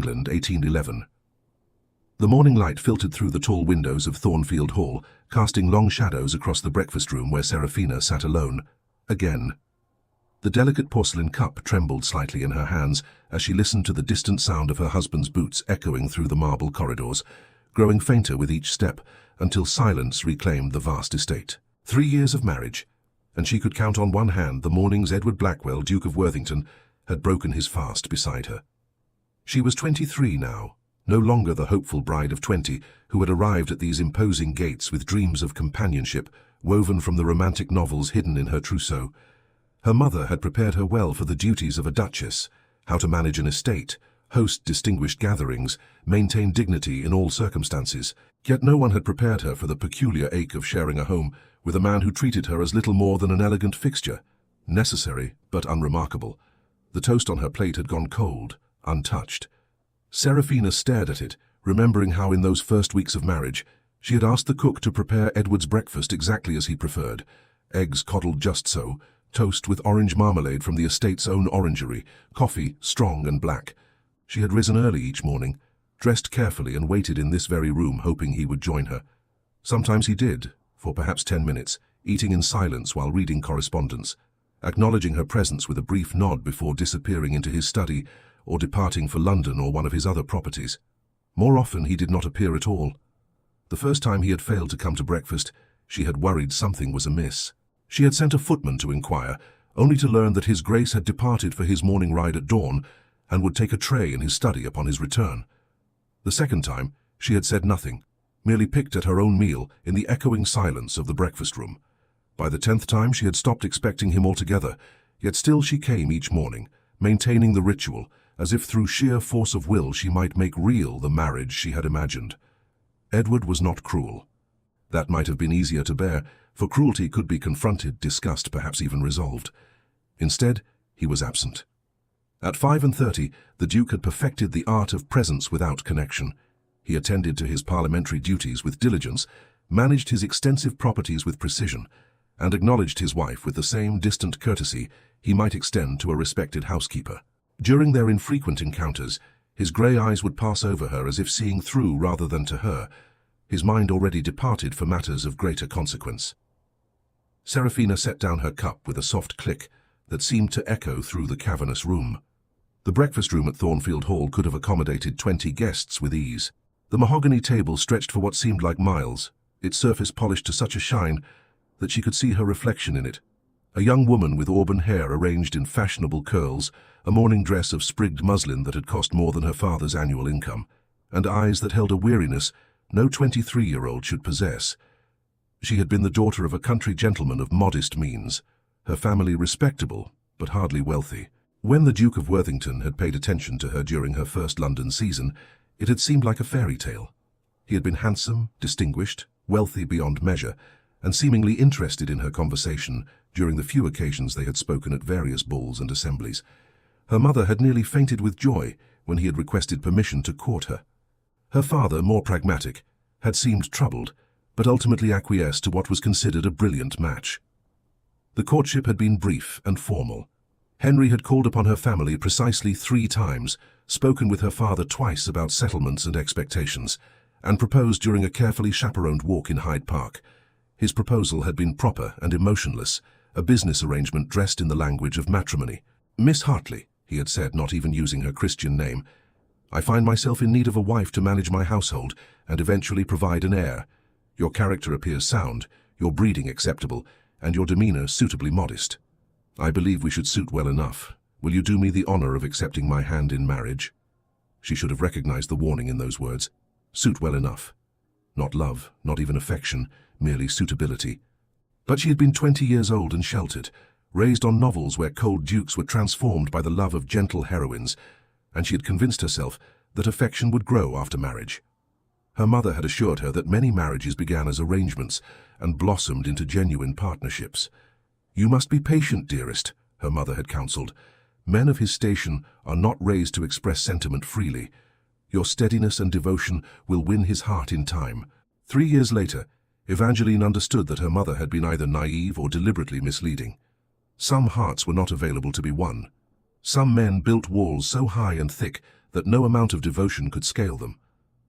England, 1811. The morning light filtered through the tall windows of Thornfield Hall, casting long shadows across the breakfast room where Seraphina sat alone. Again. The delicate porcelain cup trembled slightly in her hands as she listened to the distant sound of her husband's boots echoing through the marble corridors, growing fainter with each step until silence reclaimed the vast estate. 3 years of marriage, and she could count on one hand the mornings Edward Blackwell, Duke of Worthington, had broken his fast beside her. She was 23 now, no longer the hopeful bride of 20 who had arrived at these imposing gates with dreams of companionship woven from the romantic novels hidden in her trousseau. Her mother had prepared her well for the duties of a duchess, how to manage an estate, host distinguished gatherings, maintain dignity in all circumstances. Yet no one had prepared her for the peculiar ache of sharing a home with a man who treated her as little more than an elegant fixture, necessary but unremarkable. The toast on her plate had gone cold, untouched. Seraphina stared at it, remembering how in those first weeks of marriage she had asked the cook to prepare Edward's breakfast exactly as he preferred: eggs coddled just so, toast with orange marmalade from the estate's own orangery, coffee strong and black. She had risen early each morning, dressed carefully, and waited in this very room hoping he would join her. Sometimes he did, for perhaps 10 minutes, eating in silence while reading correspondence, acknowledging her presence with a brief nod before disappearing into his study or departing for London or one of his other properties. More often he did not appear at all. The first time he had failed to come to breakfast, she had worried something was amiss. She had sent a footman to inquire, only to learn that His Grace had departed for his morning ride at dawn and would take a tray in his study upon his return. The second time, she had said nothing, merely picked at her own meal in the echoing silence of the breakfast room. By the 10th time she had stopped expecting him altogether, yet still she came each morning, maintaining the ritual, as if through sheer force of will she might make real the marriage she had imagined. Edward was not cruel. That might have been easier to bear, for cruelty could be confronted, discussed, perhaps even resolved. Instead, he was absent. At 35, the Duke had perfected the art of presence without connection. He attended to his parliamentary duties with diligence, managed his extensive properties with precision, and acknowledged his wife with the same distant courtesy he might extend to a respected housekeeper. During their infrequent encounters, his grey eyes would pass over her as if seeing through rather than to her, his mind already departed for matters of greater consequence. Seraphina set down her cup with a soft click that seemed to echo through the cavernous room. The breakfast room at Thornfield Hall could have accommodated 20 guests with ease. The mahogany table stretched for what seemed like miles, its surface polished to such a shine that she could see her reflection in it. A young woman with auburn hair arranged in fashionable curls, a morning dress of sprigged muslin that had cost more than her father's annual income, and eyes that held a weariness no 23-year-old should possess. She had been the daughter of a country gentleman of modest means, her family respectable but hardly wealthy. When the Duke of Worthington had paid attention to her during her first London season, it had seemed like a fairy tale. He had been handsome, distinguished, wealthy beyond measure, and seemingly interested in her conversation during the few occasions they had spoken at various balls and assemblies. Her mother had nearly fainted with joy when he had requested permission to court her. Her father, more pragmatic, had seemed troubled, but ultimately acquiesced to what was considered a brilliant match. The courtship had been brief and formal. Henry had called upon her family precisely 3 times, spoken with her father twice about settlements and expectations, and proposed during a carefully chaperoned walk in Hyde Park. His proposal had been proper and emotionless, a business arrangement dressed in the language of matrimony. "Miss Hartley," he had said, not even using her Christian name, "I find myself in need of a wife to manage my household and eventually provide an heir. Your character appears sound, your breeding acceptable, and your demeanor suitably modest. I believe we should suit well enough. Will you do me the honor of accepting my hand in marriage?" She should have recognized the warning in those words. Suit well enough. Not love, not even affection, merely suitability. But she had been 20 years old and sheltered, raised on novels where cold dukes were transformed by the love of gentle heroines, and she had convinced herself that affection would grow after marriage. Her mother had assured her that many marriages began as arrangements and blossomed into genuine partnerships. "You must be patient, dearest," her mother had counseled. "Men of his station are not raised to express sentiment freely. Your steadiness and devotion will win his heart in time." 3 years later, Evangeline understood that her mother had been either naive or deliberately misleading. Some hearts were not available to be won. Some men built walls so high and thick that no amount of devotion could scale them.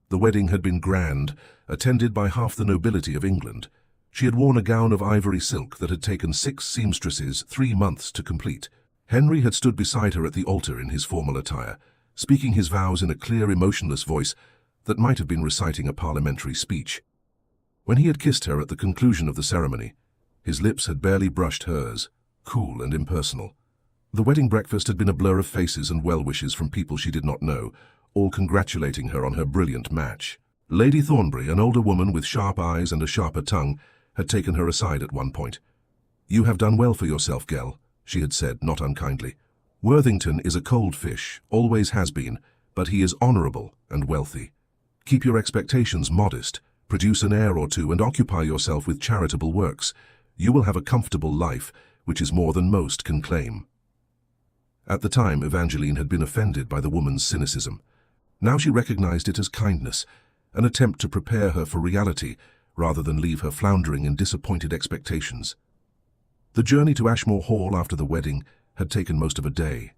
The wedding had been grand, attended by half the nobility of England. She had worn a gown of ivory silk that had taken 6 seamstresses 3 months to complete. Henry had stood beside her at the altar in his formal attire, speaking his vows in a clear, emotionless voice that might have been reciting a parliamentary speech. When he had kissed her at the conclusion of the ceremony, his lips had barely brushed hers, cool and impersonal. The wedding breakfast had been a blur of faces and well-wishes from people she did not know, all congratulating her on her brilliant match. Lady Thornbury, an older woman with sharp eyes and a sharper tongue, had taken her aside at one point. "You have done well for yourself, Gell," she had said, not unkindly. "Worthington is a cold fish, always has been, but he is honourable and wealthy. Keep your expectations modest, produce an heir or two and occupy yourself with charitable works. You will have a comfortable life, which is more than most can claim." At the time, Evangeline had been offended by the woman's cynicism. Now she recognized it as kindness, an attempt to prepare her for reality rather than leave her floundering in disappointed expectations. The journey to Ashmore Hall after the wedding had taken most of a day.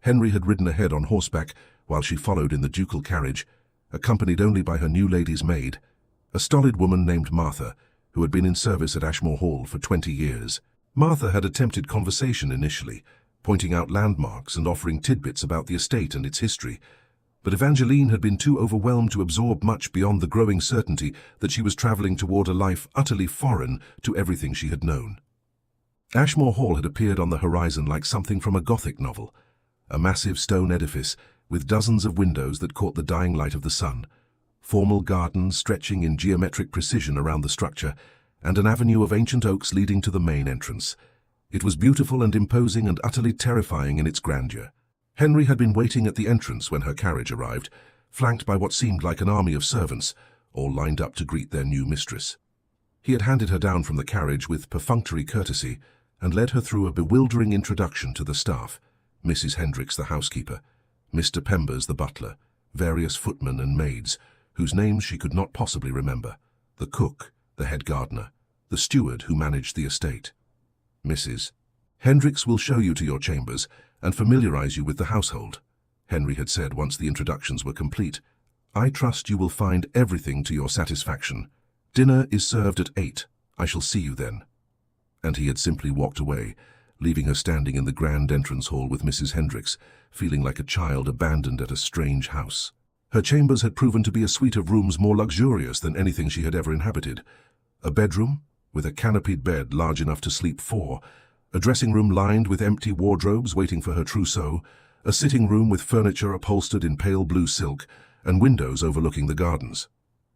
Henry had ridden ahead on horseback while she followed in the ducal carriage, accompanied only by her new lady's maid, a stolid woman named Martha, who had been in service at Ashmore Hall for 20 years. Martha had attempted conversation initially, pointing out landmarks and offering tidbits about the estate and its history, but Evangeline had been too overwhelmed to absorb much beyond the growing certainty that she was travelling toward a life utterly foreign to everything she had known. Ashmore Hall had appeared on the horizon like something from a Gothic novel, a massive stone edifice with dozens of windows that caught the dying light of the sun, formal gardens stretching in geometric precision around the structure, and an avenue of ancient oaks leading to the main entrance. It was beautiful and imposing and utterly terrifying in its grandeur. Henry had been waiting at the entrance when her carriage arrived, flanked by what seemed like an army of servants, all lined up to greet their new mistress. He had handed her down from the carriage with perfunctory courtesy and led her through a bewildering introduction to the staff: Mrs. Hendricks, the housekeeper, Mr. Pembers, the butler, various footmen and maids, whose names she could not possibly remember, the cook, the head gardener, the steward who managed the estate. "Mrs. Hendricks will show you to your chambers and familiarize you with the household," Henry had said once the introductions were complete. "I trust you will find everything to your satisfaction. Dinner is served at 8. I shall see you then." And he had simply walked away, leaving her standing in the grand entrance hall with Mrs. Hendricks, feeling like a child abandoned at a strange house. Her chambers had proven to be a suite of rooms more luxurious than anything she had ever inhabited. A bedroom, with a canopied bed large enough to sleep 4, a dressing room lined with empty wardrobes waiting for her trousseau, a sitting room with furniture upholstered in pale blue silk, and windows overlooking the gardens.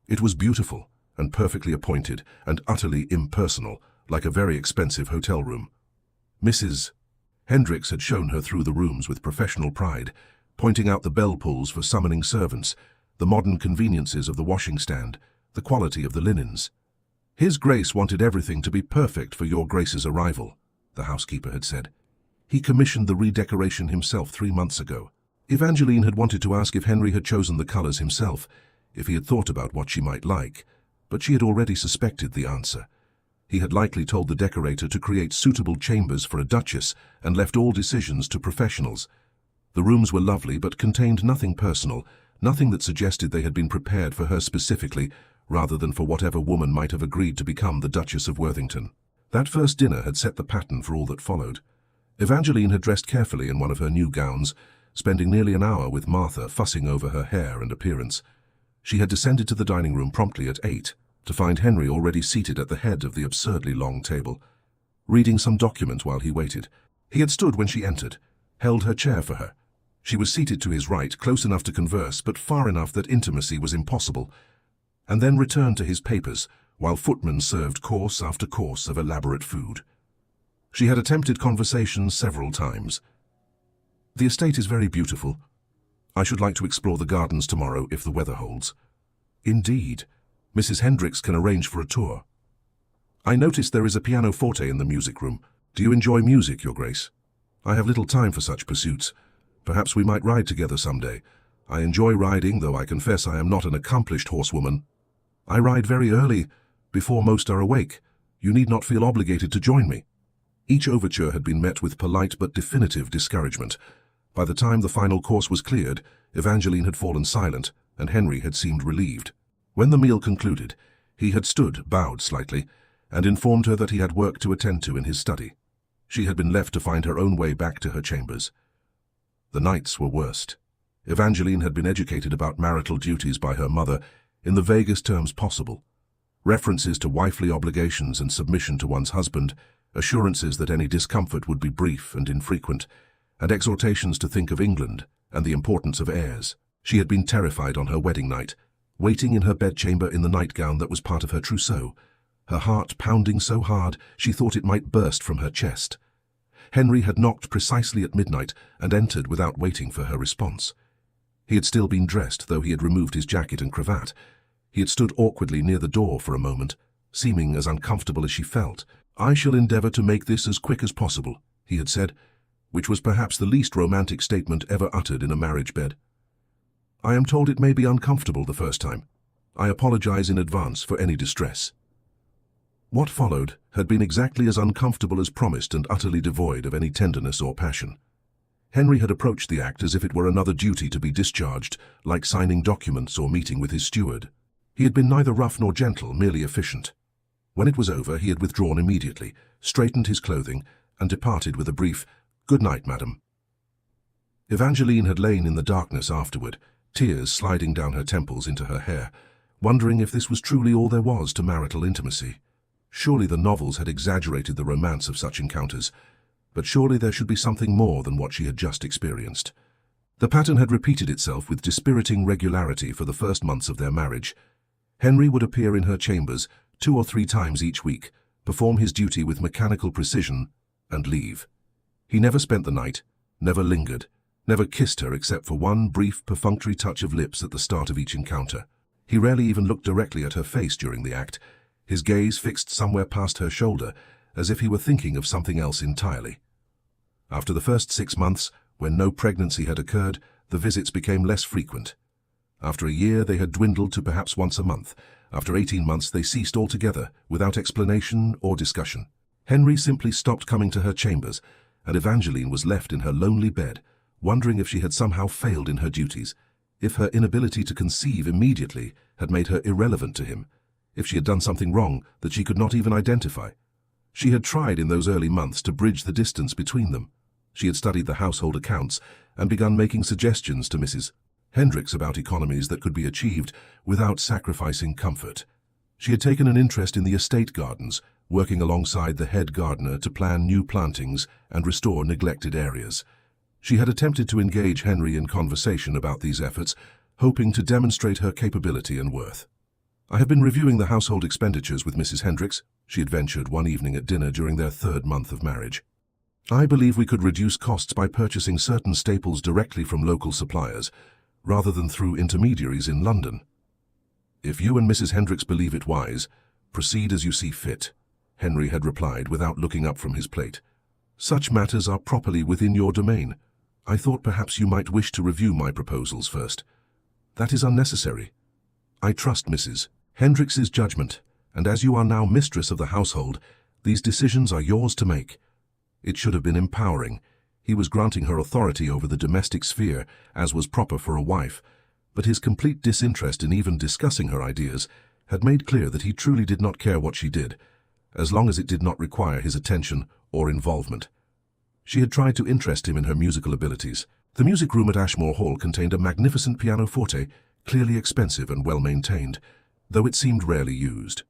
It was beautiful and perfectly appointed and utterly impersonal, like a very expensive hotel room. Mrs. Hendricks had shown her through the rooms with professional pride, pointing out the bell pulls for summoning servants, the modern conveniences of the washing stand, the quality of the linens. "His Grace wanted everything to be perfect for your Grace's arrival," the housekeeper had said. "He commissioned the redecoration himself 3 months ago." Evangeline had wanted to ask if Henry had chosen the colours himself, if he had thought about what she might like, but she had already suspected the answer. He had likely told the decorator to create suitable chambers for a duchess and left all decisions to professionals. The rooms were lovely but contained nothing personal, nothing that suggested they had been prepared for her specifically, rather than for whatever woman might have agreed to become the Duchess of Worthington. That first dinner had set the pattern for all that followed. Evangeline had dressed carefully in one of her new gowns, spending nearly an hour with Martha fussing over her hair and appearance. She had descended to the dining room promptly at 8, to find Henry already seated at the head of the absurdly long table, reading some document while he waited. He had stood when she entered, held her chair for her. She was seated to his right, close enough to converse, but far enough that intimacy was impossible, and then returned to his papers, while footmen served course after course of elaborate food. She had attempted conversation several times. "The estate is very beautiful. I should like to explore the gardens tomorrow if the weather holds." "Indeed. Mrs. Hendricks can arrange for a tour." "I noticed there is a pianoforte in the music room. Do you enjoy music, Your Grace?" "I have little time for such pursuits. Perhaps we might ride together some day. I enjoy riding, though I confess I am not an accomplished horsewoman. I ride very early, before most are awake. You need not feel obligated to join me." Each overture had been met with polite but definitive discouragement. By the time the final course was cleared, Evangeline had fallen silent, and Henry had seemed relieved. When the meal concluded, he had stood, bowed slightly, and informed her that he had work to attend to in his study. She had been left to find her own way back to her chambers. The nights were worst. Evangeline had been educated about marital duties by her mother in the vaguest terms possible. References to wifely obligations and submission to one's husband, assurances that any discomfort would be brief and infrequent, and exhortations to think of England and the importance of heirs. She had been terrified on her wedding night, waiting in her bedchamber in the nightgown that was part of her trousseau, her heart pounding so hard she thought it might burst from her chest. Henry had knocked precisely at midnight and entered without waiting for her response. He had still been dressed, though he had removed his jacket and cravat. He had stood awkwardly near the door for a moment, seeming as uncomfortable as she felt. "I shall endeavor to make this as quick as possible," he had said, which was perhaps the least romantic statement ever uttered in a marriage bed. "I am told it may be uncomfortable the first time. I apologize in advance for any distress." What followed had been exactly as uncomfortable as promised and utterly devoid of any tenderness or passion. Henry had approached the act as if it were another duty to be discharged, like signing documents or meeting with his steward. He had been neither rough nor gentle, merely efficient. When it was over, he had withdrawn immediately, straightened his clothing, and departed with a brief, "Good night, madam." Evangeline had lain in the darkness afterward, tears sliding down her temples into her hair, wondering if this was truly all there was to marital intimacy. Surely the novels had exaggerated the romance of such encounters, but surely there should be something more than what she had just experienced. The pattern had repeated itself with dispiriting regularity for the first months of their marriage. Henry would appear in her chambers 2 or 3 times each week, perform his duty with mechanical precision, and leave. He never spent the night, never lingered, never kissed her except for one brief, perfunctory touch of lips at the start of each encounter. He rarely even looked directly at her face during the act, his gaze fixed somewhere past her shoulder, as if he were thinking of something else entirely. After the first 6 months, when no pregnancy had occurred, the visits became less frequent. After a year, they had dwindled to perhaps once a month. After 18 months, they ceased altogether, without explanation or discussion. Henry simply stopped coming to her chambers, and Evangeline was left in her lonely bed, wondering if she had somehow failed in her duties, if her inability to conceive immediately had made her irrelevant to him, if she had done something wrong that she could not even identify. She had tried in those early months to bridge the distance between them. She had studied the household accounts and begun making suggestions to Mrs. Hendricks about economies that could be achieved without sacrificing comfort. She had taken an interest in the estate gardens, working alongside the head gardener to plan new plantings and restore neglected areas. She had attempted to engage Henry in conversation about these efforts, hoping to demonstrate her capability and worth. "I have been reviewing the household expenditures with Mrs. Hendricks," she had ventured one evening at dinner during their 3rd month of marriage. "I believe we could reduce costs by purchasing certain staples directly from local suppliers, rather than through intermediaries in London." "If you and Mrs. Hendricks believe it wise, proceed as you see fit," Henry had replied without looking up from his plate. "Such matters are properly within your domain. I thought perhaps you might wish to review my proposals first." "That is unnecessary. I trust Mrs. Hendricks's judgment, and as you are now mistress of the household, these decisions are yours to make." It should have been empowering. He was granting her authority over the domestic sphere, as was proper for a wife, but his complete disinterest in even discussing her ideas had made clear that he truly did not care what she did, as long as it did not require his attention or involvement. She had tried to interest him in her musical abilities. The music room at Ashmore Hall contained a magnificent pianoforte, clearly expensive and well-maintained, though it seemed rarely used.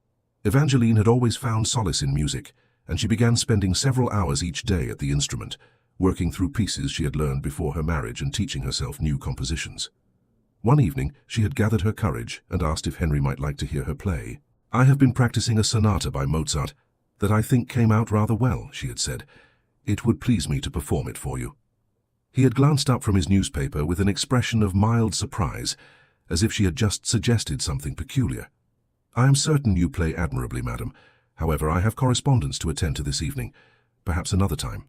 Evangeline had always found solace in music, and she began spending several hours each day at the instrument, working through pieces she had learned before her marriage and teaching herself new compositions. One evening, she had gathered her courage and asked if Henry might like to hear her play. "I have been practicing a sonata by Mozart that I think came out rather well," she had said. "It would please me to perform it for you." He had glanced up from his newspaper with an expression of mild surprise, as if she had just suggested something peculiar. "I am certain you play admirably, madam. However, I have correspondence to attend to this evening. Perhaps another time."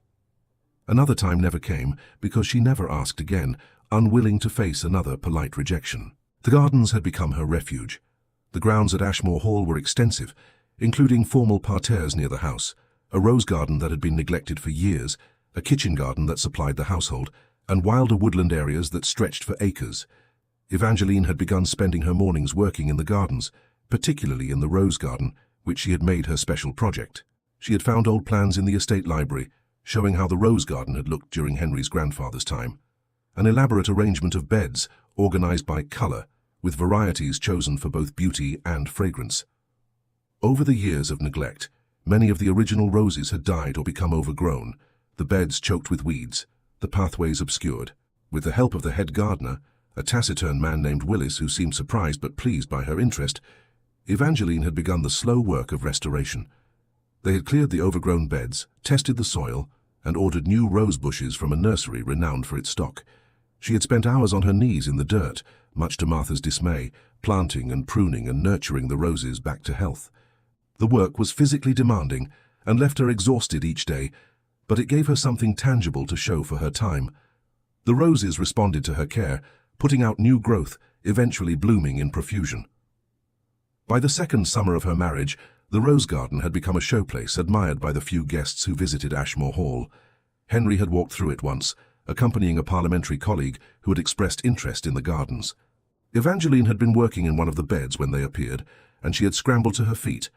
Another time never came, because she never asked again, unwilling to face another polite rejection. The gardens had become her refuge. The grounds at Ashmore Hall were extensive, including formal parterres near the house, a rose garden that had been neglected for years, a kitchen garden that supplied the household, and wilder woodland areas that stretched for acres. Evangeline had begun spending her mornings working in the gardens, particularly in the rose garden, which she had made her special project. She had found old plans in the estate library, showing how the rose garden had looked during Henry's grandfather's time. An elaborate arrangement of beds, organized by color, with varieties chosen for both beauty and fragrance. Over the years of neglect, many of the original roses had died or become overgrown, the beds choked with weeds, the pathways obscured. With the help of the head gardener, a taciturn man named Willis who seemed surprised but pleased by her interest, Evangeline had begun the slow work of restoration. They had cleared the overgrown beds, tested the soil, and ordered new rose bushes from a nursery renowned for its stock. She had spent hours on her knees in the dirt, much to Martha's dismay, planting and pruning and nurturing the roses back to health. The work was physically demanding and left her exhausted each day, but it gave her something tangible to show for her time. The roses responded to her care, putting out new growth, eventually blooming in profusion. By the second summer of her marriage, the rose garden had become a showplace admired by the few guests who visited Ashmore Hall. Henry had walked through it once, accompanying a parliamentary colleague who had expressed interest in the gardens. Evangeline had been working in one of the beds when they appeared, and she had scrambled to her feet,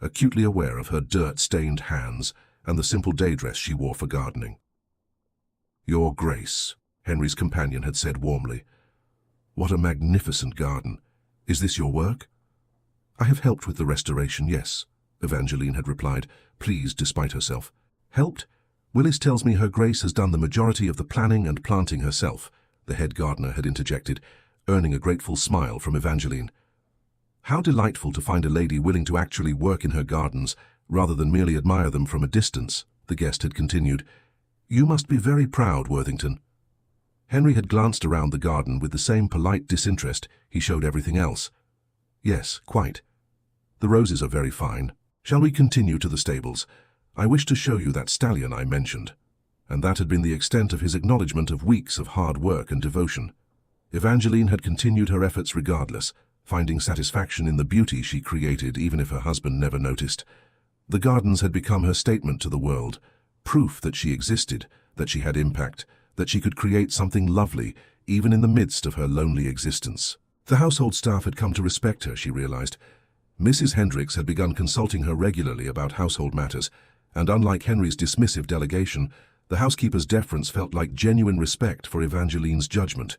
acutely aware of her dirt-stained hands and the simple day dress she wore for gardening. "Your Grace," Henry's companion had said warmly. "What a magnificent garden. Is this your work?" "I have helped with the restoration, yes," Evangeline had replied, pleased despite herself. "Helped? Willis tells me Her Grace has done the majority of the planning and planting herself," the head gardener had interjected, earning a grateful smile from Evangeline. "How delightful to find a lady willing to actually work in her gardens, rather than merely admire them from a distance," the guest had continued. "You must be very proud, Worthington." Henry had glanced around the garden with the same polite disinterest he showed everything else. "Yes, quite. The roses are very fine. Shall we continue to the stables? I wish to show you that stallion I mentioned." And that had been the extent of his acknowledgement of weeks of hard work and devotion. Evangeline had continued her efforts regardless, finding satisfaction in the beauty she created even if her husband never noticed. The gardens had become her statement to the world, proof that she existed, that she had impact, that she could create something lovely even in the midst of her lonely existence. The household staff had come to respect her, she realized. Mrs. Hendricks had begun consulting her regularly about household matters, and unlike Henry's dismissive delegation, the housekeeper's deference felt like genuine respect for Evangeline's judgment.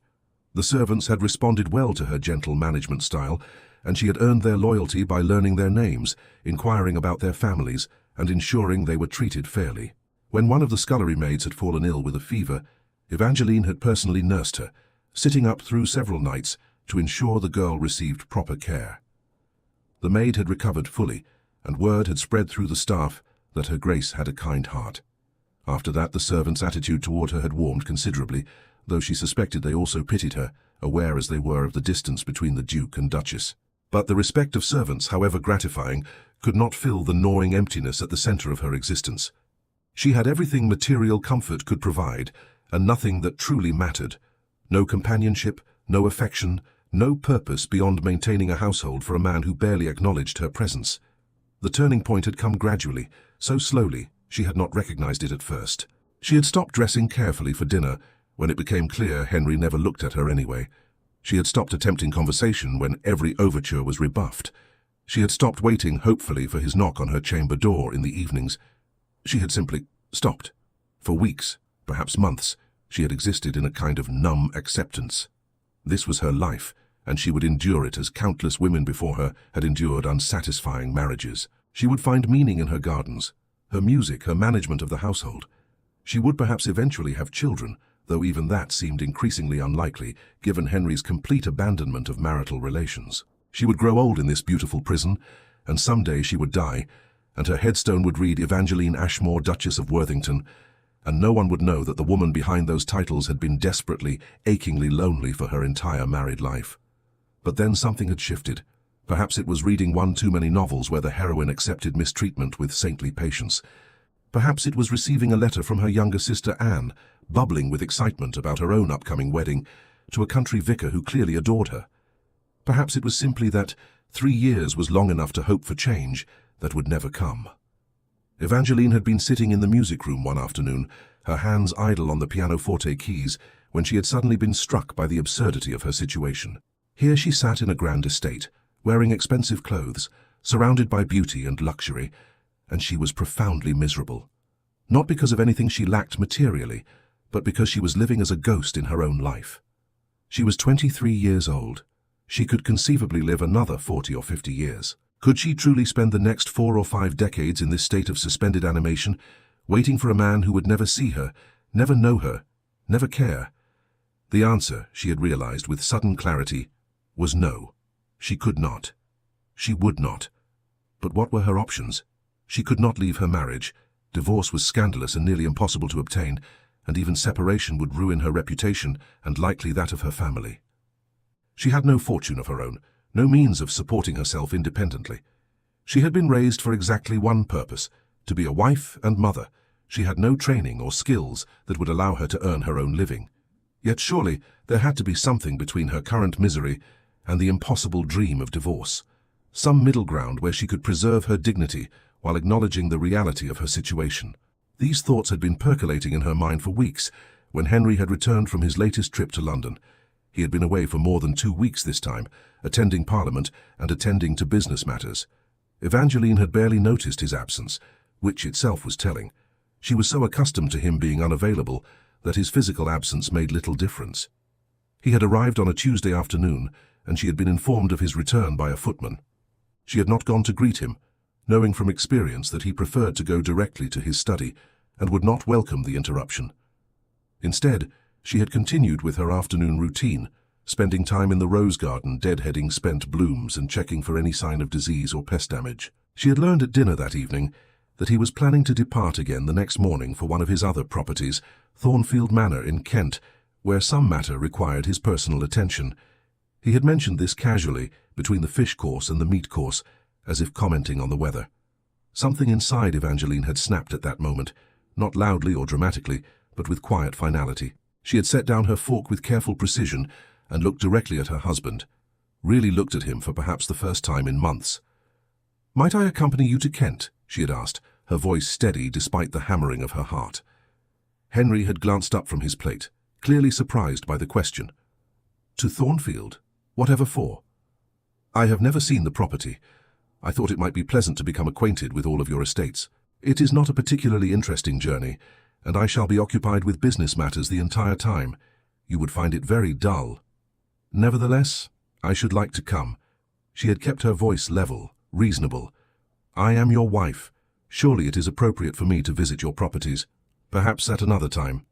The servants had responded well to her gentle management style, and she had earned their loyalty by learning their names, inquiring about their families, and ensuring they were treated fairly. When one of the scullery maids had fallen ill with a fever, Evangeline had personally nursed her, sitting up through several nights to ensure the girl received proper care. The maid had recovered fully, and word had spread through the staff that Her Grace had a kind heart. After that, the servants' attitude toward her had warmed considerably, though she suspected they also pitied her, aware as they were of the distance between the Duke and Duchess. But the respect of servants, however gratifying, could not fill the gnawing emptiness at the center of her existence. She had everything material comfort could provide, and nothing that truly mattered. No companionship, no affection, no purpose beyond maintaining a household for a man who barely acknowledged her presence. The turning point had come gradually, so slowly she had not recognized it at first. She had stopped dressing carefully for dinner when it became clear Henry never looked at her anyway. She had stopped attempting conversation when every overture was rebuffed. She had stopped waiting hopefully for his knock on her chamber door in the evenings. She had simply stopped. For weeks, perhaps months, she had existed in a kind of numb acceptance. This was her life, and she would endure it as countless women before her had endured unsatisfying marriages. She would find meaning in her gardens, her music, her management of the household. She would perhaps eventually have children, though even that seemed increasingly unlikely, given Henry's complete abandonment of marital relations. She would grow old in this beautiful prison, and someday she would die, and her headstone would read Evangeline Ashmore, Duchess of Worthington, and no one would know that the woman behind those titles had been desperately, achingly lonely for her entire married life. But then something had shifted. Perhaps it was reading one too many novels where the heroine accepted mistreatment with saintly patience. Perhaps it was receiving a letter from her younger sister Anne, bubbling with excitement about her own upcoming wedding to a country vicar who clearly adored her. Perhaps it was simply that 3 years was long enough to hope for change that would never come. Evangeline had been sitting in the music room one afternoon, her hands idle on the pianoforte keys, when she had suddenly been struck by the absurdity of her situation. Here she sat in a grand estate, wearing expensive clothes, surrounded by beauty and luxury, and she was profoundly miserable. Not because of anything she lacked materially, but because she was living as a ghost in her own life. She was 23 years old. She could conceivably live another 40 or 50 years. Could she truly spend the next 4 or 5 decades in this state of suspended animation, waiting for a man who would never see her, never know her, never care? The answer, she had realized with sudden clarity, was no. She could not. She would not. But what were her options? She could not leave her marriage. Divorce was scandalous and nearly impossible to obtain, and even separation would ruin her reputation and likely that of her family. She had no fortune of her own, no means of supporting herself independently. She had been raised for exactly one purpose, to be a wife and mother. She had no training or skills that would allow her to earn her own living. Yet surely there had to be something between her current misery and the impossible dream of divorce. Some middle ground where she could preserve her dignity while acknowledging the reality of her situation. These thoughts had been percolating in her mind for weeks when Henry had returned from his latest trip to London. He had been away for more than 2 weeks this time, attending Parliament and attending to business matters. Evangeline had barely noticed his absence, which itself was telling. She was so accustomed to him being unavailable that his physical absence made little difference. He had arrived on a Tuesday afternoon, and she had been informed of his return by a footman. She had not gone to greet him, knowing from experience that he preferred to go directly to his study and would not welcome the interruption. Instead, she had continued with her afternoon routine, spending time in the rose garden deadheading spent blooms and checking for any sign of disease or pest damage. She had learned at dinner that evening that he was planning to depart again the next morning for one of his other properties, Thornfield Manor in Kent, where some matter required his personal attention. He had mentioned this casually between the fish course and the meat course, as if commenting on the weather. Something inside Evangeline had snapped at that moment, not loudly or dramatically, but with quiet finality. She had set down her fork with careful precision and looked directly at her husband, really looked at him for perhaps the first time in months. "Might I accompany you to Kent?" she had asked, her voice steady despite the hammering of her heart. Henry had glanced up from his plate, clearly surprised by the question. "To Thornfield? Whatever for?" "I have never seen the property. I thought it might be pleasant to become acquainted with all of your estates. It is not a particularly interesting journey, and I shall be occupied with business matters the entire time. You would find it very dull. Nevertheless, I should like to come." She had kept her voice level, reasonable. "I am your wife. Surely it is appropriate for me to visit your properties. Perhaps at another time.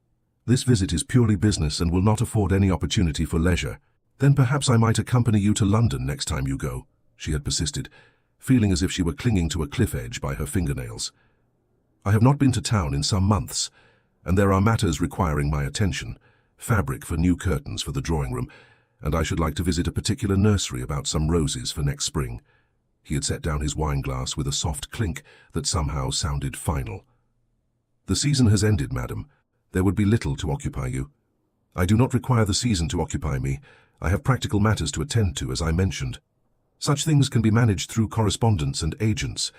This visit is purely business and will not afford any opportunity for leisure. Then perhaps I might accompany you to London next time you go," she had persisted, feeling as if she were clinging to a cliff edge by her fingernails. "I have not been to town in some months, and there are matters requiring my attention, fabric for new curtains for the drawing room, and I should like to visit a particular nursery about some roses for next spring." He had set down his wineglass with a soft clink that somehow sounded final. "The season has ended, madam. There would be little to occupy you." "I do not require the season to occupy me. I have practical matters to attend to, as I mentioned. Such things can be managed through correspondence and agents.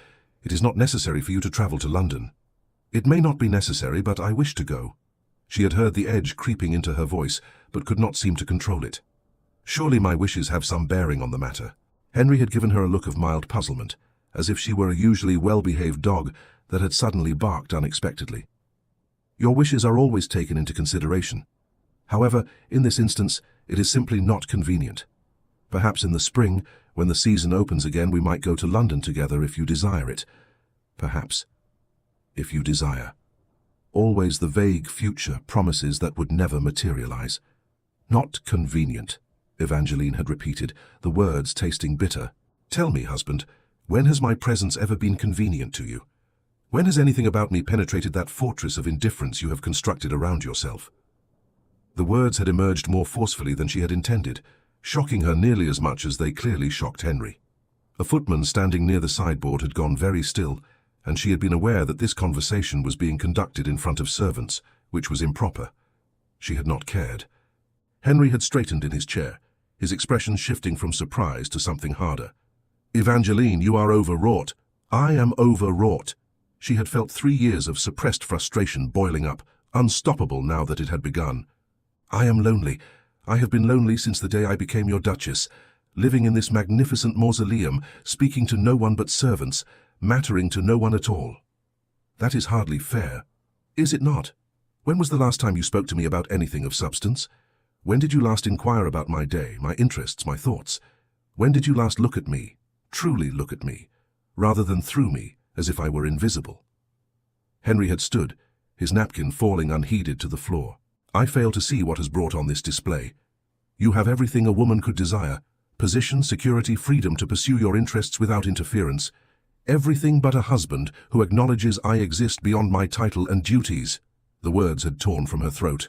It is not necessary for you to travel to London." "It may not be necessary, but I wish to go." She had heard the edge creeping into her voice, but could not seem to control it. "Surely my wishes have some bearing on the matter." Henry had given her a look of mild puzzlement, as if she were a usually well-behaved dog that had suddenly barked unexpectedly. "Your wishes are always taken into consideration. However, in this instance, it is simply not convenient. Perhaps in the spring, when the season opens again, we might go to London together if you desire it. Perhaps. If you desire." Always the vague future promises that would never materialize. "Not convenient," Evangeline had repeated, the words tasting bitter. "Tell me, husband, when has my presence ever been convenient to you? When has anything about me penetrated that fortress of indifference you have constructed around yourself?" The words had emerged more forcefully than she had intended, shocking her nearly as much as they clearly shocked Henry. A footman standing near the sideboard had gone very still, and she had been aware that this conversation was being conducted in front of servants, which was improper. She had not cared. Henry had straightened in his chair, his expression shifting from surprise to something harder. "Evangeline, you are overwrought." "I am overwrought." She had felt 3 years of suppressed frustration boiling up, unstoppable now that it had begun. I am lonely. I have been lonely since the day I became your duchess, living in this magnificent mausoleum, speaking to no one but servants, mattering to no one at all. That is hardly fair. Is it not? When was the last time you spoke to me about anything of substance? When did you last inquire about my day, my interests, my thoughts? When did you last look at me, truly look at me, rather than through me, as if I were invisible? Henry had stood, his napkin falling unheeded to the floor. I fail to see what has brought on this display. You have everything a woman could desire: position, security, freedom to pursue your interests without interference. Everything but a husband who acknowledges I exist beyond my title and duties. The words had torn from her throat.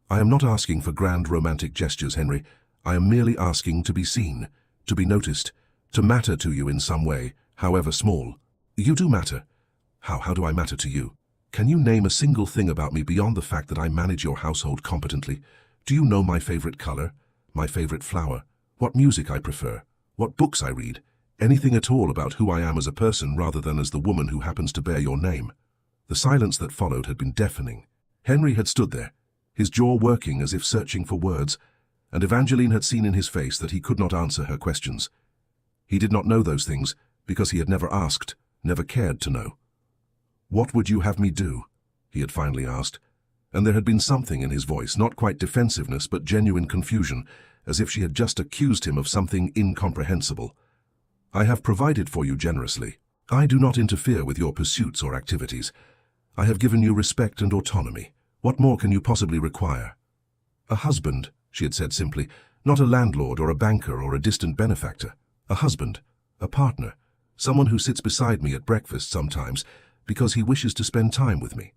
I am not asking for grand romantic gestures, Henry. I am merely asking to be seen, to be noticed, to matter to you in some way, however small. You do matter. How do I matter to you? Can you name a single thing about me beyond the fact that I manage your household competently? Do you know my favorite color, my favorite flower, what music I prefer, what books I read? Anything at all about who I am as a person rather than as the woman who happens to bear your name? The silence that followed had been deafening. Henry had stood there, his jaw working as if searching for words, and Evangeline had seen in his face that he could not answer her questions. He did not know those things because he had never asked, never cared to know. What would you have me do? He had finally asked, and there had been something in his voice, not quite defensiveness but genuine confusion, as if she had just accused him of something incomprehensible. I have provided for you generously. I do not interfere with your pursuits or activities. I have given you respect and autonomy. What more can you possibly require? A husband, she had said simply, not a landlord or a banker or a distant benefactor. A husband, a partner, someone who sits beside me at breakfast sometimes because he wishes to spend time with me.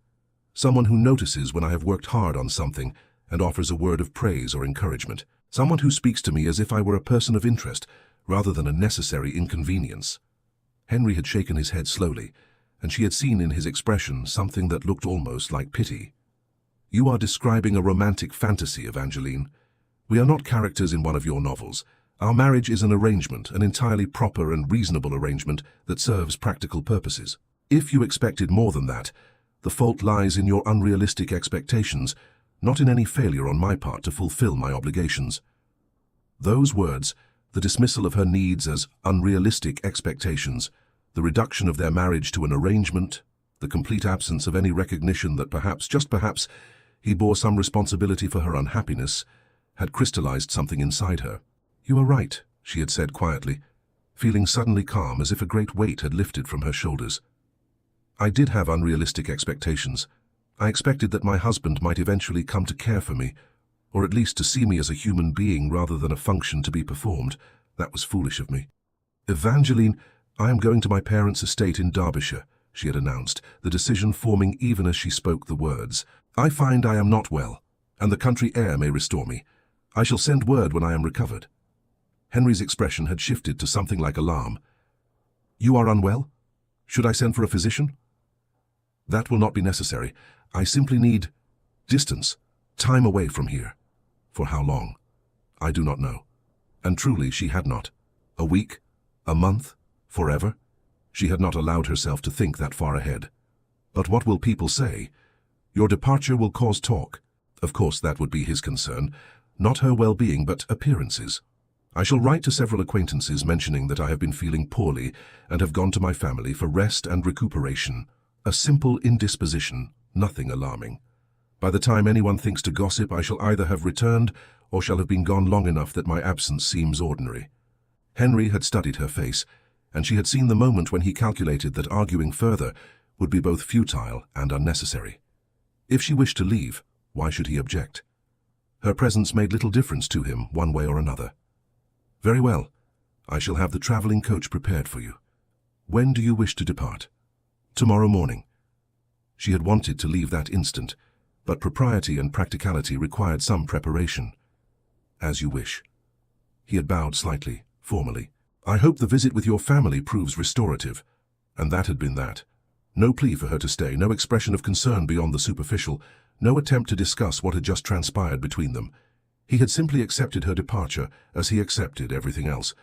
Someone who notices when I have worked hard on something and offers a word of praise or encouragement. Someone who speaks to me as if I were a person of interest rather than a necessary inconvenience. Henry had shaken his head slowly, and she had seen in his expression something that looked almost like pity. You are describing a romantic fantasy, Evangeline. We are not characters in one of your novels. Our marriage is an arrangement, an entirely proper and reasonable arrangement that serves practical purposes. If you expected more than that, the fault lies in your unrealistic expectations, not in any failure on my part to fulfill my obligations. Those words, the dismissal of her needs as unrealistic expectations, the reduction of their marriage to an arrangement, the complete absence of any recognition that perhaps, just perhaps, he bore some responsibility for her unhappiness, had crystallized something inside her. You are right, she had said quietly, feeling suddenly calm as if a great weight had lifted from her shoulders. I did have unrealistic expectations. I expected that my husband might eventually come to care for me, or at least to see me as a human being rather than a function to be performed. That was foolish of me. Evangeline, I am going to my parents' estate in Derbyshire, she had announced, the decision forming even as she spoke the words. I find I am not well, and the country air may restore me. I shall send word when I am recovered. Henry's expression had shifted to something like alarm. You are unwell? Should I send for a physician? That will not be necessary. I simply need distance, time away from here. For how long? I do not know. And truly she had not. A week? A month? Forever? She had not allowed herself to think that far ahead. But what will people say? Your departure will cause talk. Of course that would be his concern. Not her well-being, but appearances. I shall write to several acquaintances mentioning that I have been feeling poorly and have gone to my family for rest and recuperation. A simple indisposition, nothing alarming. By the time anyone thinks to gossip, I shall either have returned or shall have been gone long enough that my absence seems ordinary. Henry had studied her face, and she had seen the moment when he calculated that arguing further would be both futile and unnecessary. If she wished to leave, why should he object? Her presence made little difference to him, one way or another. Very well. I shall have the traveling coach prepared for you. When do you wish to depart? Tomorrow morning. She had wanted to leave that instant, but propriety and practicality required some preparation. As you wish. He had bowed slightly, formally. I hope the visit with your family proves restorative. And that had been that. No plea for her to stay, no expression of concern beyond the superficial, no attempt to discuss what had just transpired between them. He had simply accepted her departure as he accepted everything else,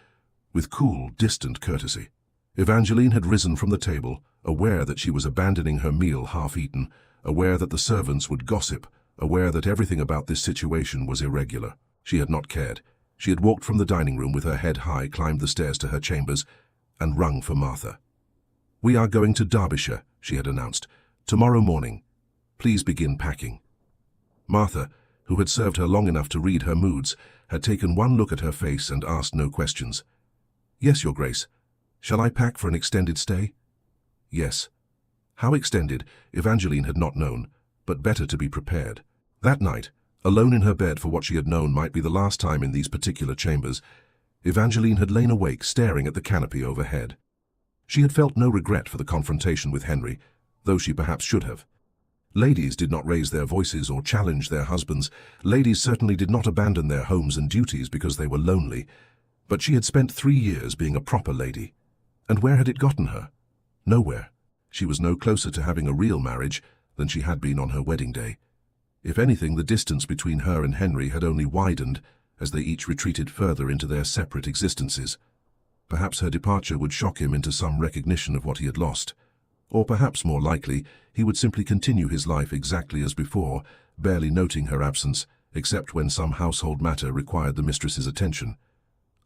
with cool, distant courtesy. Evangeline had risen from the table, aware that she was abandoning her meal half-eaten, aware that the servants would gossip, aware that everything about this situation was irregular. She had not cared. She had walked from the dining room with her head high, climbed the stairs to her chambers, and rung for Martha. "We are going to Derbyshire," she had announced. "Tomorrow morning. Please begin packing." Martha, who had served her long enough to read her moods, had taken one look at her face and asked no questions. "Yes, Your Grace. Shall I pack for an extended stay?" "Yes." How extended, Evangeline had not known, but better to be prepared. That night, alone in her bed for what she had known might be the last time in these particular chambers, Evangeline had lain awake staring at the canopy overhead. She had felt no regret for the confrontation with Henry, though she perhaps should have. Ladies did not raise their voices or challenge their husbands. Ladies certainly did not abandon their homes and duties because they were lonely. But she had spent 3 years being a proper lady. And where had it gotten her? Nowhere. She was no closer to having a real marriage than she had been on her wedding day. If anything, the distance between her and Henry had only widened as they each retreated further into their separate existences. Perhaps her departure would shock him into some recognition of what he had lost. Or perhaps, more likely, he would simply continue his life exactly as before, barely noting her absence, except when some household matter required the mistress's attention.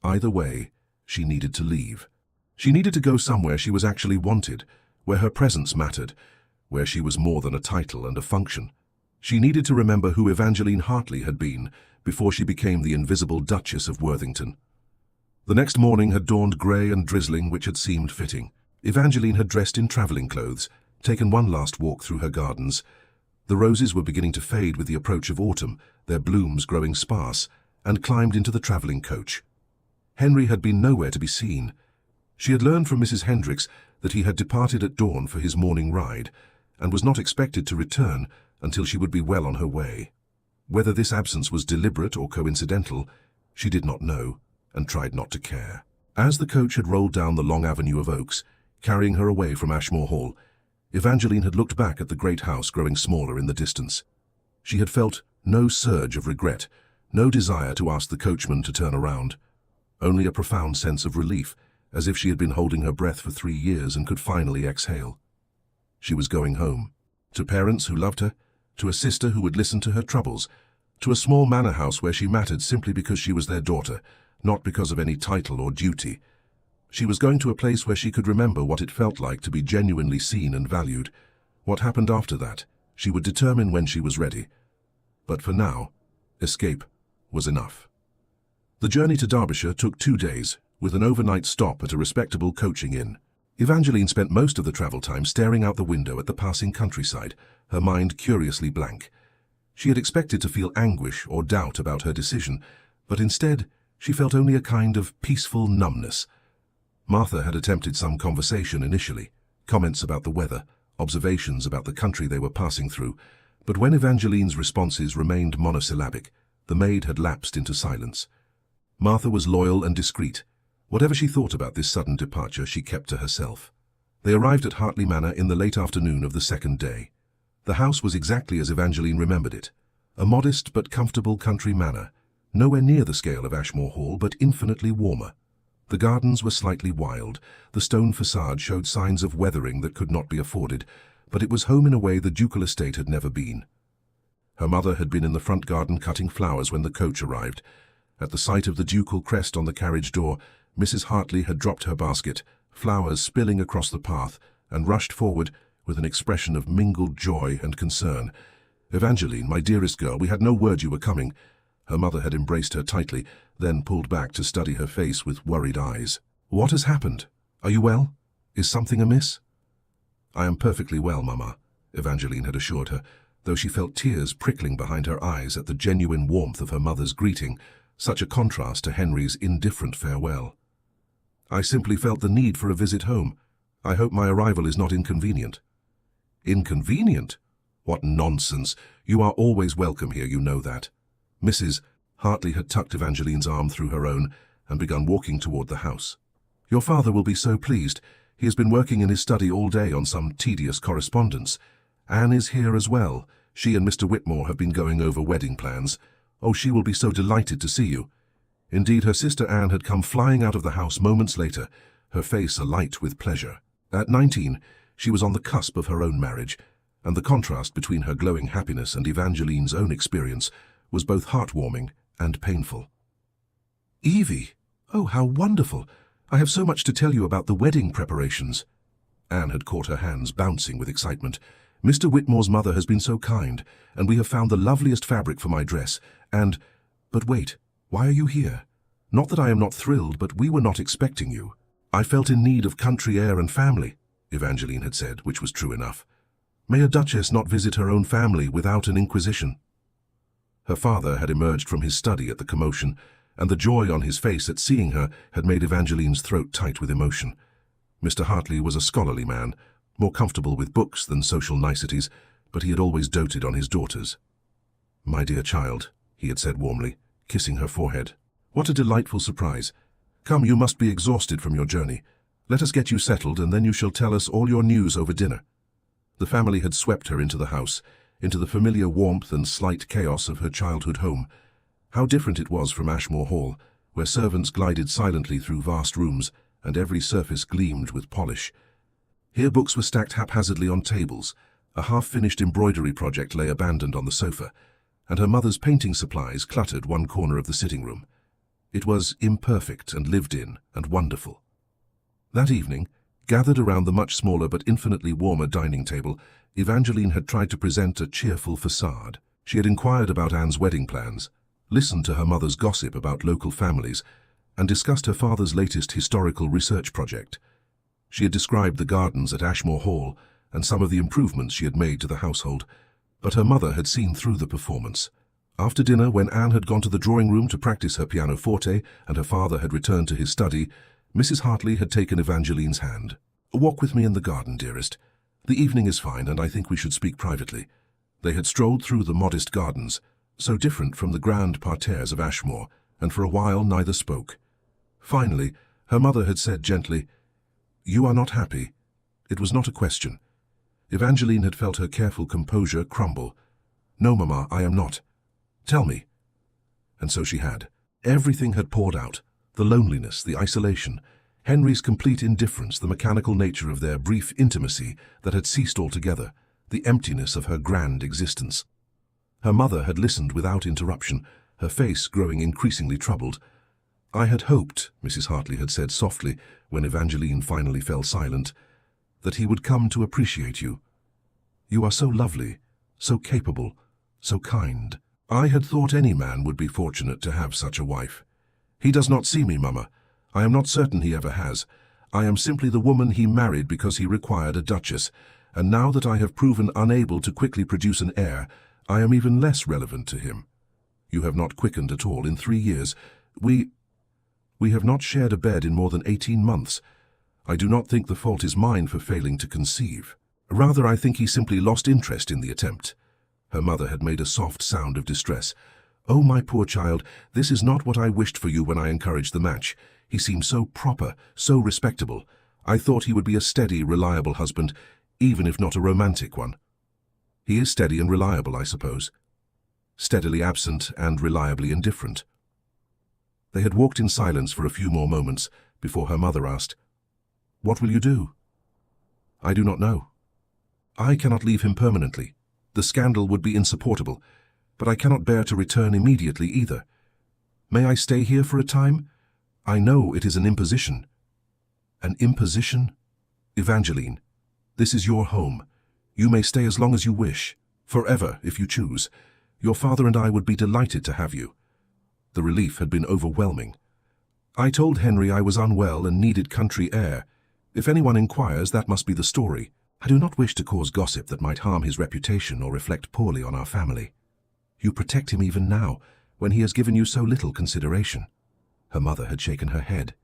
Either way, she needed to leave. She needed to go somewhere she was actually wanted, where her presence mattered, where she was more than a title and a function. She needed to remember who Evangeline Hartley had been before she became the invisible Duchess of Worthington. The next morning had dawned grey and drizzling, which had seemed fitting. Evangeline had dressed in travelling clothes, taken one last walk through her gardens. The roses were beginning to fade with the approach of autumn, their blooms growing sparse, and climbed into the travelling coach. Henry had been nowhere to be seen. She had learned from Mrs. Hendricks that he had departed at dawn for his morning ride, and was not expected to return until she would be well on her way. Whether this absence was deliberate or coincidental, she did not know, and tried not to care. As the coach had rolled down the long avenue of oaks, carrying her away from Ashmore Hall, Evangeline had looked back at the great house growing smaller in the distance. She had felt no surge of regret, no desire to ask the coachman to turn around, only a profound sense of relief, as if she had been holding her breath for 3 years and could finally exhale. She was going home, to parents who loved her, to a sister who would listen to her troubles, to a small manor house where she mattered simply because she was their daughter, not because of any title or duty. She was going to a place where she could remember what it felt like to be genuinely seen and valued. What happened after that, she would determine when she was ready. But for now, escape was enough. The journey to Derbyshire took 2 days, with an overnight stop at a respectable coaching inn. Evangeline spent most of the travel time staring out the window at the passing countryside, her mind curiously blank. She had expected to feel anguish or doubt about her decision, but instead she felt only a kind of peaceful numbness. Martha had attempted some conversation initially, comments about the weather, observations about the country they were passing through, but when Evangeline's responses remained monosyllabic, the maid had lapsed into silence. Martha was loyal and discreet. Whatever she thought about this sudden departure, she kept to herself. They arrived at Hartley Manor in the late afternoon of the second day. The house was exactly as Evangeline remembered it, a modest but comfortable country manor, nowhere near the scale of Ashmore Hall, but infinitely warmer. The gardens were slightly wild, the stone facade showed signs of weathering that could not be afforded, but it was home in a way the ducal estate had never been. Her mother had been in the front garden cutting flowers when the coach arrived. At the sight of the ducal crest on the carriage door, Mrs. Hartley had dropped her basket, flowers spilling across the path, and rushed forward with an expression of mingled joy and concern. "Evangeline, my dearest girl, we had no word you were coming." Her mother had embraced her tightly, then pulled back to study her face with worried eyes. "What has happened? Are you well? Is something amiss?" "I am perfectly well, Mama," Evangeline had assured her, though she felt tears prickling behind her eyes at the genuine warmth of her mother's greeting, such a contrast to Henry's indifferent farewell. "I simply felt the need for a visit home. I hope my arrival is not inconvenient." "Inconvenient? What nonsense! You are always welcome here, you know that." Mrs. Hartley had tucked Evangeline's arm through her own and begun walking toward the house. "Your father will be so pleased. He has been working in his study all day on some tedious correspondence. Anne is here as well. She and Mr. Whitmore have been going over wedding plans. Oh, she will be so delighted to see you." Indeed, her sister Anne had come flying out of the house moments later, her face alight with pleasure. At 19, she was on the cusp of her own marriage, and the contrast between her glowing happiness and Evangeline's own experience was both heartwarming and painful. "Evie! Oh, how wonderful! I have so much to tell you about the wedding preparations." Anne had caught her hands bouncing with excitement. "Mr. Whitmore's mother has been so kind, and we have found the loveliest fabric for my dress, and— But wait, why are you here? Not that I am not thrilled, but we were not expecting you." "I felt in need of country air and family," Evangeline had said, which was true enough. "May a duchess not visit her own family without an inquisition?" Her father had emerged from his study at the commotion, and the joy on his face at seeing her had made Evangeline's throat tight with emotion. Mr. Hartley was a scholarly man, more comfortable with books than social niceties, but he had always doted on his daughters. "My dear child," he had said warmly, kissing her forehead. "What a delightful surprise. Come, you must be exhausted from your journey. Let us get you settled, and then you shall tell us all your news over dinner." The family had swept her into the house, into the familiar warmth and slight chaos of her childhood home. How different it was from Ashmore Hall, where servants glided silently through vast rooms, and every surface gleamed with polish. Here books were stacked haphazardly on tables, a half-finished embroidery project lay abandoned on the sofa, and her mother's painting supplies cluttered one corner of the sitting room. It was imperfect and lived in and wonderful. That evening, gathered around the much smaller but infinitely warmer dining table, Evangeline had tried to present a cheerful facade. She had inquired about Anne's wedding plans, listened to her mother's gossip about local families, and discussed her father's latest historical research project. She had described the gardens at Ashmore Hall and some of the improvements she had made to the household, but her mother had seen through the performance. After dinner, when Anne had gone to the drawing room to practice her pianoforte and her father had returned to his study, Mrs. Hartley had taken Evangeline's hand. "Walk with me in the garden, dearest. The evening is fine, and I think we should speak privately." They had strolled through the modest gardens, so different from the grand parterres of Ashmore, and for a while neither spoke. Finally, her mother had said gently, "You are not happy." It was not a question. Evangeline had felt her careful composure crumble. "No, Mamma, I am not. Tell me." And so she had. Everything had poured out. The loneliness, the isolation, Henry's complete indifference, the mechanical nature of their brief intimacy that had ceased altogether, the emptiness of her grand existence. Her mother had listened without interruption, her face growing increasingly troubled. "I had hoped," Mrs. Hartley had said softly when Evangeline finally fell silent, "that he would come to appreciate you. You are so lovely, so capable, so kind. I had thought any man would be fortunate to have such a wife. He does not see me, Mamma. I am not certain he ever has. I am simply the woman he married because he required a duchess, and now that I have proven unable to quickly produce an heir, I am even less relevant to him. You have not quickened at all in 3 years. We have not shared a bed in more than 18 months. I do not think the fault is mine for failing to conceive. Rather, I think he simply lost interest in the attempt." Her mother had made a soft sound of distress. "Oh, my poor child, this is not what I wished for you when I encouraged the match. He seemed so proper, so respectable. I thought he would be a steady, reliable husband, even if not a romantic one." "He is steady and reliable, I suppose." "Steadily absent and reliably indifferent." They had walked in silence for a few more moments before her mother asked, "What will you do?" "I do not know. I cannot leave him permanently. The scandal would be insupportable, but I cannot bear to return immediately either. May I stay here for a time? I know it is an imposition." "An imposition? Evangeline, this is your home. You may stay as long as you wish, forever if you choose. Your father and I would be delighted to have you." The relief had been overwhelming. "I told Henry I was unwell and needed country air. If anyone inquires, that must be the story. I do not wish to cause gossip that might harm his reputation or reflect poorly on our family. You protect him even now, when he has given you so little consideration." Her mother had shaken her head.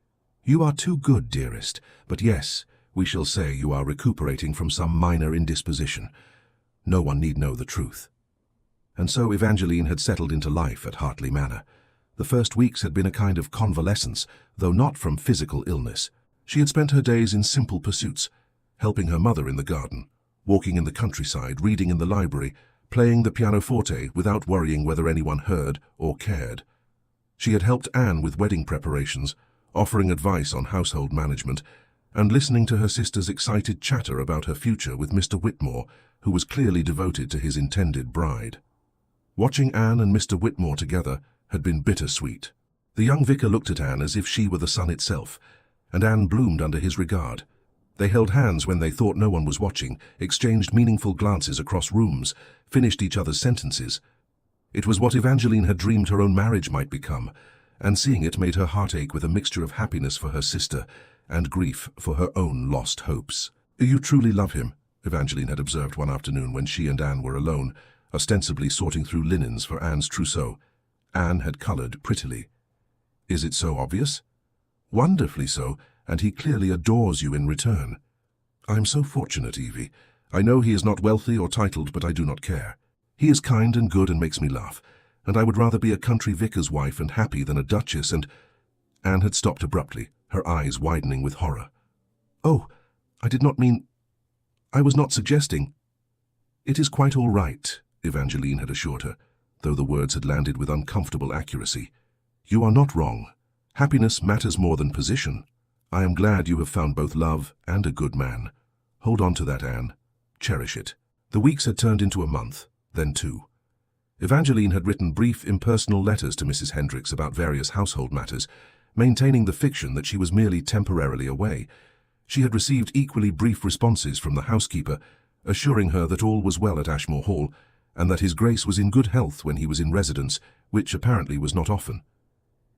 "You are too good, dearest, but yes, we shall say you are recuperating from some minor indisposition. No one need know the truth." And so Evangeline had settled into life at Hartley Manor. The first weeks had been a kind of convalescence, though not from physical illness. She had spent her days in simple pursuits, helping her mother in the garden, walking in the countryside, reading in the library, playing the pianoforte without worrying whether anyone heard or cared. She had helped Anne with wedding preparations, offering advice on household management, and listening to her sister's excited chatter about her future with Mr. Whitmore, who was clearly devoted to his intended bride. Watching Anne and Mr. Whitmore together had been bittersweet. The young vicar looked at Anne as if she were the sun itself, and Anne bloomed under his regard. They held hands when they thought no one was watching, exchanged meaningful glances across rooms, finished each other's sentences. It was what Evangeline had dreamed her own marriage might become, and seeing it made her heart ache with a mixture of happiness for her sister and grief for her own lost hopes. "You truly love him," Evangeline had observed one afternoon when she and Anne were alone, ostensibly sorting through linens for Anne's trousseau. Anne had coloured prettily. "Is it so obvious?" "Wonderfully so, and he clearly adores you in return." "I'm so fortunate, Evie. I know he is not wealthy or titled, but I do not care. He is kind and good and makes me laugh, and I would rather be a country vicar's wife and happy than a duchess and—" Anne had stopped abruptly, her eyes widening with horror. "Oh, I did not mean— I was not suggesting—" "It is quite all right," Evangeline had assured her, though the words had landed with uncomfortable accuracy. "You are not wrong. Happiness matters more than position. I am glad you have found both love and a good man. Hold on to that, Anne. Cherish it." The weeks had turned into a month, then two. Evangeline had written brief, impersonal letters to Mrs. Hendricks about various household matters, maintaining the fiction that she was merely temporarily away. She had received equally brief responses from the housekeeper, assuring her that all was well at Ashmore Hall, and that His Grace was in good health when he was in residence, which apparently was not often.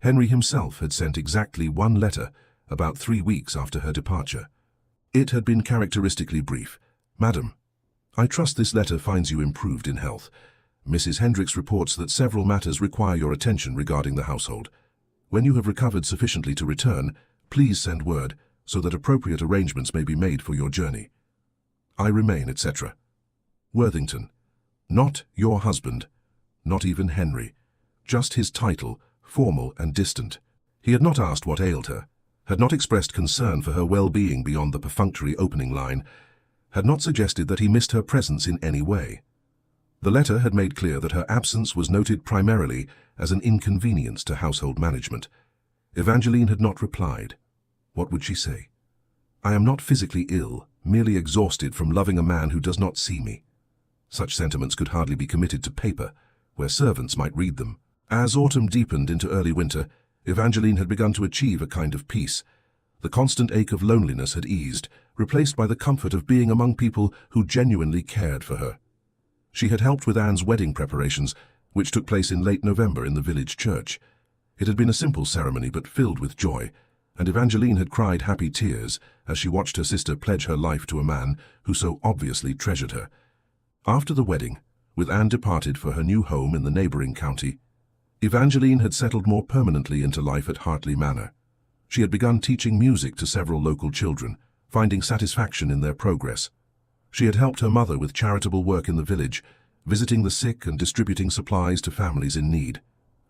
Henry himself had sent exactly one letter, about 3 weeks after her departure. It had been characteristically brief. "Madam, I trust this letter finds you improved in health. Mrs. Hendricks reports that several matters require your attention regarding the household. When you have recovered sufficiently to return, please send word so that appropriate arrangements may be made for your journey. I remain, etc. Worthington. Not your husband, not even Henry. Just his title, formal and distant." He had not asked what ailed her, had not expressed concern for her well-being beyond the perfunctory opening line, had not suggested that he missed her presence in any way. The letter had made clear that her absence was noted primarily as an inconvenience to household management. Evangeline had not replied. What would she say? "I am not physically ill, merely exhausted from loving a man who does not see me." Such sentiments could hardly be committed to paper, where servants might read them. As autumn deepened into early winter, Evangeline had begun to achieve a kind of peace. The constant ache of loneliness had eased, replaced by the comfort of being among people who genuinely cared for her. She had helped with Anne's wedding preparations, which took place in late November in the village church. It had been a simple ceremony but filled with joy, and Evangeline had cried happy tears as she watched her sister pledge her life to a man who so obviously treasured her. After the wedding, with Anne departed for her new home in the neighbouring county, Evangeline had settled more permanently into life at Hartley Manor. She had begun teaching music to several local children, finding satisfaction in their progress. She had helped her mother with charitable work in the village, visiting the sick and distributing supplies to families in need.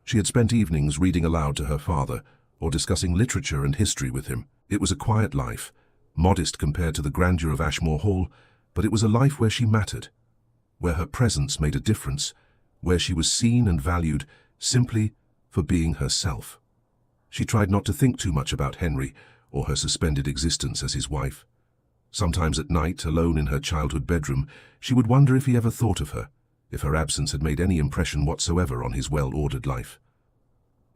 She had spent evenings reading aloud to her father, or discussing literature and history with him. It was a quiet life, modest compared to the grandeur of Ashmore Hall, but it was a life where she mattered, where her presence made a difference, where she was seen and valued simply for being herself. She tried not to think too much about Henry or her suspended existence as his wife. Sometimes at night, alone in her childhood bedroom, she would wonder if he ever thought of her, if her absence had made any impression whatsoever on his well-ordered life.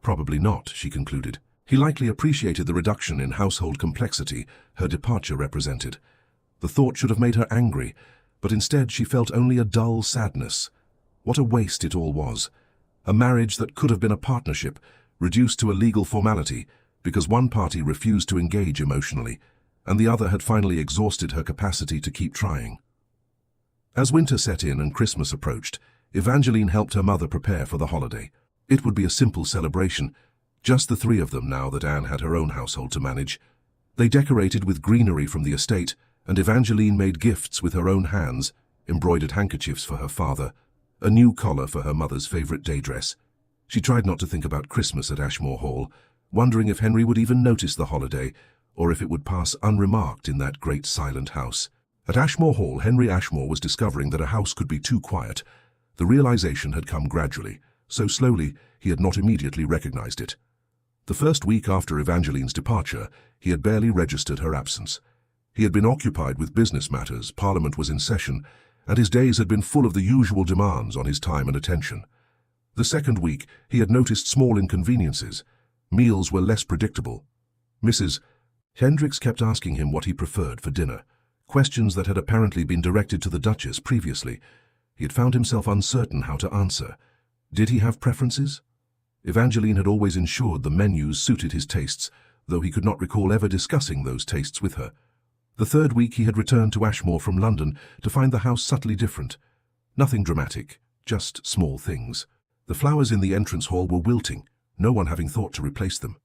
Probably not, she concluded. He likely appreciated the reduction in household complexity her departure represented. The thought should have made her angry, but instead she felt only a dull sadness. What a waste it all was. A marriage that could have been a partnership, reduced to a legal formality because one party refused to engage emotionally, and the other had finally exhausted her capacity to keep trying. As winter set in and Christmas approached, Evangeline helped her mother prepare for the holiday. It would be a simple celebration, just the three of them now that Anne had her own household to manage. They decorated with greenery from the estate, and Evangeline made gifts with her own hands, embroidered handkerchiefs for her father, a new collar for her mother's favourite day dress. She tried not to think about Christmas at Ashmore Hall, wondering if Henry would even notice the holiday, or if it would pass unremarked in that great silent house. At Ashmore Hall, Henry Ashmore was discovering that a house could be too quiet. The realization had come gradually, so slowly he had not immediately recognized it. The first week after Evangeline's departure, he had barely registered her absence. He had been occupied with business matters, Parliament was in session, and his days had been full of the usual demands on his time and attention. The second week, he had noticed small inconveniences. Meals were less predictable. Mrs. Hendricks kept asking him what he preferred for dinner, questions that had apparently been directed to the Duchess previously. He had found himself uncertain how to answer. Did he have preferences? Evangeline had always ensured the menus suited his tastes, though he could not recall ever discussing those tastes with her. The third week he had returned to Ashmore from London to find the house subtly different. Nothing dramatic, just small things. The flowers in the entrance hall were wilting, no one having thought to replace them.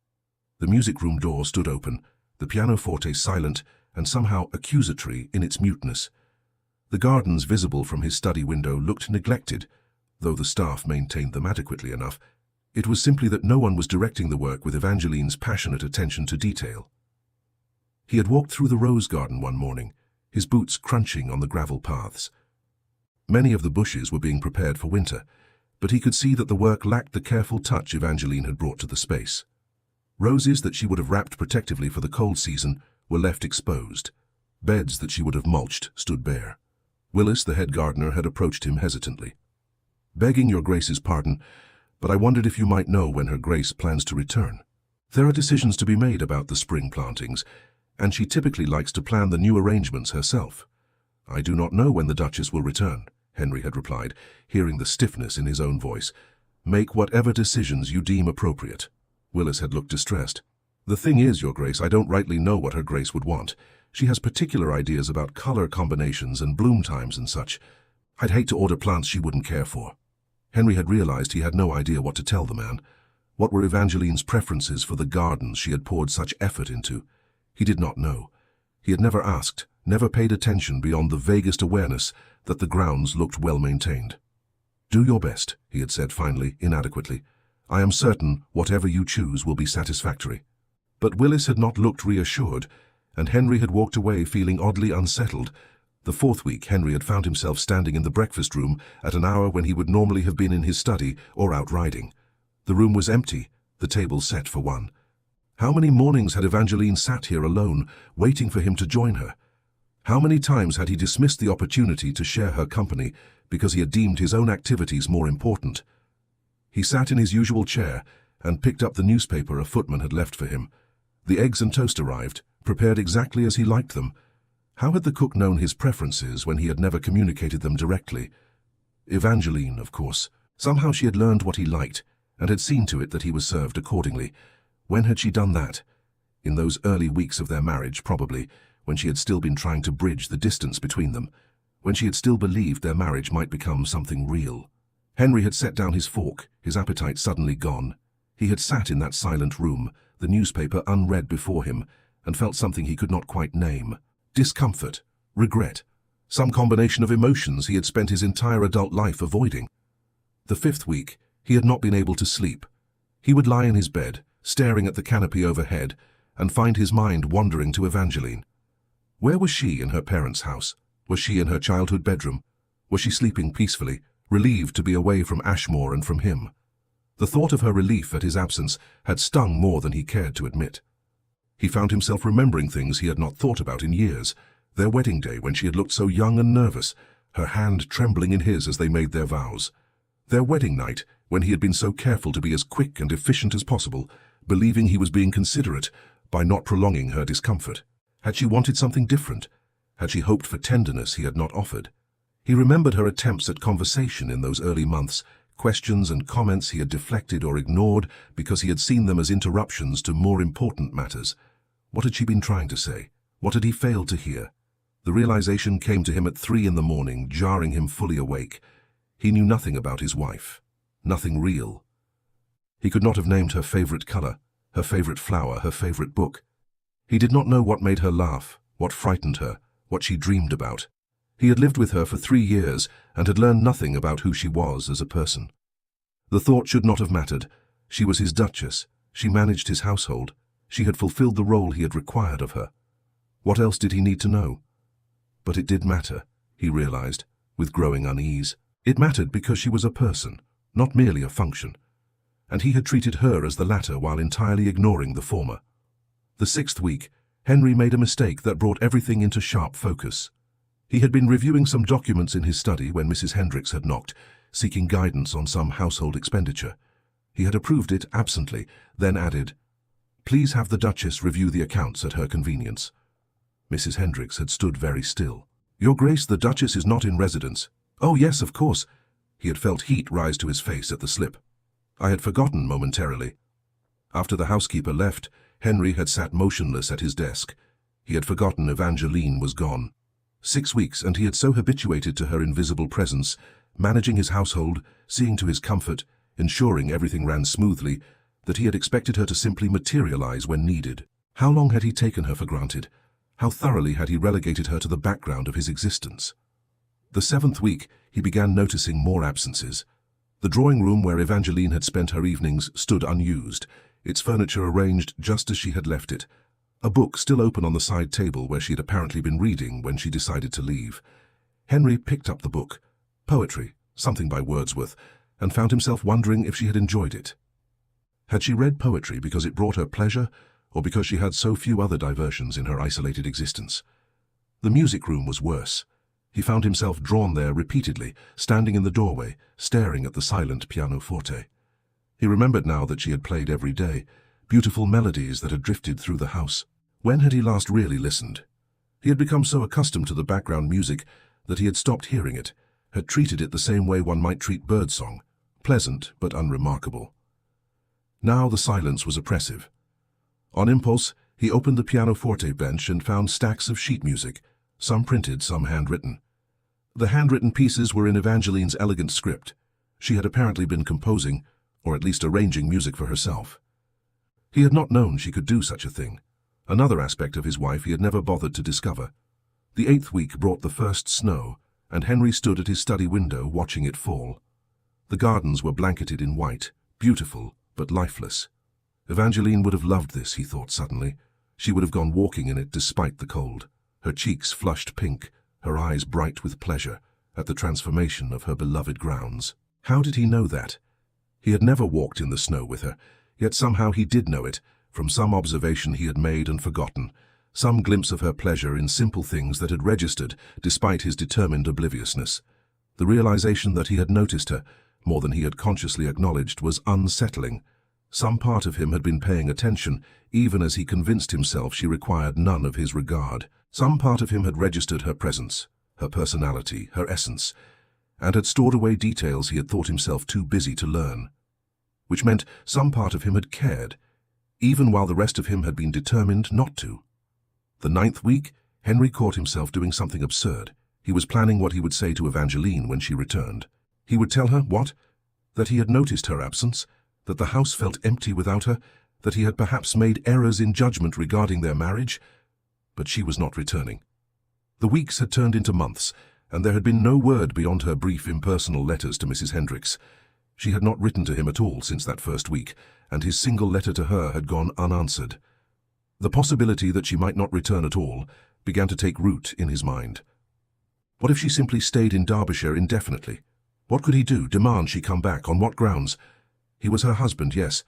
The music room door stood open, the pianoforte silent and somehow accusatory in its muteness. The gardens visible from his study window looked neglected, though the staff maintained them adequately enough. It was simply that no one was directing the work with Evangeline's passionate attention to detail. He had walked through the rose garden one morning, his boots crunching on the gravel paths. Many of the bushes were being prepared for winter, but he could see that the work lacked the careful touch Evangeline had brought to the space. Roses that she would have wrapped protectively for the cold season were left exposed. Beds that she would have mulched stood bare. Willis, the head gardener, had approached him hesitantly. "Begging your Grace's pardon, but I wondered if you might know when her Grace plans to return. There are decisions to be made about the spring plantings, and she typically likes to plan the new arrangements herself." "I do not know when the Duchess will return," Henry had replied, hearing the stiffness in his own voice. "Make whatever decisions you deem appropriate." Willis had looked distressed. "The thing is, Your Grace, I don't rightly know what her Grace would want. She has particular ideas about color combinations and bloom times and such. I'd hate to order plants she wouldn't care for." Henry had realized he had no idea what to tell the man. What were Evangeline's preferences for the gardens she had poured such effort into? He did not know. He had never asked, never paid attention beyond the vaguest awareness that the grounds looked well maintained. "Do your best," he had said finally, inadequately. "I am certain whatever you choose will be satisfactory." But Willis had not looked reassured, and Henry had walked away feeling oddly unsettled. The fourth week, Henry had found himself standing in the breakfast room at an hour when he would normally have been in his study or out riding. The room was empty, the table set for one. How many mornings had Evangeline sat here alone, waiting for him to join her? How many times had he dismissed the opportunity to share her company because he had deemed his own activities more important? He sat in his usual chair and picked up the newspaper a footman had left for him. The eggs and toast arrived, prepared exactly as he liked them. How had the cook known his preferences when he had never communicated them directly? Evangeline, of course. Somehow she had learned what he liked and had seen to it that he was served accordingly. When had she done that? In those early weeks of their marriage, probably, when she had still been trying to bridge the distance between them, when she had still believed their marriage might become something real. Henry had set down his fork, his appetite suddenly gone. He had sat in that silent room, the newspaper unread before him, and felt something he could not quite name. Discomfort, regret, some combination of emotions he had spent his entire adult life avoiding. The fifth week, he had not been able to sleep. He would lie in his bed, staring at the canopy overhead, and find his mind wandering to Evangeline. Where was she in her parents' house? Was she in her childhood bedroom? Was she sleeping peacefully, relieved to be away from Ashmore and from him? The thought of her relief at his absence had stung more than he cared to admit. He found himself remembering things he had not thought about in years. Their wedding day when she had looked so young and nervous, her hand trembling in his as they made their vows. Their wedding night when he had been so careful to be as quick and efficient as possible, believing he was being considerate by not prolonging her discomfort. Had she wanted something different? Had she hoped for tenderness he had not offered? He remembered her attempts at conversation in those early months, questions and comments he had deflected or ignored because he had seen them as interruptions to more important matters. What had she been trying to say? What had he failed to hear? The realization came to him at 3 in the morning, jarring him fully awake. He knew nothing about his wife. Nothing real. He could not have named her favorite color, her favorite flower, her favorite book. He did not know what made her laugh, what frightened her, what she dreamed about. He had lived with her for 3 years and had learned nothing about who she was as a person. The thought should not have mattered. She was his duchess. She managed his household. She had fulfilled the role he had required of her. What else did he need to know? But it did matter, he realized, with growing unease. It mattered because she was a person, not merely a function. and he had treated her as the latter while entirely ignoring the former. The 6th week, Henry made a mistake that brought everything into sharp focus. He had been reviewing some documents in his study when Mrs. Hendricks had knocked, seeking guidance on some household expenditure. He had approved it absently, then added, "Please have the Duchess review the accounts at her convenience." Mrs. Hendricks had stood very still. "Your Grace, the Duchess is not in residence." "Oh, yes, of course." He had felt heat rise to his face at the slip. "I had forgotten momentarily." After the housekeeper left, Henry had sat motionless at his desk. He had forgotten Evangeline was gone. 6 weeks, and he had so habituated to her invisible presence, managing his household, seeing to his comfort, ensuring everything ran smoothly, that he had expected her to simply materialize when needed. How long had he taken her for granted? How thoroughly had he relegated her to the background of his existence? The 7th week, he began noticing more absences. The drawing room where Evangeline had spent her evenings stood unused, its furniture arranged just as she had left it, a book still open on the side table where she had apparently been reading when she decided to leave. Henry picked up the book, poetry, something by Wordsworth, and found himself wondering if she had enjoyed it. Had she read poetry because it brought her pleasure, or because she had so few other diversions in her isolated existence? The music room was worse. He found himself drawn there repeatedly, standing in the doorway, staring at the silent pianoforte. He remembered now that she had played every day, beautiful melodies that had drifted through the house. When had he last really listened? He had become so accustomed to the background music that he had stopped hearing it, had treated it the same way one might treat birdsong, pleasant but unremarkable. Now the silence was oppressive. On impulse, he opened the pianoforte bench and found stacks of sheet music, some printed, some handwritten. The handwritten pieces were in Evangeline's elegant script. She had apparently been composing, or at least arranging music for herself. He had not known she could do such a thing. Another aspect of his wife he had never bothered to discover. The 8th week brought the first snow, and Henry stood at his study window watching it fall. The gardens were blanketed in white, beautiful but lifeless. Evangeline would have loved this, he thought suddenly. She would have gone walking in it despite the cold, her cheeks flushed pink, her eyes bright with pleasure at the transformation of her beloved grounds. How did he know that? He had never walked in the snow with her, yet somehow he did know it, from some observation he had made and forgotten, some glimpse of her pleasure in simple things that had registered despite his determined obliviousness. The realization that he had noticed her, more than he had consciously acknowledged, was unsettling. Some part of him had been paying attention, even as he convinced himself she required none of his regard. Some part of him had registered her presence, her personality, her essence, and had stored away details he had thought himself too busy to learn. Which meant some part of him had cared, even while the rest of him had been determined not to. The 9th week, Henry caught himself doing something absurd. He was planning what he would say to Evangeline when she returned. He would tell her, what? That he had noticed her absence, that the house felt empty without her, that he had perhaps made errors in judgment regarding their marriage. But she was not returning. The weeks had turned into months, and there had been no word beyond her brief impersonal letters to Mrs. Hendricks. She had not written to him at all since that first week, and his single letter to her had gone unanswered. The possibility that she might not return at all began to take root in his mind. What if she simply stayed in Derbyshire indefinitely? What could he do, demand she come back, on what grounds? He was her husband, yes,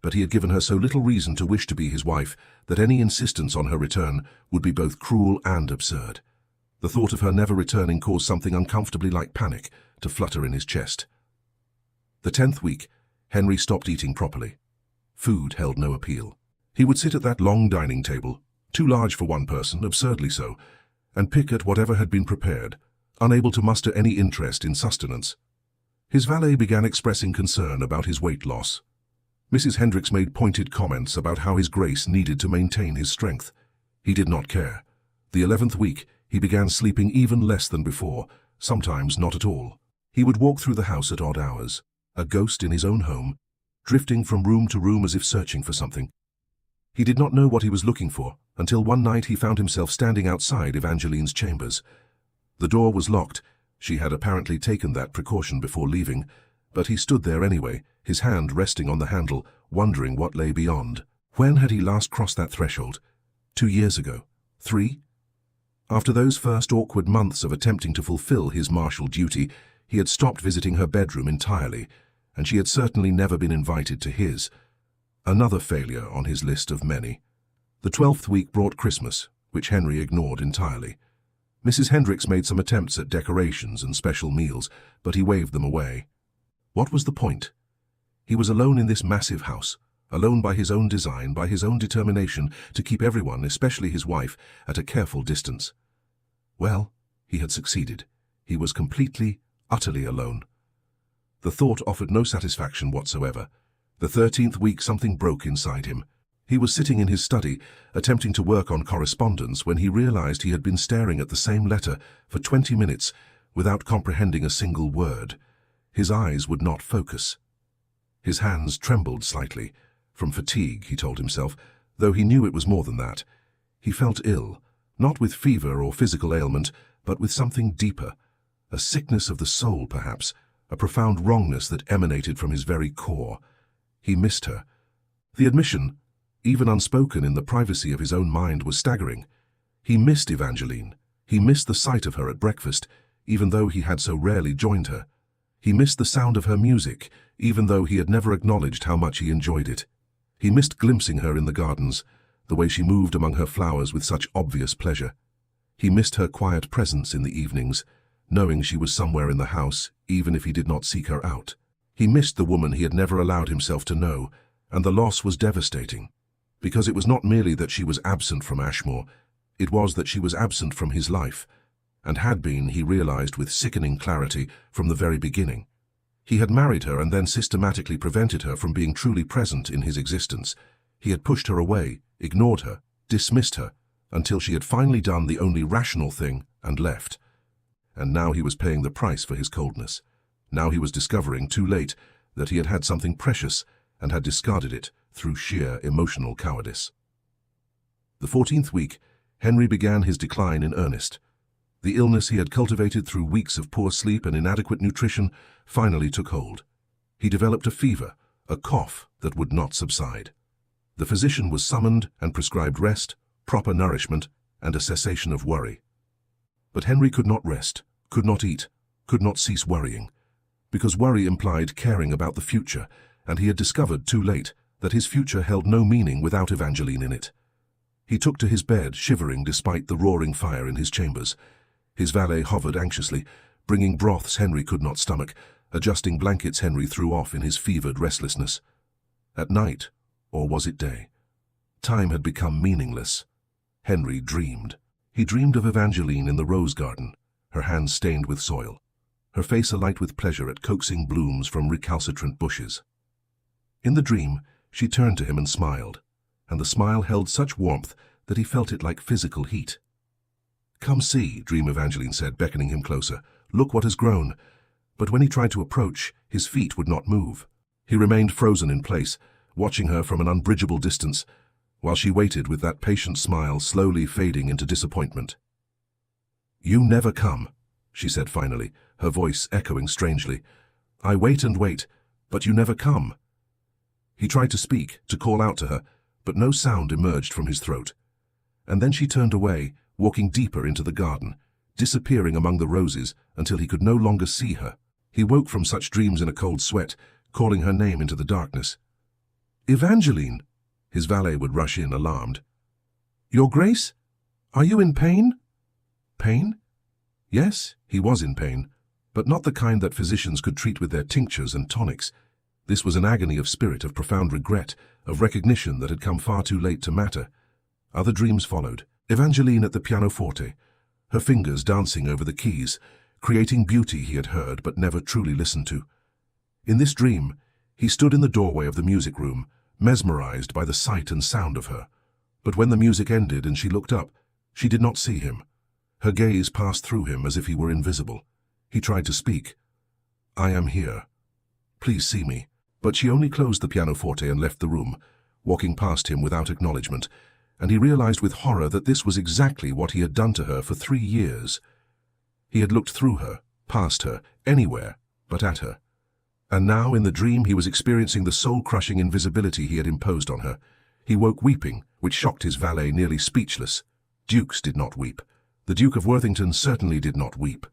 but he had given her so little reason to wish to be his wife that any insistence on her return would be both cruel and absurd. The thought of her never returning caused something uncomfortably like panic to flutter in his chest. The 10th week, Henry stopped eating properly. Food held no appeal. He would sit at that long dining table, too large for one person, absurdly so, and pick at whatever had been prepared, unable to muster any interest in sustenance. His valet began expressing concern about his weight loss. Mrs. Hendricks made pointed comments about how his Grace needed to maintain his strength. He did not care. The 11th week, he began sleeping even less than before, sometimes not at all. He would walk through the house at odd hours, a ghost in his own home, drifting from room to room as if searching for something. He did not know what he was looking for, until one night he found himself standing outside Evangeline's chambers. The door was locked. She had apparently taken that precaution before leaving, but he stood there anyway, his hand resting on the handle, wondering what lay beyond. When had he last crossed that threshold? 2 years ago? 3? After those first awkward months of attempting to fulfill his martial duty, he had stopped visiting her bedroom entirely, and she had certainly never been invited to his. Another failure on his list of many. The 12th week brought Christmas, which Henry ignored entirely. Mrs. Hendricks made some attempts at decorations and special meals, but he waved them away. What was the point? He was alone in this massive house, alone by his own design, by his own determination to keep everyone, especially his wife, at a careful distance. Well, he had succeeded. He was completely, utterly alone. The thought offered no satisfaction whatsoever. The 13th week something broke inside him. He was sitting in his study, attempting to work on correspondence, when he realized he had been staring at the same letter for 20 minutes without comprehending a single word. His eyes would not focus. His hands trembled slightly. From fatigue, he told himself, though he knew it was more than that. He felt ill, not with fever or physical ailment, but with something deeper. A sickness of the soul, perhaps, a profound wrongness that emanated from his very core. He missed her. The admission, even unspoken in the privacy of his own mind, was staggering. He missed Evangeline. He missed the sight of her at breakfast, even though he had so rarely joined her. He missed the sound of her music, even though he had never acknowledged how much he enjoyed it. He missed glimpsing her in the gardens, the way she moved among her flowers with such obvious pleasure. He missed her quiet presence in the evenings, knowing she was somewhere in the house, even if he did not seek her out. He missed the woman he had never allowed himself to know, and the loss was devastating. Because it was not merely that she was absent from Ashmore, it was that she was absent from his life, and had been, he realized with sickening clarity, from the very beginning. He had married her and then systematically prevented her from being truly present in his existence. He had pushed her away, ignored her, dismissed her, until she had finally done the only rational thing and left. And now he was paying the price for his coldness. Now he was discovering, too late, that he had had something precious and had discarded it through sheer emotional cowardice. The 14th week, Henry began his decline in earnest. The illness he had cultivated through weeks of poor sleep and inadequate nutrition finally took hold. He developed a fever, a cough that would not subside. The physician was summoned and prescribed rest, proper nourishment, and a cessation of worry. But Henry could not rest, could not eat, could not cease worrying, because worry implied caring about the future, and he had discovered too late that his future held no meaning without Evangeline in it. He took to his bed, shivering despite the roaring fire in his chambers. His valet hovered anxiously, bringing broths Henry could not stomach, adjusting blankets Henry threw off in his fevered restlessness. At night, or was it day? Time had become meaningless. Henry dreamed. He dreamed of Evangeline in the rose garden, her hands stained with soil, her face alight with pleasure at coaxing blooms from recalcitrant bushes. In the dream, she turned to him and smiled, and the smile held such warmth that he felt it like physical heat. "Come see," Dream Evangeline said, beckoning him closer. "Look what has grown." But when he tried to approach, his feet would not move. He remained frozen in place, watching her from an unbridgeable distance, while she waited with that patient smile slowly fading into disappointment. "You never come," she said finally, her voice echoing strangely. "I wait and wait, but you never come." He tried to speak, to call out to her, but no sound emerged from his throat. And then she turned away, walking deeper into the garden, disappearing among the roses until he could no longer see her. He woke from such dreams in a cold sweat, calling her name into the darkness. "Evangeline!" His valet would rush in, alarmed. "Your Grace? Are you in pain?" Pain? Yes, he was in pain, but not the kind that physicians could treat with their tinctures and tonics. This was an agony of spirit, of profound regret, of recognition that had come far too late to matter. Other dreams followed. Evangeline at the pianoforte, her fingers dancing over the keys, creating beauty he had heard but never truly listened to. In this dream, he stood in the doorway of the music room, mesmerized by the sight and sound of her. But when the music ended and she looked up, she did not see him. Her gaze passed through him as if he were invisible. He tried to speak. "I am here. Please see me." But she only closed the pianoforte and left the room, walking past him without acknowledgement, and he realized with horror that this was exactly what he had done to her for 3 years. He had looked through her, past her, anywhere but at her. And now, in the dream, he was experiencing the soul-crushing invisibility he had imposed on her. He woke weeping, which shocked his valet, nearly speechless. Dukes did not weep. The Duke of Worthington certainly did not weep.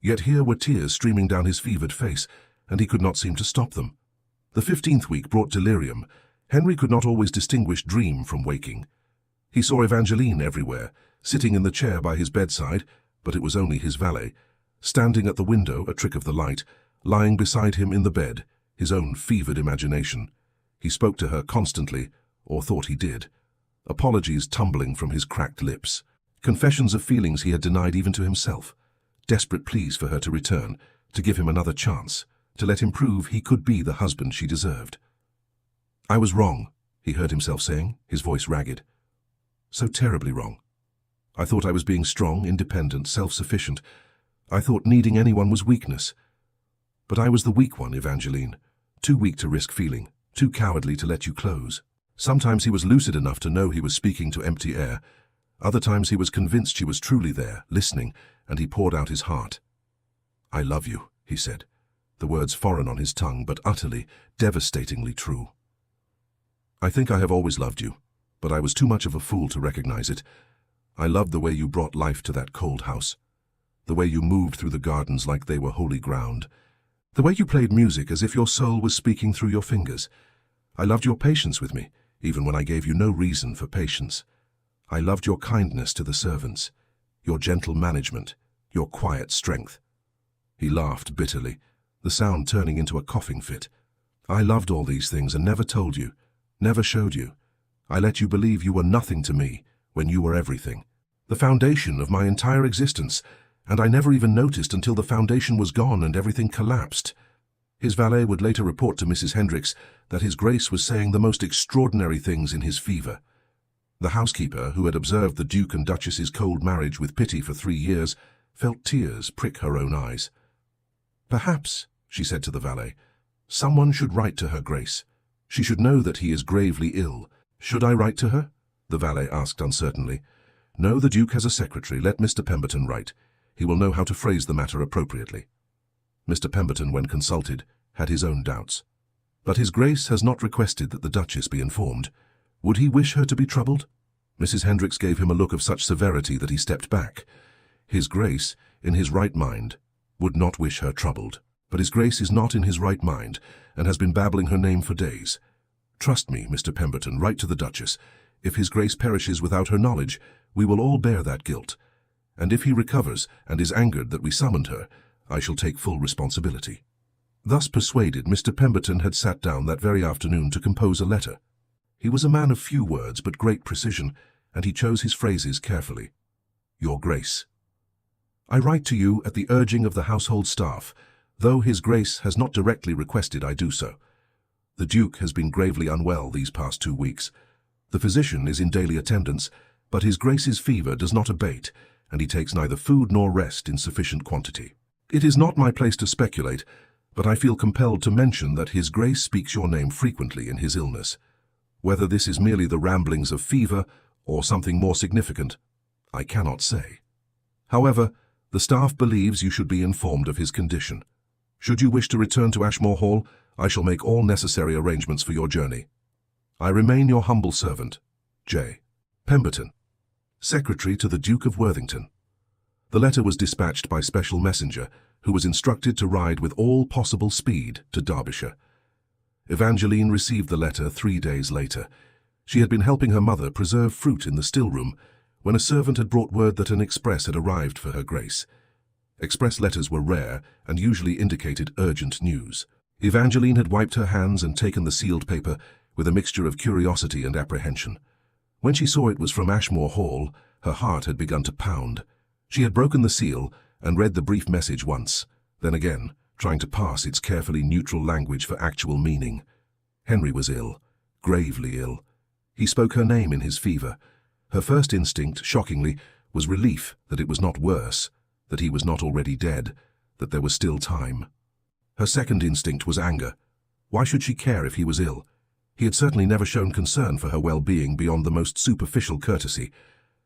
Yet here were tears streaming down his fevered face, and he could not seem to stop them. The 15th week brought delirium. Henry could not always distinguish dream from waking. He saw Evangeline everywhere, sitting in the chair by his bedside, but it was only his valet, standing at the window, a trick of the light, lying beside him in the bed, his own fevered imagination. He spoke to her constantly, or thought he did. Apologies tumbling from his cracked lips. Confessions of feelings he had denied even to himself. Desperate pleas for her to return, to give him another chance, to let him prove he could be the husband she deserved. "I was wrong," he heard himself saying, his voice ragged. "So terribly wrong. I thought I was being strong, independent, self-sufficient. I thought needing anyone was weakness. But I was the weak one, Evangeline, too weak to risk feeling, too cowardly to let you close." Sometimes he was lucid enough to know he was speaking to empty air. Other times he was convinced she was truly there, listening, and he poured out his heart. "I love you," he said, the words foreign on his tongue, but utterly, devastatingly true. "I think I have always loved you, but I was too much of a fool to recognize it. I loved the way you brought life to that cold house, the way you moved through the gardens like they were holy ground, the way you played music as if your soul was speaking through your fingers. I loved your patience with me, even when I gave you no reason for patience. I loved your kindness to the servants, your gentle management, your quiet strength." He laughed bitterly, the sound turning into a coughing fit. "I loved all these things and never told you, never showed you. I let you believe you were nothing to me when you were everything, the foundation of my entire existence, and I never even noticed until the foundation was gone and everything collapsed." His valet would later report to Mrs. Hendricks that His Grace was saying the most extraordinary things in his fever. The housekeeper, who had observed the Duke and Duchess's cold marriage with pity for 3 years, felt tears prick her own eyes. "Perhaps," she said to the valet, "someone should write to Her Grace. She should know that he is gravely ill." "Should I write to her?" the valet asked uncertainly. "No, the Duke has a secretary. Let Mr. Pemberton write. He will know how to phrase the matter appropriately." Mr. Pemberton, when consulted, had his own doubts. "But His Grace has not requested that the Duchess be informed. Would he wish her to be troubled?" Mrs. Hendricks gave him a look of such severity that he stepped back. His Grace, in his right mind, would not wish her troubled. But His Grace is not in his right mind, and has been babbling her name for days. Trust me, Mr. Pemberton, write to the Duchess. If His Grace perishes without her knowledge, we will all bear that guilt. And if he recovers and is angered that we summoned her, I shall take full responsibility." Thus persuaded, Mr. Pemberton had sat down that very afternoon to compose a letter. He was a man of few words but great precision, and he chose his phrases carefully. "Your Grace. I write to you at the urging of the household staff, though His Grace has not directly requested I do so. The Duke has been gravely unwell these past 2 weeks. The physician is in daily attendance, but His Grace's fever does not abate, and he takes neither food nor rest in sufficient quantity. It is not my place to speculate, but I feel compelled to mention that His Grace speaks your name frequently in his illness. Whether this is merely the ramblings of fever or something more significant, I cannot say. However, the staff believes you should be informed of his condition. Should you wish to return to Ashmore Hall, I shall make all necessary arrangements for your journey. I remain your humble servant, J. Pemberton, Secretary to the Duke of Worthington." The letter was dispatched by special messenger, who was instructed to ride with all possible speed to Derbyshire. Evangeline received the letter 3 days later. She had been helping her mother preserve fruit in the still-room when a servant had brought word that an express had arrived for Her Grace. Express letters were rare and usually indicated urgent news. Evangeline had wiped her hands and taken the sealed paper with a mixture of curiosity and apprehension. When she saw it was from Ashmore Hall, her heart had begun to pound. She had broken the seal and read the brief message once, then again, trying to parse its carefully neutral language for actual meaning. Henry was ill, gravely ill. He spoke her name in his fever. Her first instinct, shockingly, was relief that it was not worse, that he was not already dead, that there was still time. Her second instinct was anger. Why should she care if he was ill? He had certainly never shown concern for her well-being beyond the most superficial courtesy.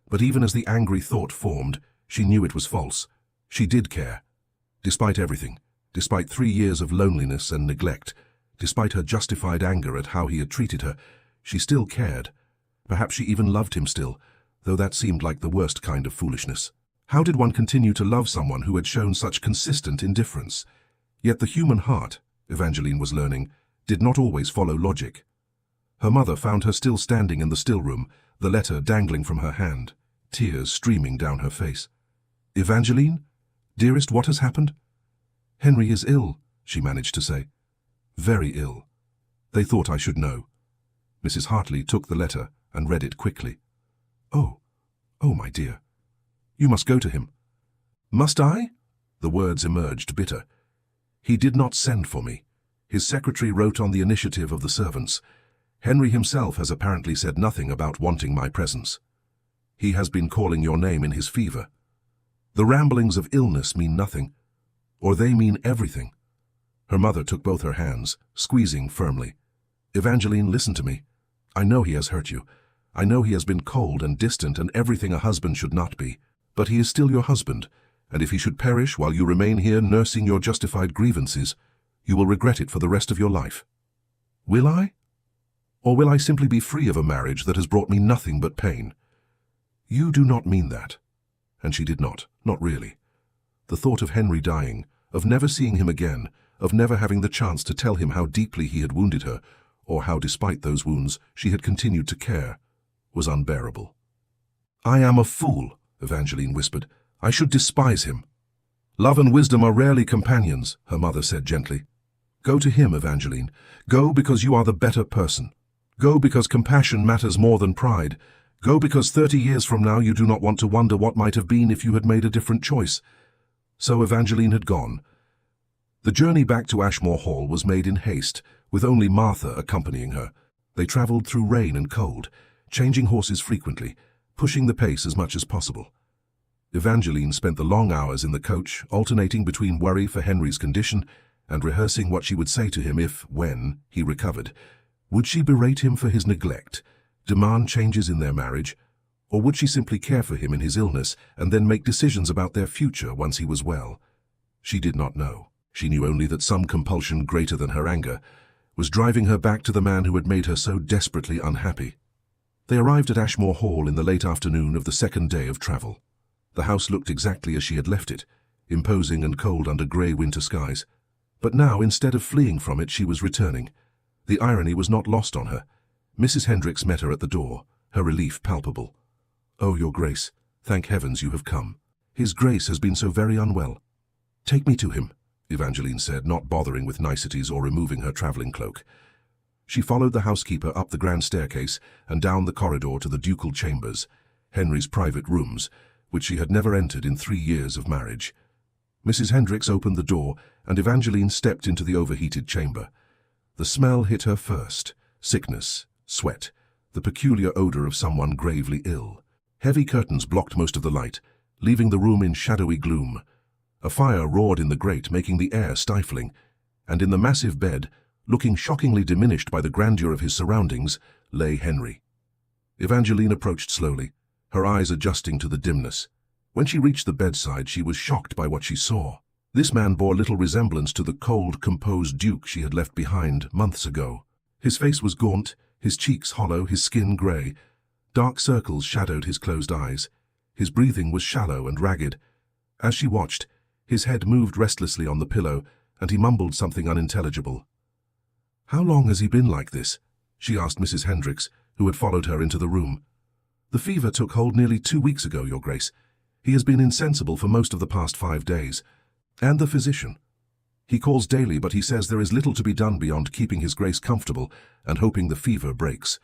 But even as the angry thought formed, she knew it was false. She did care. Despite everything, despite 3 years of loneliness and neglect, despite her justified anger at how he had treated her, she still cared. Perhaps she even loved him still, though that seemed like the worst kind of foolishness. How did one continue to love someone who had shown such consistent indifference? Yet the human heart, Evangeline was learning, did not always follow logic. Her mother found her still standing in the still room, the letter dangling from her hand, tears streaming down her face. "Evangeline? Dearest, what has happened?" "Henry is ill," she managed to say. "Very ill. They thought I should know." Mrs. Hartley took the letter and read it quickly. "Oh, my dear. You must go to him." "Must I?" The words emerged bitter. "He did not send for me. His secretary wrote on the initiative of the servants. Henry himself has apparently said nothing about wanting my presence. He has been calling your name in his fever. The ramblings of illness mean nothing, or they mean everything." Her mother took both her hands, squeezing firmly. "Evangeline, listen to me. I know he has hurt you. I know he has been cold and distant and everything a husband should not be. But he is still your husband, and if he should perish while you remain here nursing your justified grievances, you will regret it for the rest of your life. Will I? Or will I simply be free of a marriage that has brought me nothing but pain?" "You do not mean that." And she did not really. The thought of Henry dying, of never seeing him again, of never having the chance to tell him how deeply he had wounded her, or how despite those wounds she had continued to care, was unbearable. "I am a fool," Evangeline whispered. "I should despise him." "Love and wisdom are rarely companions," her mother said gently. "Go to him, Evangeline. Go because you are the better person. Go because compassion matters more than pride. Go because 30 years from now you do not want to wonder what might have been if you had made a different choice." So Evangeline had gone. The journey back to Ashmore Hall was made in haste, with only Martha accompanying her. They travelled through rain and cold, changing horses frequently, pushing the pace as much as possible. Evangeline spent the long hours in the coach, alternating between worry for Henry's condition and rehearsing what she would say to him if, when, he recovered. Would she berate him for his neglect, demand changes in their marriage, or would she simply care for him in his illness and then make decisions about their future once he was well? She did not know. She knew only that some compulsion greater than her anger was driving her back to the man who had made her so desperately unhappy. They arrived at Ashmore Hall in the late afternoon of the second day of travel. The house looked exactly as she had left it, imposing and cold under grey winter skies. But now, instead of fleeing from it, she was returning. The irony was not lost on her. Mrs. Hendricks met her at the door, her relief palpable. "Oh, Your Grace, thank heavens you have come. His Grace has been so very unwell." "Take me to him," Evangeline said, not bothering with niceties or removing her travelling cloak. She followed the housekeeper up the grand staircase and down the corridor to the ducal chambers, Henry's private rooms, which she had never entered in 3 years of marriage. Mrs. Hendricks opened the door, and Evangeline stepped into the overheated chamber. The smell hit her first: sickness, sweat, the peculiar odor of someone gravely ill. Heavy curtains blocked most of the light, leaving the room in shadowy gloom. A fire roared in the grate, making the air stifling, and in the massive bed, looking shockingly diminished by the grandeur of his surroundings, lay Henry. Evangeline approached slowly, her eyes adjusting to the dimness. When she reached the bedside, she was shocked by what she saw. This man bore little resemblance to the cold, composed duke she had left behind months ago. His face was gaunt, his cheeks hollow, his skin grey. Dark circles shadowed his closed eyes. His breathing was shallow and ragged. As she watched, his head moved restlessly on the pillow, and he mumbled something unintelligible. "How long has he been like this?" she asked Mrs. Hendricks, who had followed her into the room. "The fever took hold nearly 2 weeks ago, Your Grace. He has been insensible for most of the past 5 days. And the physician. He calls daily, but he says there is little to be done beyond keeping His Grace comfortable and hoping the fever breaks.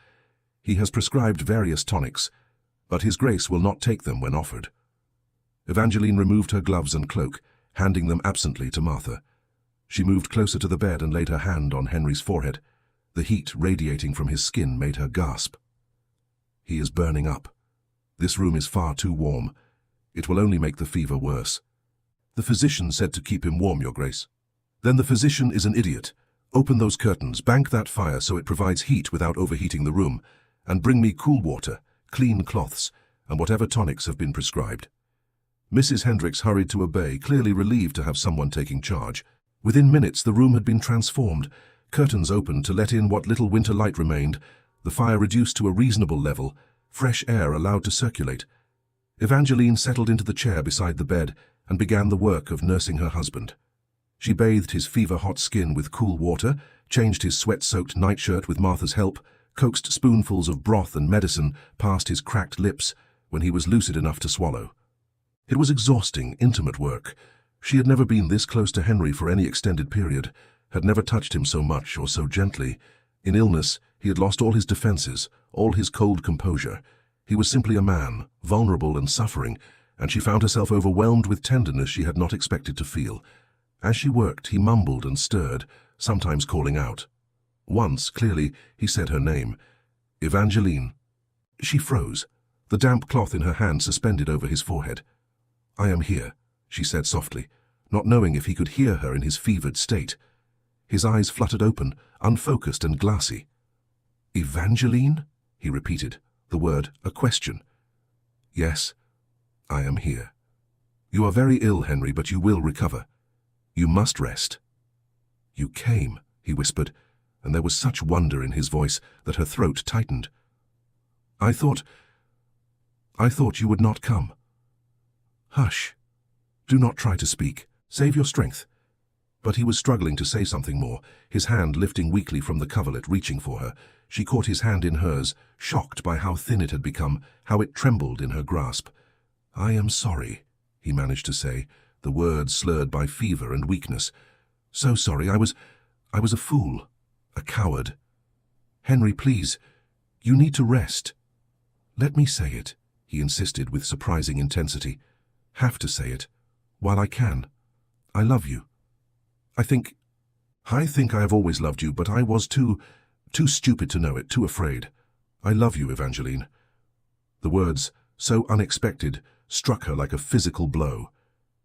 He has prescribed various tonics, but His Grace will not take them when offered." Evangeline removed her gloves and cloak, handing them absently to Martha. She moved closer to the bed and laid her hand on Henry's forehead. The heat radiating from his skin made her gasp. "He is burning up. This room is far too warm. It will only make the fever worse." "The physician said to keep him warm, Your Grace." "Then the physician is an idiot. Open those curtains, bank that fire so it provides heat without overheating the room, and bring me cool water, clean cloths, and whatever tonics have been prescribed." Mrs. Hendricks hurried to obey, clearly relieved to have someone taking charge. Within minutes the room had been transformed, curtains opened to let in what little winter light remained, the fire reduced to a reasonable level, fresh air allowed to circulate. Evangeline settled into the chair beside the bed and began the work of nursing her husband. She bathed his fever-hot skin with cool water, changed his sweat-soaked nightshirt with Martha's help, coaxed spoonfuls of broth and medicine past his cracked lips when he was lucid enough to swallow. It was exhausting, intimate work. She had never been this close to Henry for any extended period, had never touched him so much or so gently. In illness, he had lost all his defenses, all his cold composure. He was simply a man, vulnerable and suffering, and she found herself overwhelmed with tenderness she had not expected to feel. As she worked, he mumbled and stirred, sometimes calling out. Once, clearly, he said her name. Evangeline. She froze, the damp cloth in her hand suspended over his forehead. "I am here," she said softly, not knowing if he could hear her in his fevered state. His eyes fluttered open, unfocused and glassy. "Evangeline?" he repeated, the word a question. "Yes, I am here. You are very ill, Henry, but you will recover. You must rest." "You came," he whispered, and there was such wonder in his voice that her throat tightened. I thought you would not come." "Hush. Do not try to speak. Save your strength." But he was struggling to say something more, his hand lifting weakly from the coverlet, reaching for her. She caught his hand in hers, shocked by how thin it had become, how it trembled in her grasp. "I am sorry," he managed to say, the words slurred by fever and weakness. "So sorry. I was a fool, a coward. Henry, please, you need to rest." "Let me say it," he insisted with surprising intensity. "Have to say it, while I can. I love you. I think I have always loved you, but I was too stupid to know it, too afraid. I love you, Evangeline." The words, so unexpected, struck her like a physical blow.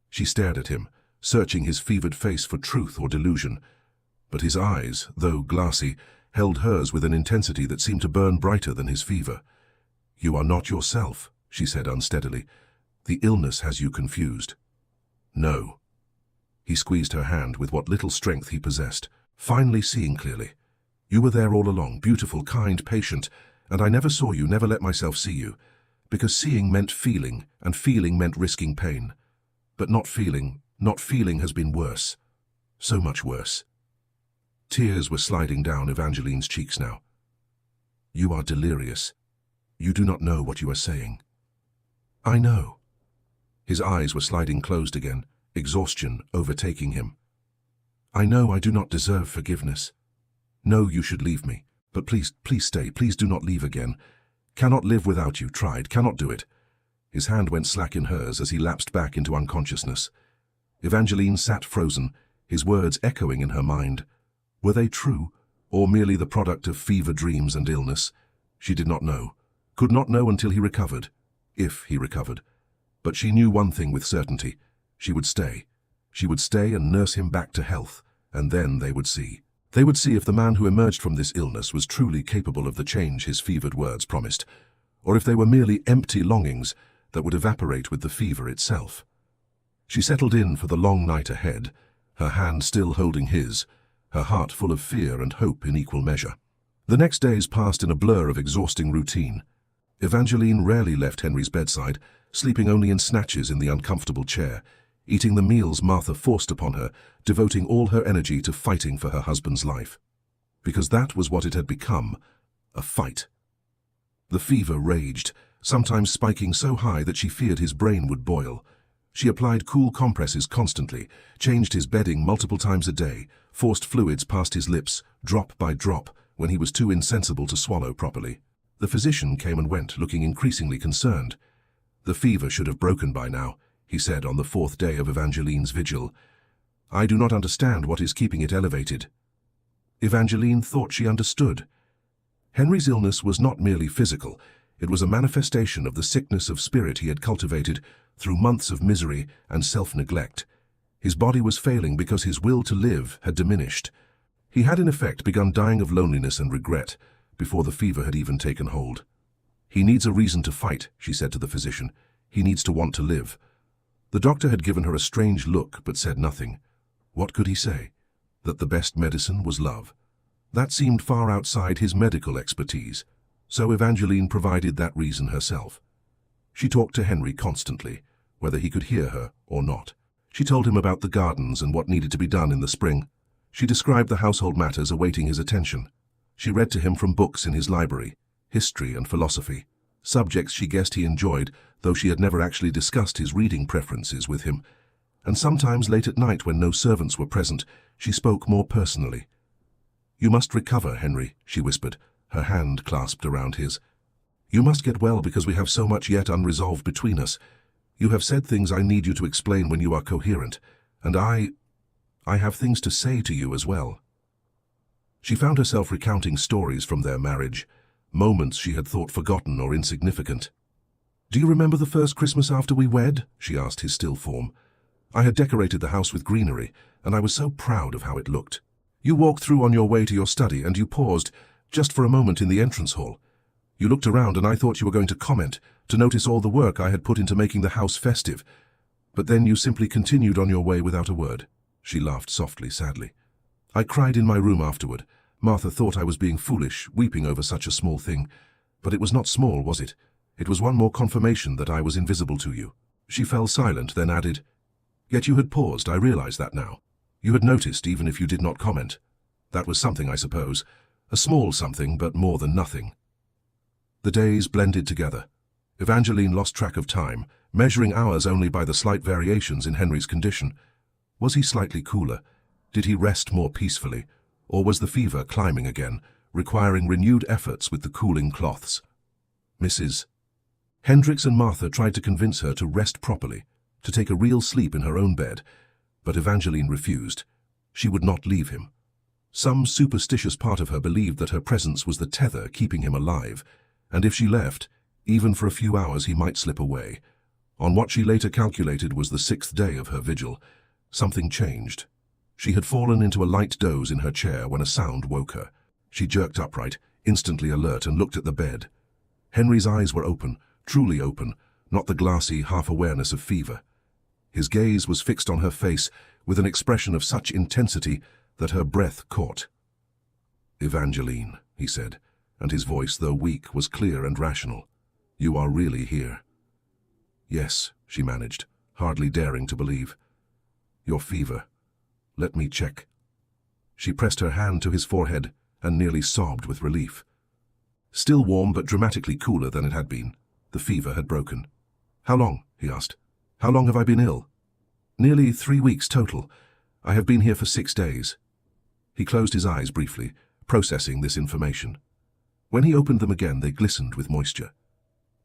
She stared at him, searching his fevered face for truth or delusion. But his eyes, though glassy, held hers with an intensity that seemed to burn brighter than his fever. "You are not yourself," she said unsteadily. "The illness has you confused." "No." He squeezed her hand with what little strength he possessed, finally seeing clearly. "You were there all along, beautiful, kind, patient, and I never saw you, never let myself see you, because seeing meant feeling, and feeling meant risking pain. But not feeling has been worse. So much worse." Tears were sliding down Evangeline's cheeks now. "You are delirious. You do not know what you are saying." "I know." His eyes were sliding closed again, exhaustion overtaking him. "I know I do not deserve forgiveness. No, you should leave me. But please stay. Please do not leave again. Cannot live without you. Tried. Cannot do it." His hand went slack in hers as he lapsed back into unconsciousness. Evangeline sat frozen, his words echoing in her mind. Were they true, or merely the product of fever dreams and illness? She did not know. Could not know until he recovered. If he recovered. But she knew one thing with certainty. She would stay. She would stay and nurse him back to health, and then they would see. They would see if the man who emerged from this illness was truly capable of the change his fevered words promised, or if they were merely empty longings that would evaporate with the fever itself. She settled in for the long night ahead, her hand still holding his, her heart full of fear and hope in equal measure. The next days passed in a blur of exhausting routine. Evangeline rarely left Henry's bedside, sleeping only in snatches in the uncomfortable chair, eating the meals Martha forced upon her, devoting all her energy to fighting for her husband's life. Because that was what it had become, a fight. The fever raged, sometimes spiking so high that she feared his brain would boil. She applied cool compresses constantly, changed his bedding multiple times a day, forced fluids past his lips, drop by drop, when he was too insensible to swallow properly. The physician came and went, looking increasingly concerned. "The fever should have broken by now," he said on the 4th day of Evangeline's vigil. "I do not understand what is keeping it elevated." Evangeline thought she understood. Henry's illness was not merely physical. It was a manifestation of the sickness of spirit he had cultivated through months of misery and self-neglect. His body was failing because his will to live had diminished. He had in effect begun dying of loneliness and regret before the fever had even taken hold. "He needs a reason to fight," she said to the physician. "He needs to want to live." The doctor had given her a strange look but said nothing. What could he say? That the best medicine was love. That seemed far outside his medical expertise, so Evangeline provided that reason herself. She talked to Henry constantly, whether he could hear her or not. She told him about the gardens and what needed to be done in the spring. She described the household matters awaiting his attention. She read to him from books in his library, history and philosophy, subjects she guessed he enjoyed, though she had never actually discussed his reading preferences with him. And sometimes late at night, when no servants were present, she spoke more personally. "You must recover, Henry," she whispered, her hand clasped around his. "You must get well because we have so much yet unresolved between us. You have said things I need you to explain when you are coherent, and I have things to say to you as well." She found herself recounting stories from their marriage, moments she had thought forgotten or insignificant. "Do you remember the first Christmas after we wed?" she asked his still form. "I had decorated the house with greenery, and I was so proud of how it looked. You walked through on your way to your study, and you paused, just for a moment in the entrance hall. You looked around, and I thought you were going to comment, to notice all the work I had put into making the house festive. But then you simply continued on your way without a word." She laughed softly, sadly. "I cried in my room afterward. Martha thought I was being foolish, weeping over such a small thing. But it was not small, was it? It was one more confirmation that I was invisible to you." She fell silent, then added, "Yet you had paused, I realize that now. You had noticed, even if you did not comment. That was something, I suppose. A small something, but more than nothing." The days blended together. Evangeline lost track of time, measuring hours only by the slight variations in Henry's condition. Was he slightly cooler? Did he rest more peacefully? Or was the fever climbing again, requiring renewed efforts with the cooling cloths? Mrs. Hendricks and Martha tried to convince her to rest properly, to take a real sleep in her own bed, but Evangeline refused. She would not leave him. Some superstitious part of her believed that her presence was the tether keeping him alive, and if she left, even for a few hours, he might slip away. On what she later calculated was the 6th day of her vigil, something changed. She had fallen into a light doze in her chair when a sound woke her. She jerked upright, instantly alert, and looked at the bed. Henry's eyes were open, truly open, not the glassy half-awareness of fever. His gaze was fixed on her face with an expression of such intensity that her breath caught. "Evangeline," he said, and his voice, though weak, was clear and rational. "You are really here." "Yes," she managed, hardly daring to believe. "Your fever. Let me check." She pressed her hand to his forehead and nearly sobbed with relief. Still warm but dramatically cooler than it had been. The fever had broken. "How long?" he asked. "How long have I been ill?" "Nearly 3 weeks total. I have been here for 6 days." He closed his eyes briefly, processing this information. When he opened them again, they glistened with moisture.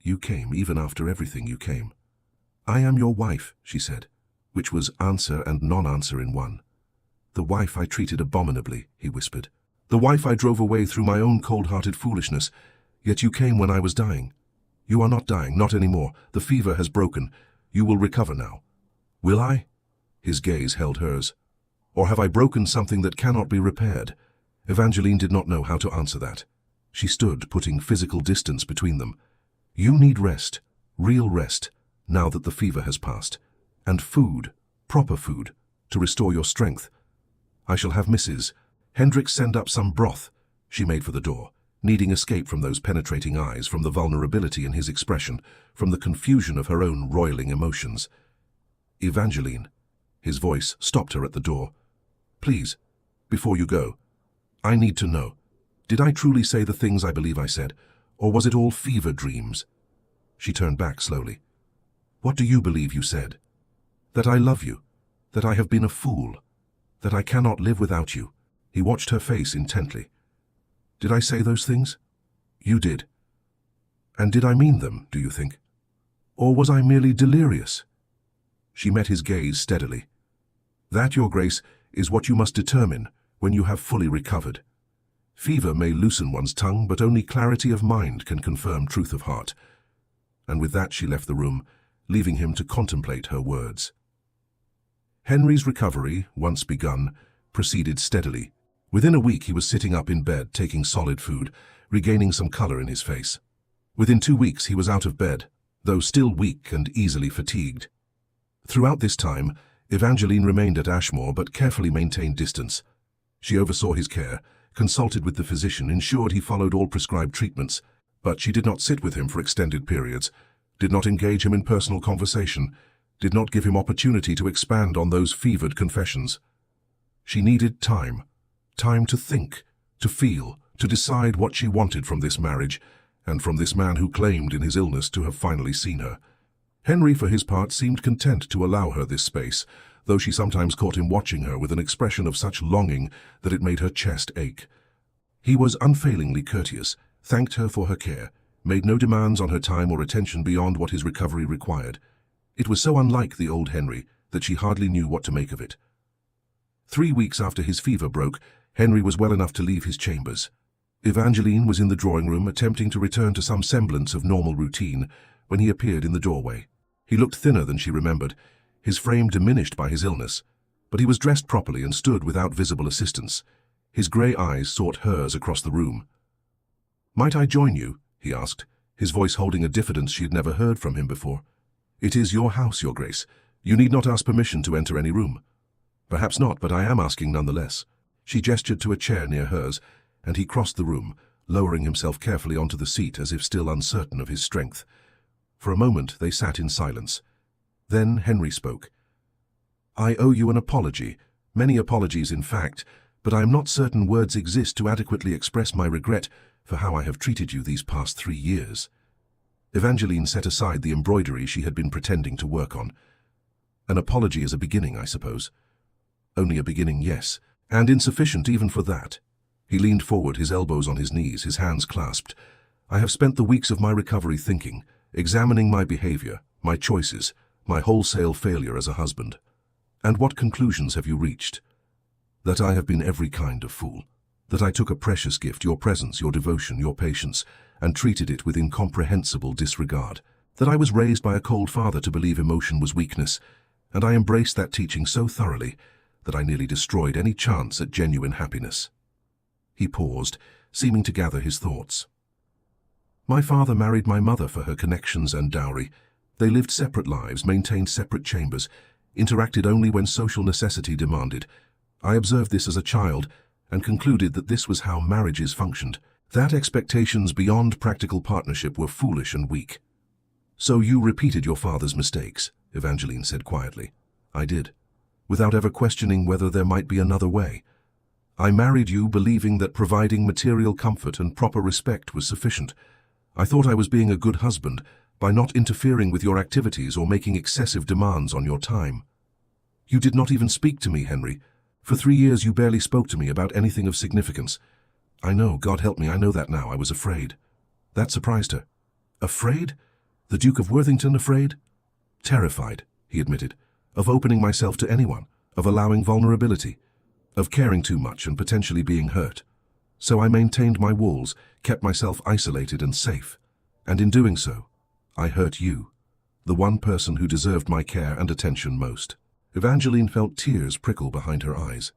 "You came even after everything, you came." "I am your wife," she said, which was answer and non-answer in one. "The wife I treated abominably," he whispered. "The wife I drove away through my own cold-hearted foolishness. Yet you came when I was dying. You are not dying, not anymore. The fever has broken. You will recover now." "Will I?" His gaze held hers. "Or have I broken something that cannot be repaired?" Evangeline did not know how to answer that. She stood, putting physical distance between them. "You need rest, real rest, now that the fever has passed. And food, proper food, to restore your strength. I shall have Mrs. Hendricks send up some broth." She made for the door, needing escape from those penetrating eyes, from the vulnerability in his expression, from the confusion of her own roiling emotions. "Evangeline," his voice stopped her at the door. "Please, before you go, I need to know. Did I truly say the things I believe I said, or was it all fever dreams?" She turned back slowly. "What do you believe you said?" "That I love you, that I have been a fool, that I cannot live without you." He watched her face intently. "Did I say those things?" "You did." "And did I mean them, do you think? Or was I merely delirious?" She met his gaze steadily. "That, Your Grace, is what you must determine when you have fully recovered. Fever may loosen one's tongue, but only clarity of mind can confirm truth of heart." And with that she left the room, leaving him to contemplate her words. Henry's recovery, once begun, proceeded steadily. Within a week he was sitting up in bed, taking solid food, regaining some color in his face. Within 2 weeks he was out of bed, though still weak and easily fatigued. Throughout this time, Evangeline remained at Ashmore but carefully maintained distance. She oversaw his care, consulted with the physician, ensured he followed all prescribed treatments, but she did not sit with him for extended periods, did not engage him in personal conversation, did not give him opportunity to expand on those fevered confessions. She needed time. Time to think, to feel, to decide what she wanted from this marriage, and from this man who claimed in his illness to have finally seen her. Henry, for his part, seemed content to allow her this space, though she sometimes caught him watching her with an expression of such longing that it made her chest ache. He was unfailingly courteous, thanked her for her care, made no demands on her time or attention beyond what his recovery required. It was so unlike the old Henry that she hardly knew what to make of it. 3 weeks after his fever broke, Henry was well enough to leave his chambers. Evangeline was in the drawing room attempting to return to some semblance of normal routine when he appeared in the doorway. He looked thinner than she remembered, his frame diminished by his illness, but he was dressed properly and stood without visible assistance. His grey eyes sought hers across the room. "Might I join you?" he asked, his voice holding a diffidence she had never heard from him before. "It is your house, Your Grace. You need not ask permission to enter any room." "Perhaps not, but I am asking nonetheless." She gestured to a chair near hers, and he crossed the room, lowering himself carefully onto the seat as if still uncertain of his strength. For a moment they sat in silence. Then Henry spoke. "I owe you an apology, many apologies in fact, but I am not certain words exist to adequately express my regret for how I have treated you these past 3 years. Evangeline set aside the embroidery she had been pretending to work on. "An apology is a beginning, I suppose." "Only a beginning, yes, and insufficient even for that." He leaned forward, his elbows on his knees, his hands clasped. "I have spent the weeks of my recovery thinking, examining my behavior, my choices, my wholesale failure as a husband. And what conclusions have you reached? That I have been every kind of fool. That I took a precious gift, your presence, your devotion, your patience, and treated it with incomprehensible disregard. That I was raised by a cold father to believe emotion was weakness, and I embraced that teaching so thoroughly that I nearly destroyed any chance at genuine happiness." He paused, seeming to gather his thoughts. "My father married my mother for her connections and dowry. They lived separate lives, maintained separate chambers, interacted only when social necessity demanded. I observed this as a child and concluded that this was how marriages functioned, that expectations beyond practical partnership were foolish and weak." "So you repeated your father's mistakes," Evangeline said quietly. "I did, without ever questioning whether there might be another way. I married you believing that providing material comfort and proper respect was sufficient. I thought I was being a good husband by not interfering with your activities or making excessive demands on your time. You did not even speak to me, Henry. For 3 years you barely spoke to me about anything of significance. I know, God help me, I know that now. I was afraid." That surprised her. "Afraid? The Duke of Worthington afraid?" "Terrified," he admitted, "of opening myself to anyone, of allowing vulnerability, of caring too much and potentially being hurt. So I maintained my walls, kept myself isolated and safe. And in doing so, I hurt you, the one person who deserved my care and attention most." Evangeline felt tears prickle behind her eyes.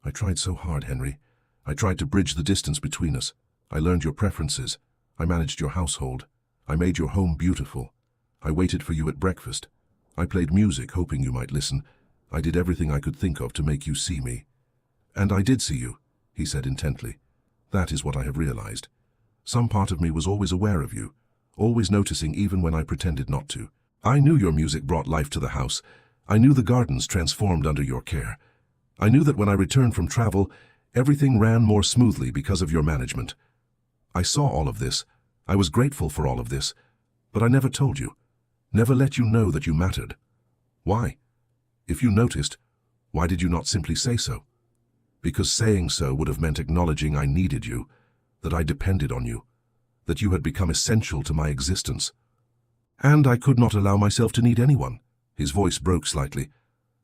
"I tried so hard, Henry. I tried to bridge the distance between us. I learned your preferences. I managed your household. I made your home beautiful. I waited for you at breakfast. I played music, hoping you might listen. I did everything I could think of to make you see me." "And I did see you," he said intently. "That is what I have realized. Some part of me was always aware of you, always noticing even when I pretended not to. I knew your music brought life to the house. I knew the gardens transformed under your care. I knew that when I returned from travel, everything ran more smoothly because of your management. I saw all of this. I was grateful for all of this. But I never told you, never let you know that you mattered. Why? If you noticed, why did you not simply say so? Because saying so would have meant acknowledging I needed you, that I depended on you, that you had become essential to my existence. And I could not allow myself to need anyone." His voice broke slightly.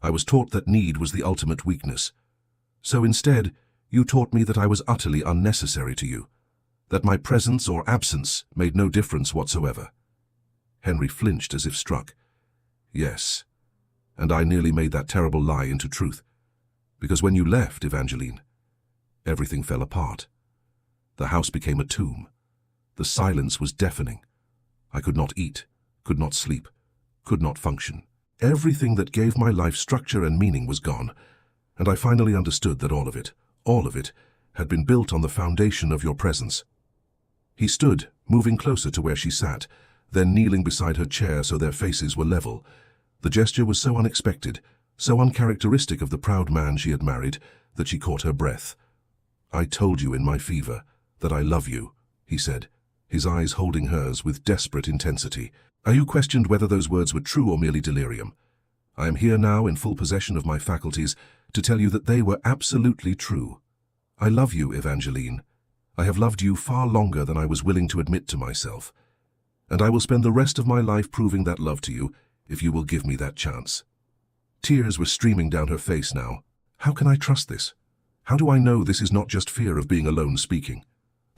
"I was taught that need was the ultimate weakness. So instead, you taught me that I was utterly unnecessary to you, that my presence or absence made no difference whatsoever." Henry flinched as if struck. "Yes, and I nearly made that terrible lie into truth. Because when you left, Evangeline, everything fell apart. The house became a tomb. The silence was deafening. I could not eat, could not sleep, could not function. Everything that gave my life structure and meaning was gone, and I finally understood that all of it, had been built on the foundation of your presence." He stood, moving closer to where she sat, then kneeling beside her chair so their faces were level. The gesture was so unexpected, so uncharacteristic of the proud man she had married, that she caught her breath. "I told you in my fever that I love you," he said, his eyes holding hers with desperate intensity. You questioned whether those words were true or merely delirium. I am here now in full possession of my faculties to tell you that they were absolutely true. I love you, Evangeline. I have loved you far longer than I was willing to admit to myself. And I will spend the rest of my life proving that love to you, if you will give me that chance. Tears were streaming down her face now. How can I trust this? How do I know this is not just fear of being alone speaking?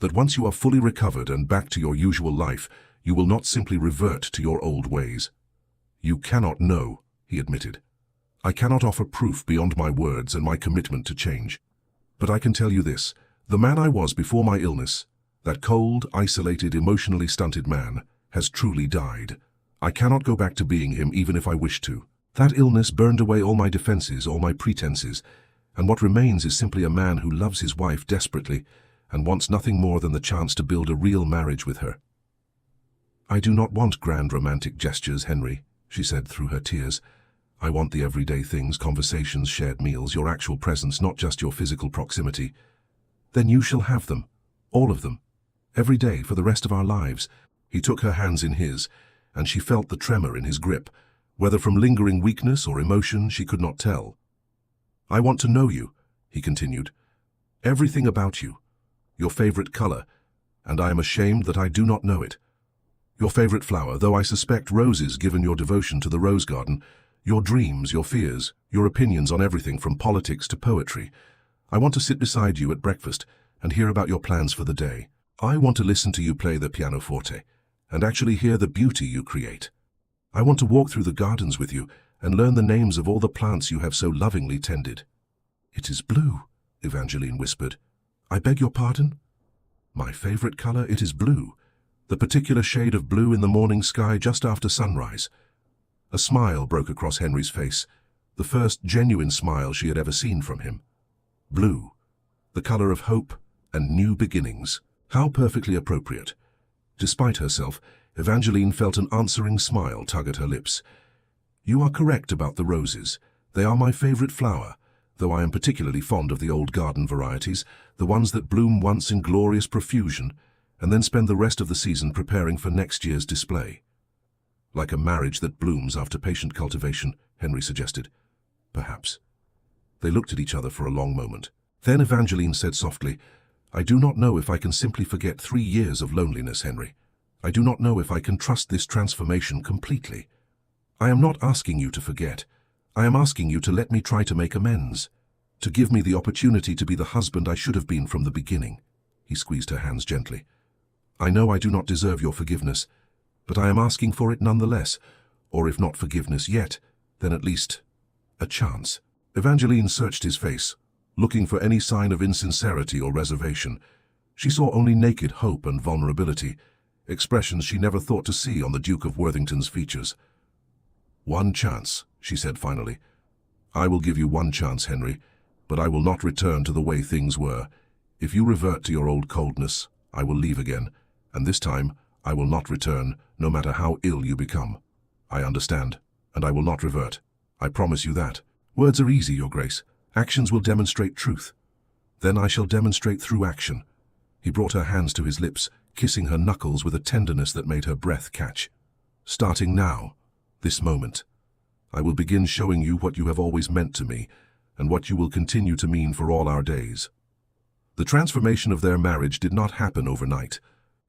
That once you are fully recovered and back to your usual life, you will not simply revert to your old ways. You cannot know, he admitted. I cannot offer proof beyond my words and my commitment to change. But I can tell you this, the man I was before my illness, that cold, isolated, emotionally stunted man, has truly died. I cannot go back to being him even if I wish to. That illness burned away all my defenses, all my pretenses, and what remains is simply a man who loves his wife desperately and wants nothing more than the chance to build a real marriage with her. I do not want grand romantic gestures, Henry, she said through her tears. I want the everyday things, conversations, shared meals, your actual presence, not just your physical proximity. Then you shall have them, all of them, every day for the rest of our lives. He took her hands in his, and she felt the tremor in his grip. Whether from lingering weakness or emotion, she could not tell. I want to know you, he continued. Everything about you. Your favorite color, and I am ashamed that I do not know it. Your favorite flower, though I suspect roses given your devotion to the rose garden, your dreams, your fears, your opinions on everything from politics to poetry. I want to sit beside you at breakfast and hear about your plans for the day. I want to listen to you play the pianoforte and actually hear the beauty you create. I want to walk through the gardens with you and learn the names of all the plants you have so lovingly tended. It is blue, Evangeline whispered. I beg your pardon? My favorite color, it is blue. The particular shade of blue in the morning sky just after sunrise. A smile broke across Henry's face, the first genuine smile she had ever seen from him. Blue, the color of hope and new beginnings. How perfectly appropriate. Despite herself, Evangeline felt an answering smile tug at her lips. You are correct about the roses. They are my favorite flower, though I am particularly fond of the old garden varieties, the ones that bloom once in glorious profusion, and then spend the rest of the season preparing for next year's display. Like a marriage that blooms after patient cultivation, Henry suggested. Perhaps. They looked at each other for a long moment. Then Evangeline said softly, I do not know if I can simply forget 3 years of loneliness, Henry. I do not know if I can trust this transformation completely. I am not asking you to forget. I am asking you to let me try to make amends, to give me the opportunity to be the husband I should have been from the beginning. He squeezed her hands gently. I know I do not deserve your forgiveness, but I am asking for it nonetheless, or if not forgiveness yet, then at least a chance. Evangeline searched his face, looking for any sign of insincerity or reservation. She saw only naked hope and vulnerability, expressions she never thought to see on the Duke of Worthington's features. One chance, she said finally. I will give you one chance, Henry, but I will not return to the way things were. If you revert to your old coldness, I will leave again, and this time I will not return, no matter how ill you become. I understand, and I will not revert. I promise you that. Words are easy, Your Grace. Actions will demonstrate truth. Then I shall demonstrate through action. He brought her hands to his lips, kissing her knuckles with a tenderness that made her breath catch. Starting now, this moment, I will begin showing you what you have always meant to me, and what you will continue to mean for all our days. The transformation of their marriage did not happen overnight.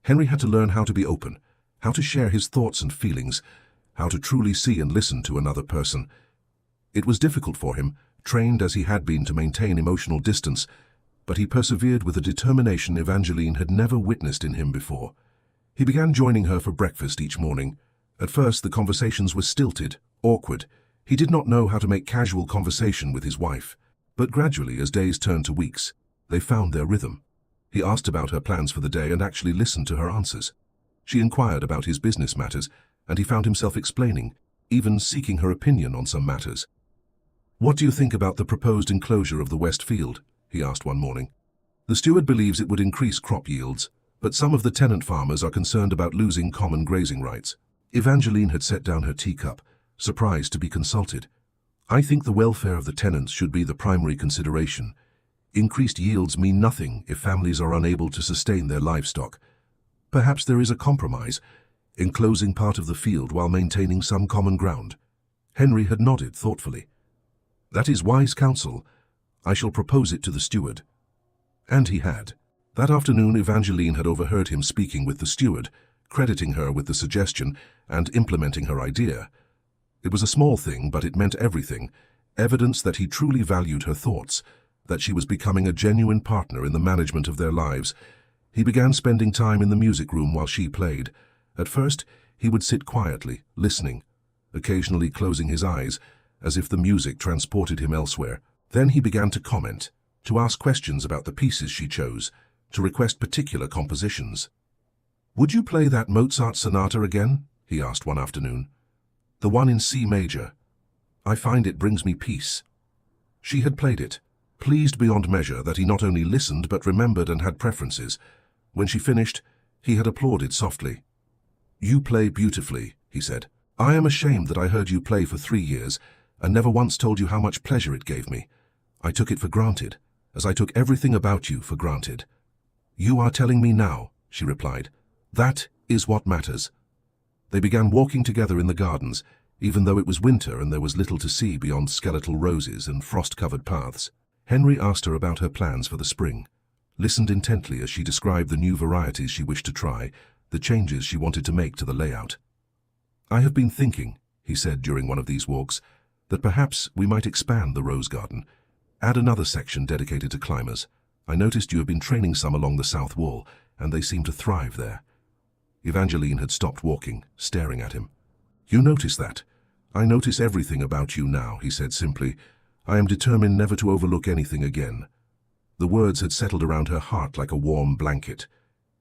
Henry had to learn how to be open, how to share his thoughts and feelings, how to truly see and listen to another person. It was difficult for him, trained as he had been to maintain emotional distance, but he persevered with a determination Evangeline had never witnessed in him before. He began joining her for breakfast each morning. At first, the conversations were stilted, awkward. He did not know how to make casual conversation with his wife. But gradually, as days turned to weeks, they found their rhythm. He asked about her plans for the day and actually listened to her answers. She inquired about his business matters, and he found himself explaining, even seeking her opinion on some matters. What do you think about the proposed enclosure of the West Field? He asked one morning. The steward believes it would increase crop yields, but some of the tenant farmers are concerned about losing common grazing rights. Evangeline had set down her teacup, surprised to be consulted. "I think the welfare of the tenants should be the primary consideration. Increased yields mean nothing if families are unable to sustain their livestock. Perhaps there is a compromise, enclosing part of the field while maintaining some common ground." Henry had nodded thoughtfully. "That is wise counsel. I shall propose it to the steward." And he had. That afternoon, Evangeline had overheard him speaking with the steward, crediting her with the suggestion and implementing her idea. It was a small thing, but it meant everything. Evidence that he truly valued her thoughts, that she was becoming a genuine partner in the management of their lives. He began spending time in the music room while she played. At first, he would sit quietly, listening, occasionally closing his eyes, as if the music transported him elsewhere. Then he began to comment, to ask questions about the pieces she chose, to request particular compositions. "Would you play that Mozart sonata again?" he asked one afternoon. "The one in C major. I find it brings me peace." She had played it, pleased beyond measure that he not only listened but remembered and had preferences. When she finished, he had applauded softly. "You play beautifully," he said. "I am ashamed that I heard you play for 3 years and never once told you how much pleasure it gave me. I took it for granted, as I took everything about you for granted." "You are telling me now," she replied. "That is what matters." They began walking together in the gardens, even though it was winter and there was little to see beyond skeletal roses and frost-covered paths. Henry asked her about her plans for the spring, listened intently as she described the new varieties she wished to try, the changes she wanted to make to the layout. "I have been thinking," he said during one of these walks, "that perhaps we might expand the rose garden, add another section dedicated to climbers. I noticed you have been training some along the south wall, and they seem to thrive there." Evangeline had stopped walking, staring at him. "You notice that? I notice everything about you now," he said simply. "I am determined never to overlook anything again." The words had settled around her heart like a warm blanket.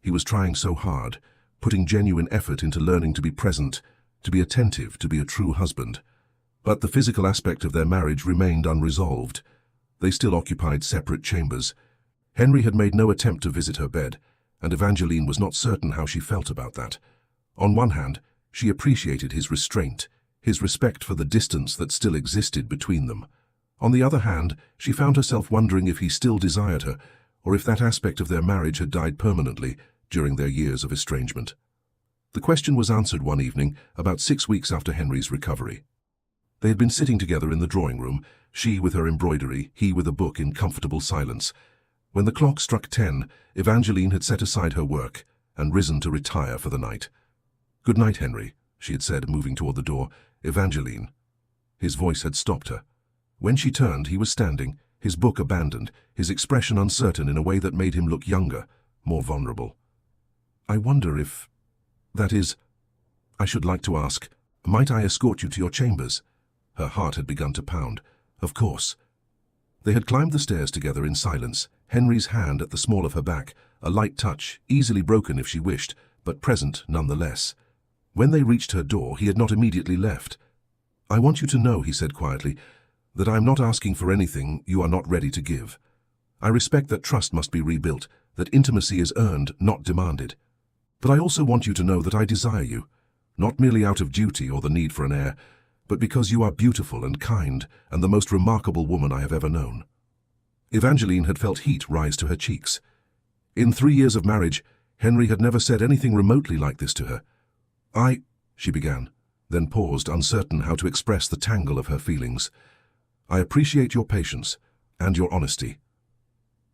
He was trying so hard, putting genuine effort into learning to be present, to be attentive, to be a true husband. But the physical aspect of their marriage remained unresolved. They still occupied separate chambers. Henry had made no attempt to visit her bed, and Evangeline was not certain how she felt about that. On one hand, she appreciated his restraint, his respect for the distance that still existed between them. On the other hand, she found herself wondering if he still desired her, or if that aspect of their marriage had died permanently during their years of estrangement. The question was answered one evening, about 6 weeks after Henry's recovery. They had been sitting together in the drawing room, she with her embroidery, he with a book, in comfortable silence. When the clock struck 10, Evangeline had set aside her work and risen to retire for the night. "Good night, Henry," she had said, moving toward the door. "Evangeline." His voice had stopped her. When she turned, he was standing, his book abandoned, his expression uncertain in a way that made him look younger, more vulnerable. "I wonder if... that is, I should like to ask, might I escort you to your chambers?" Her heart had begun to pound. "Of course." They had climbed the stairs together in silence, Henry's hand at the small of her back, a light touch, easily broken if she wished, but present nonetheless. When they reached her door, he had not immediately left. "I want you to know," he said quietly, "that I am not asking for anything you are not ready to give. I respect that trust must be rebuilt, that intimacy is earned, not demanded. But I also want you to know that I desire you, not merely out of duty or the need for an heir, but because you are beautiful and kind and the most remarkable woman I have ever known." Evangeline had felt heat rise to her cheeks. In 3 years of marriage, Henry had never said anything remotely like this to her. She began, then paused, uncertain how to express the tangle of her feelings. "I appreciate your patience and your honesty."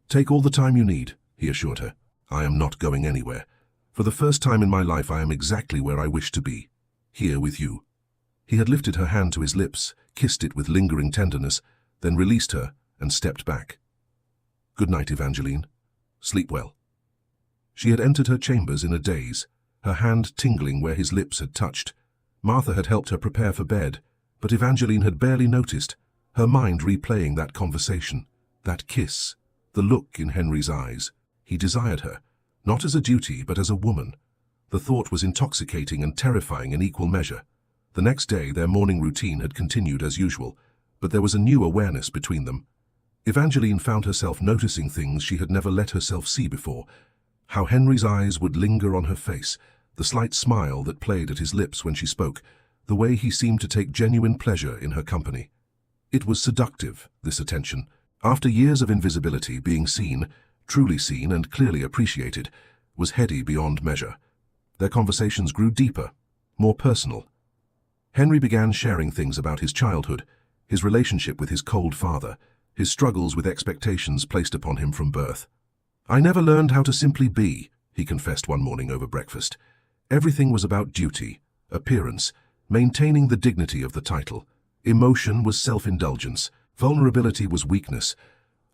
"Take all the time you need," he assured her. "I am not going anywhere. For the first time in my life, I am exactly where I wish to be, here with you." He had lifted her hand to his lips, kissed it with lingering tenderness, then released her and stepped back. "Good night, Evangeline. Sleep well." She had entered her chambers in a daze, her hand tingling where his lips had touched. Martha had helped her prepare for bed, but Evangeline had barely noticed, her mind replaying that conversation, that kiss, the look in Henry's eyes. He desired her, not as a duty but as a woman. The thought was intoxicating and terrifying in equal measure. The next day their morning routine had continued as usual, but there was a new awareness between them. Evangeline found herself noticing things she had never let herself see before, how Henry's eyes would linger on her face, the slight smile that played at his lips when she spoke, the way he seemed to take genuine pleasure in her company. It was seductive, this attention. After years of invisibility, being seen, truly seen and clearly appreciated, was heady beyond measure. Their conversations grew deeper, more personal. Henry began sharing things about his childhood, his relationship with his cold father, his struggles with expectations placed upon him from birth. "I never learned how to simply be," he confessed one morning over breakfast. "Everything was about duty, appearance, maintaining the dignity of the title. Emotion was self-indulgence. Vulnerability was weakness.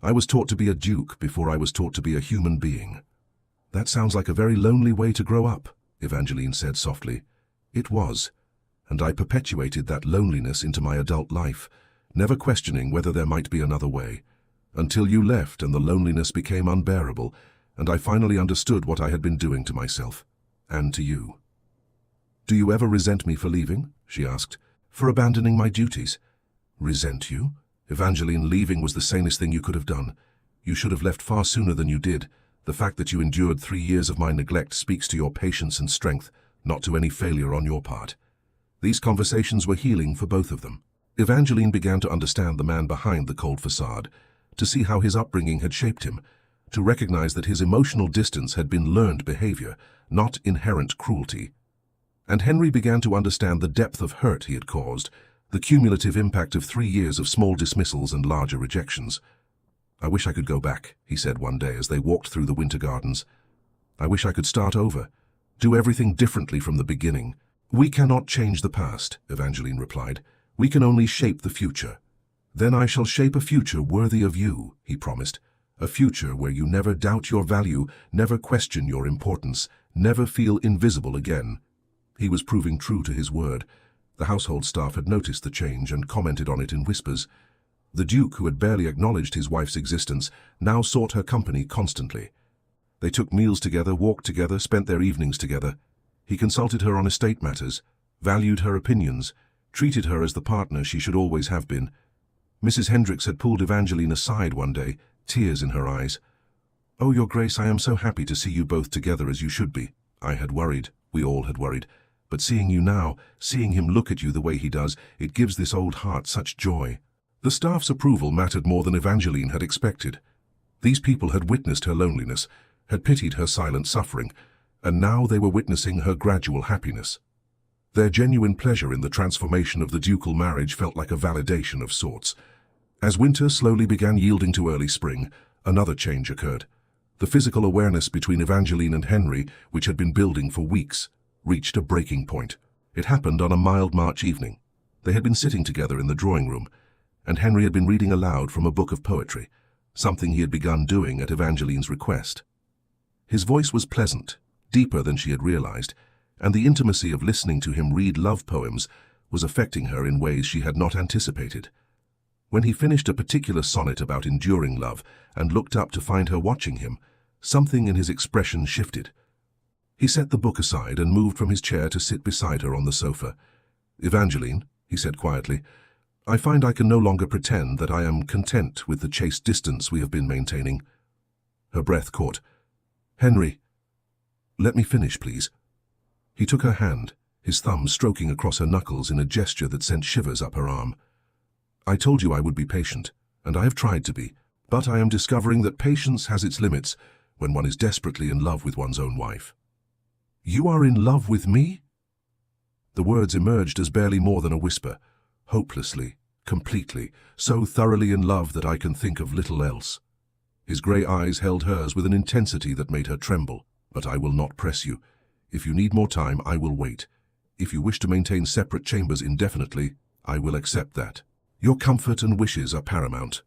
I was taught to be a duke before I was taught to be a human being." "That sounds like a very lonely way to grow up," Evangeline said softly. "It was, and I perpetuated that loneliness into my adult life, never questioning whether there might be another way, until you left and the loneliness became unbearable, and I finally understood what I had been doing to myself, and to you." "Do you ever resent me for leaving?" she asked. "For abandoning my duties?" "Resent you? Evangeline, leaving was the sanest thing you could have done. You should have left far sooner than you did. The fact that you endured 3 years of my neglect speaks to your patience and strength, not to any failure on your part." These conversations were healing for both of them. Evangeline began to understand the man behind the cold facade, to see how his upbringing had shaped him, to recognize that his emotional distance had been learned behavior, not inherent cruelty. And Henry began to understand the depth of hurt he had caused, the cumulative impact of 3 years of small dismissals and larger rejections. "I wish I could go back," he said one day as they walked through the winter gardens. "I wish I could start over, do everything differently from the beginning." "We cannot change the past," Evangeline replied. "We can only shape the future." "Then I shall shape a future worthy of you," he promised. "A future where you never doubt your value, never question your importance, never feel invisible again." He was proving true to his word. The household staff had noticed the change and commented on it in whispers. The Duke, who had barely acknowledged his wife's existence, now sought her company constantly. They took meals together, walked together, spent their evenings together. He consulted her on estate matters, valued her opinions, treated her as the partner she should always have been. Mrs. Hendricks had pulled Evangeline aside one day, tears in her eyes. "Oh, Your Grace, I am so happy to see you both together as you should be. I had worried, we all had worried. But seeing you now, seeing him look at you the way he does, it gives this old heart such joy." The staff's approval mattered more than Evangeline had expected. These people had witnessed her loneliness, had pitied her silent suffering, and now they were witnessing her gradual happiness. Their genuine pleasure in the transformation of the ducal marriage felt like a validation of sorts. As winter slowly began yielding to early spring, another change occurred. The physical awareness between Evangeline and Henry, which had been building for weeks, reached a breaking point. It happened on a mild March evening. They had been sitting together in the drawing room, and Henry had been reading aloud from a book of poetry, something he had begun doing at Evangeline's request. His voice was pleasant, deeper than she had realized, and the intimacy of listening to him read love poems was affecting her in ways she had not anticipated. When he finished a particular sonnet about enduring love and looked up to find her watching him, something in his expression shifted. He set the book aside and moved from his chair to sit beside her on the sofa. "Evangeline," he said quietly, "I find I can no longer pretend that I am content with the chaste distance we have been maintaining." Her breath caught. "Henry, let me finish, please." He took her hand, his thumb stroking across her knuckles in a gesture that sent shivers up her arm. "I told you I would be patient, and I have tried to be, but I am discovering that patience has its limits when one is desperately in love with one's own wife." "You are in love with me?" The words emerged as barely more than a whisper, hopelessly, completely, so thoroughly in love that I can think of little else. His grey eyes held hers with an intensity that made her tremble. "But I will not press you. If you need more time, I will wait. If you wish to maintain separate chambers indefinitely, I will accept that. Your comfort and wishes are paramount."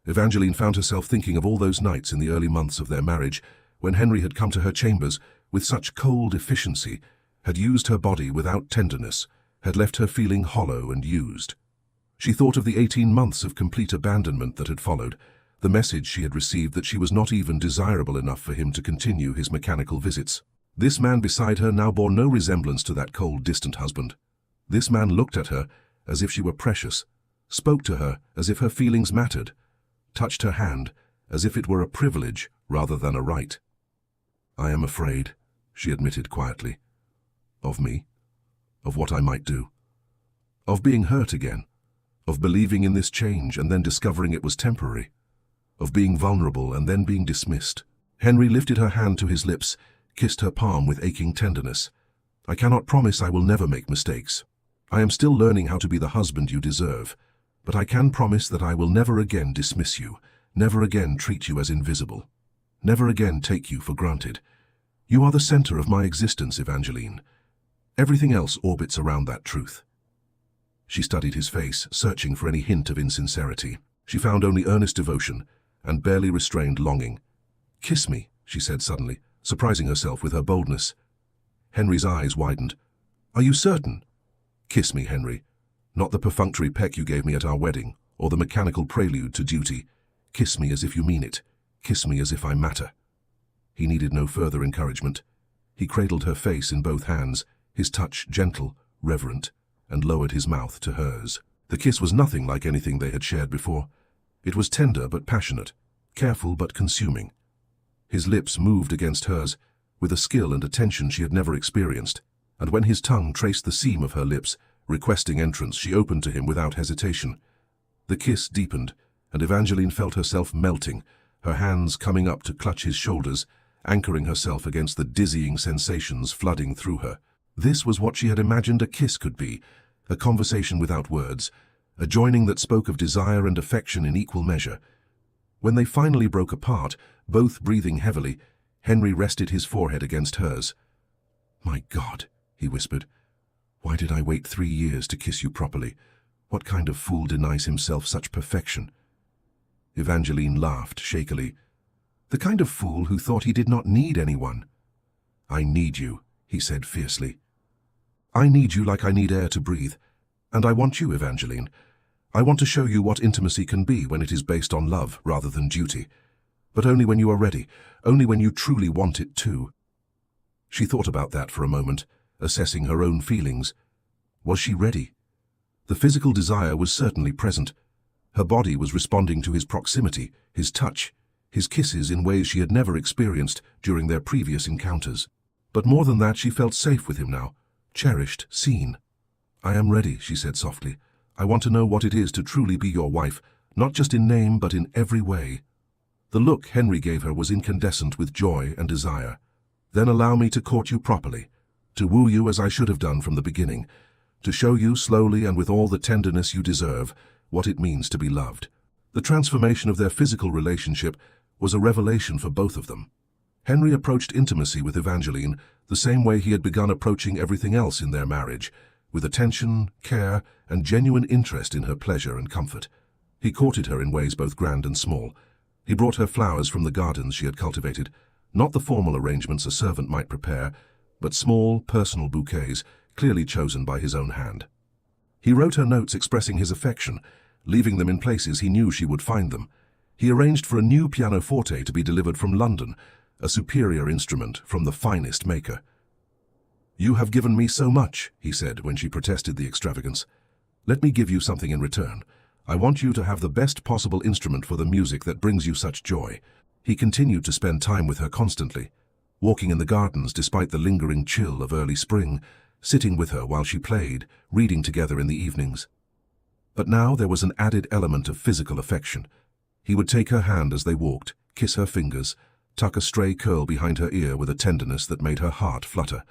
Evangeline found herself thinking of all those nights in the early months of their marriage, when Henry had come to her chambers with such cold efficiency, had used her body without tenderness, had left her feeling hollow and used. She thought of the 18 months of complete abandonment that had followed, the message she had received that she was not even desirable enough for him to continue his mechanical visits. This man beside her now bore no resemblance to that cold, distant husband. This man looked at her as if she were precious, spoke to her as if her feelings mattered, touched her hand as if it were a privilege rather than a right. "I am afraid," she admitted quietly. "Of me? Of what I might do?" of being hurt again, of believing in this change and then discovering it was temporary, of being vulnerable and then being dismissed. Henry lifted her hand to his lips, kissed her palm with aching tenderness. I cannot promise I will never make mistakes. I am still learning how to be the husband you deserve, but I can promise that I will never again dismiss you, never again treat you as invisible, never again take you for granted. You are the center of my existence, Evangeline. Everything else orbits around that truth. She studied his face, searching for any hint of insincerity. She found only earnest devotion and barely restrained longing. Kiss me, she said suddenly, surprising herself with her boldness. Henry's eyes widened. Are you certain? Kiss me, Henry. Not the perfunctory peck you gave me at our wedding, or the mechanical prelude to duty. Kiss me as if you mean it. Kiss me as if I matter. He needed no further encouragement. He cradled her face in both hands, his touch gentle, reverent, and lowered his mouth to hers. The kiss was nothing like anything they had shared before. It was tender but passionate, careful but consuming. His lips moved against hers, with a skill and attention she had never experienced, and when his tongue traced the seam of her lips, requesting entrance, she opened to him without hesitation. The kiss deepened, and Evangeline felt herself melting, her hands coming up to clutch his shoulders, anchoring herself against the dizzying sensations flooding through her. This was what she had imagined a kiss could be, a conversation without words, a joining that spoke of desire and affection in equal measure. When they finally broke apart, both breathing heavily, Henry rested his forehead against hers. My God, he whispered. Why did I wait 3 years to kiss you properly? What kind of fool denies himself such perfection? Evangeline laughed shakily. The kind of fool who thought he did not need anyone. I need you, he said fiercely. I need you like I need air to breathe. And I want you, Evangeline. I want to show you what intimacy can be when it is based on love rather than duty. But only when you are ready, only when you truly want it too. She thought about that for a moment, assessing her own feelings. Was she ready? The physical desire was certainly present. Her body was responding to his proximity, his touch, his kisses in ways she had never experienced during their previous encounters. But more than that, she felt safe with him now, cherished, seen. I am ready, she said softly. I want to know what it is to truly be your wife, not just in name but in every way. The look Henry gave her was incandescent with joy and desire. Then allow me to court you properly, to woo you as I should have done from the beginning, to show you slowly and with all the tenderness you deserve what it means to be loved. The transformation of their physical relationship was a revelation for both of them. Henry approached intimacy with Evangeline the same way he had begun approaching everything else in their marriage, with attention, care, and genuine interest in her pleasure and comfort. He courted her in ways both grand and small. He brought her flowers from the gardens she had cultivated, not the formal arrangements a servant might prepare, but small, personal bouquets, clearly chosen by his own hand. He wrote her notes expressing his affection, leaving them in places he knew she would find them. He arranged for a new pianoforte to be delivered from London, a superior instrument from the finest maker. You have given me so much, he said when she protested the extravagance. Let me give you something in return. I want you to have the best possible instrument for the music that brings you such joy. He continued to spend time with her constantly, walking in the gardens despite the lingering chill of early spring, sitting with her while she played, reading together in the evenings. But now there was an added element of physical affection. He would take her hand as they walked, kiss her fingers, tuck a stray curl behind her ear with a tenderness that made her heart flutter.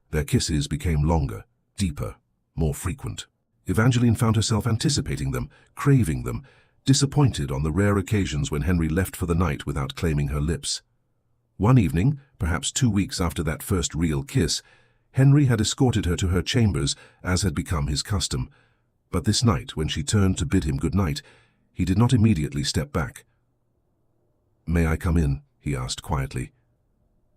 Their kisses became longer, deeper, more frequent. Evangeline found herself anticipating them, craving them, disappointed on the rare occasions when Henry left for the night without claiming her lips. One evening, perhaps 2 weeks after that first real kiss, Henry had escorted her to her chambers as had become his custom. But this night, when she turned to bid him good night, he did not immediately step back. May I come in? He asked quietly.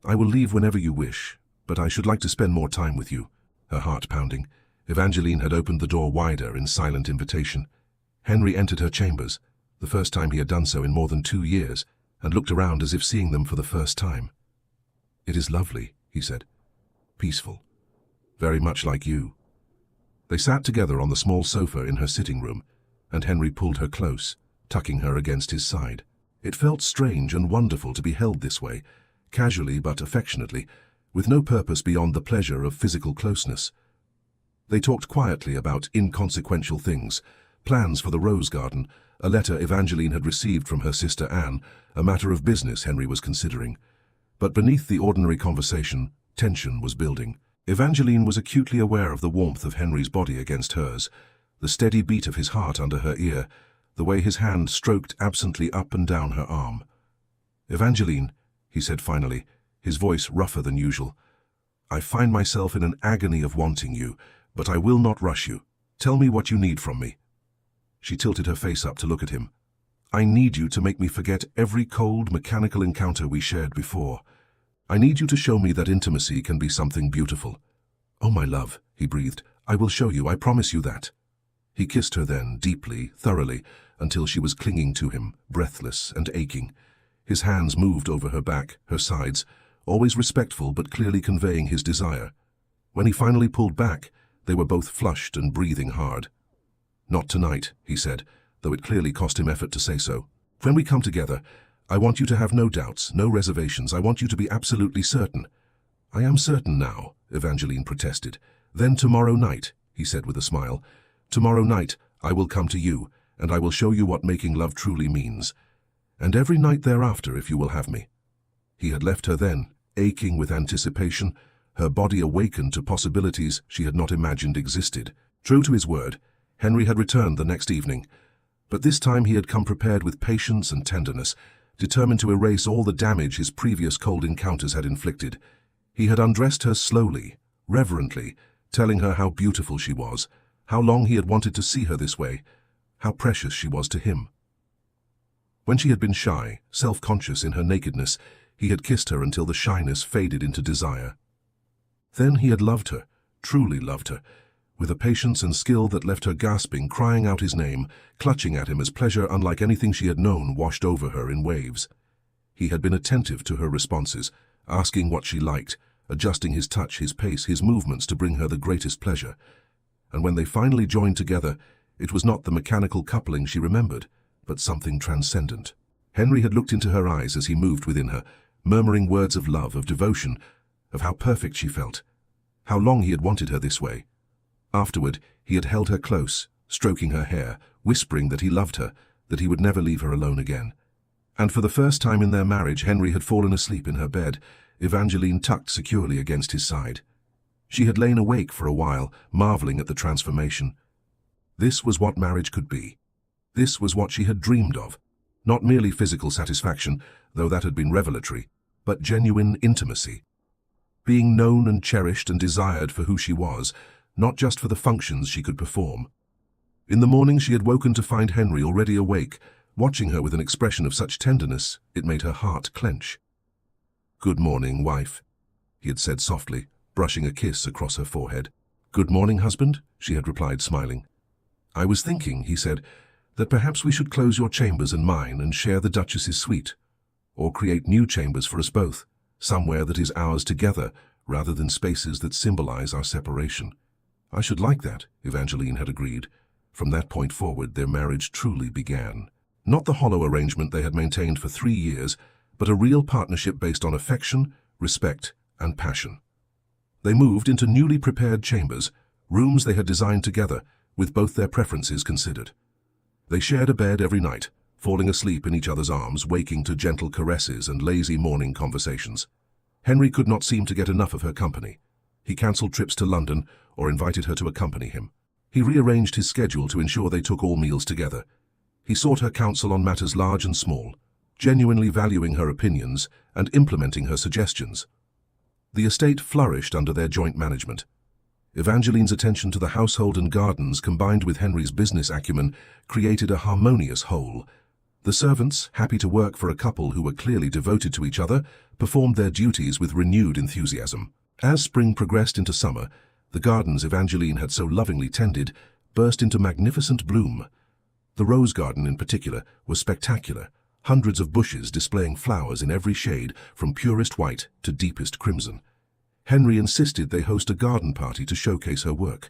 I will leave whenever you wish, but I should like to spend more time with you. Her heart pounding, Evangeline had opened the door wider in silent invitation. Henry entered her chambers, the first time he had done so in more than 2 years, and looked around as if seeing them for the first time. It is lovely, he said. Peaceful. Very much like you. They sat together on the small sofa in her sitting room, and Henry pulled her close, tucking her against his side. It felt strange and wonderful to be held this way, casually but affectionately, with no purpose beyond the pleasure of physical closeness. They talked quietly about inconsequential things, plans for the rose garden, a letter Evangeline had received from her sister Anne, a matter of business Henry was considering. But beneath the ordinary conversation, tension was building. Evangeline was acutely aware of the warmth of Henry's body against hers, the steady beat of his heart under her ear, the way his hand stroked absently up and down her arm. "Evangeline," he said finally, his voice rougher than usual, "I find myself in an agony of wanting you, but I will not rush you. Tell me what you need from me." She tilted her face up to look at him. "I need you to make me forget every cold, mechanical encounter we shared before. I need you to show me that intimacy can be something beautiful." "Oh, my love," he breathed, "I will show you, I promise you that." He kissed her then, deeply, thoroughly, until she was clinging to him, breathless and aching. His hands moved over her back, her sides, always respectful but clearly conveying his desire. When he finally pulled back, they were both flushed and breathing hard. "Not tonight," he said, though it clearly cost him effort to say so. "When we come together, I want you to have no doubts, no reservations. I want you to be absolutely certain." "I am certain now," Evangeline protested. "Then tomorrow night," he said with a smile, "tomorrow night I will come to you, and I will show you what making love truly means. And every night thereafter, if you will have me." He had left her then, aching with anticipation, her body awakened to possibilities she had not imagined existed. True to his word, Henry had returned the next evening, but this time he had come prepared with patience and tenderness, determined to erase all the damage his previous cold encounters had inflicted. He had undressed her slowly, reverently, telling her how beautiful she was, how long he had wanted to see her this way, how precious she was to him. When she had been shy, self-conscious in her nakedness, he had kissed her until the shyness faded into desire. Then he had loved her, truly loved her, with a patience and skill that left her gasping, crying out his name, clutching at him as pleasure unlike anything she had known washed over her in waves. He had been attentive to her responses, asking what she liked, adjusting his touch, his pace, his movements to bring her the greatest pleasure. And when they finally joined together, it was not the mechanical coupling she remembered, but something transcendent. Henry had looked into her eyes as he moved within her, murmuring words of love, of devotion, of how perfect she felt, how long he had wanted her this way. Afterward, he had held her close, stroking her hair, whispering that he loved her, that he would never leave her alone again. And for the first time in their marriage, Henry had fallen asleep in her bed, Evangeline tucked securely against his side. She had lain awake for a while, marveling at the transformation. This was what marriage could be. This was what she had dreamed of. Not merely physical satisfaction, though that had been revelatory, but genuine intimacy. Being known and cherished and desired for who she was, not just for the functions she could perform. In the morning she had woken to find Henry already awake, watching her with an expression of such tenderness it made her heart clench. "Good morning, wife," he had said softly, brushing a kiss across her forehead. "Good morning, husband," she had replied, smiling. "I was thinking," he said, "that perhaps we should close your chambers and mine and share the Duchess's suite, or create new chambers for us both, somewhere that is ours together, rather than spaces that symbolize our separation." "I should like that," Evangeline had agreed. From that point forward, their marriage truly began. Not the hollow arrangement they had maintained for 3 years, but a real partnership based on affection, respect, and passion. They moved into newly prepared chambers, rooms they had designed together, with both their preferences considered. They shared a bed every night, falling asleep in each other's arms, waking to gentle caresses and lazy morning conversations. Henry could not seem to get enough of her company. He cancelled trips to London or invited her to accompany him. He rearranged his schedule to ensure they took all meals together. He sought her counsel on matters large and small, genuinely valuing her opinions and implementing her suggestions. The estate flourished under their joint management. Evangeline's attention to the household and gardens combined with Henry's business acumen created a harmonious whole. The servants, happy to work for a couple who were clearly devoted to each other, performed their duties with renewed enthusiasm. As spring progressed into summer, the gardens Evangeline had so lovingly tended burst into magnificent bloom. The rose garden in particular was spectacular, hundreds of bushes displaying flowers in every shade from purest white to deepest crimson. Henry insisted they host a garden party to showcase her work.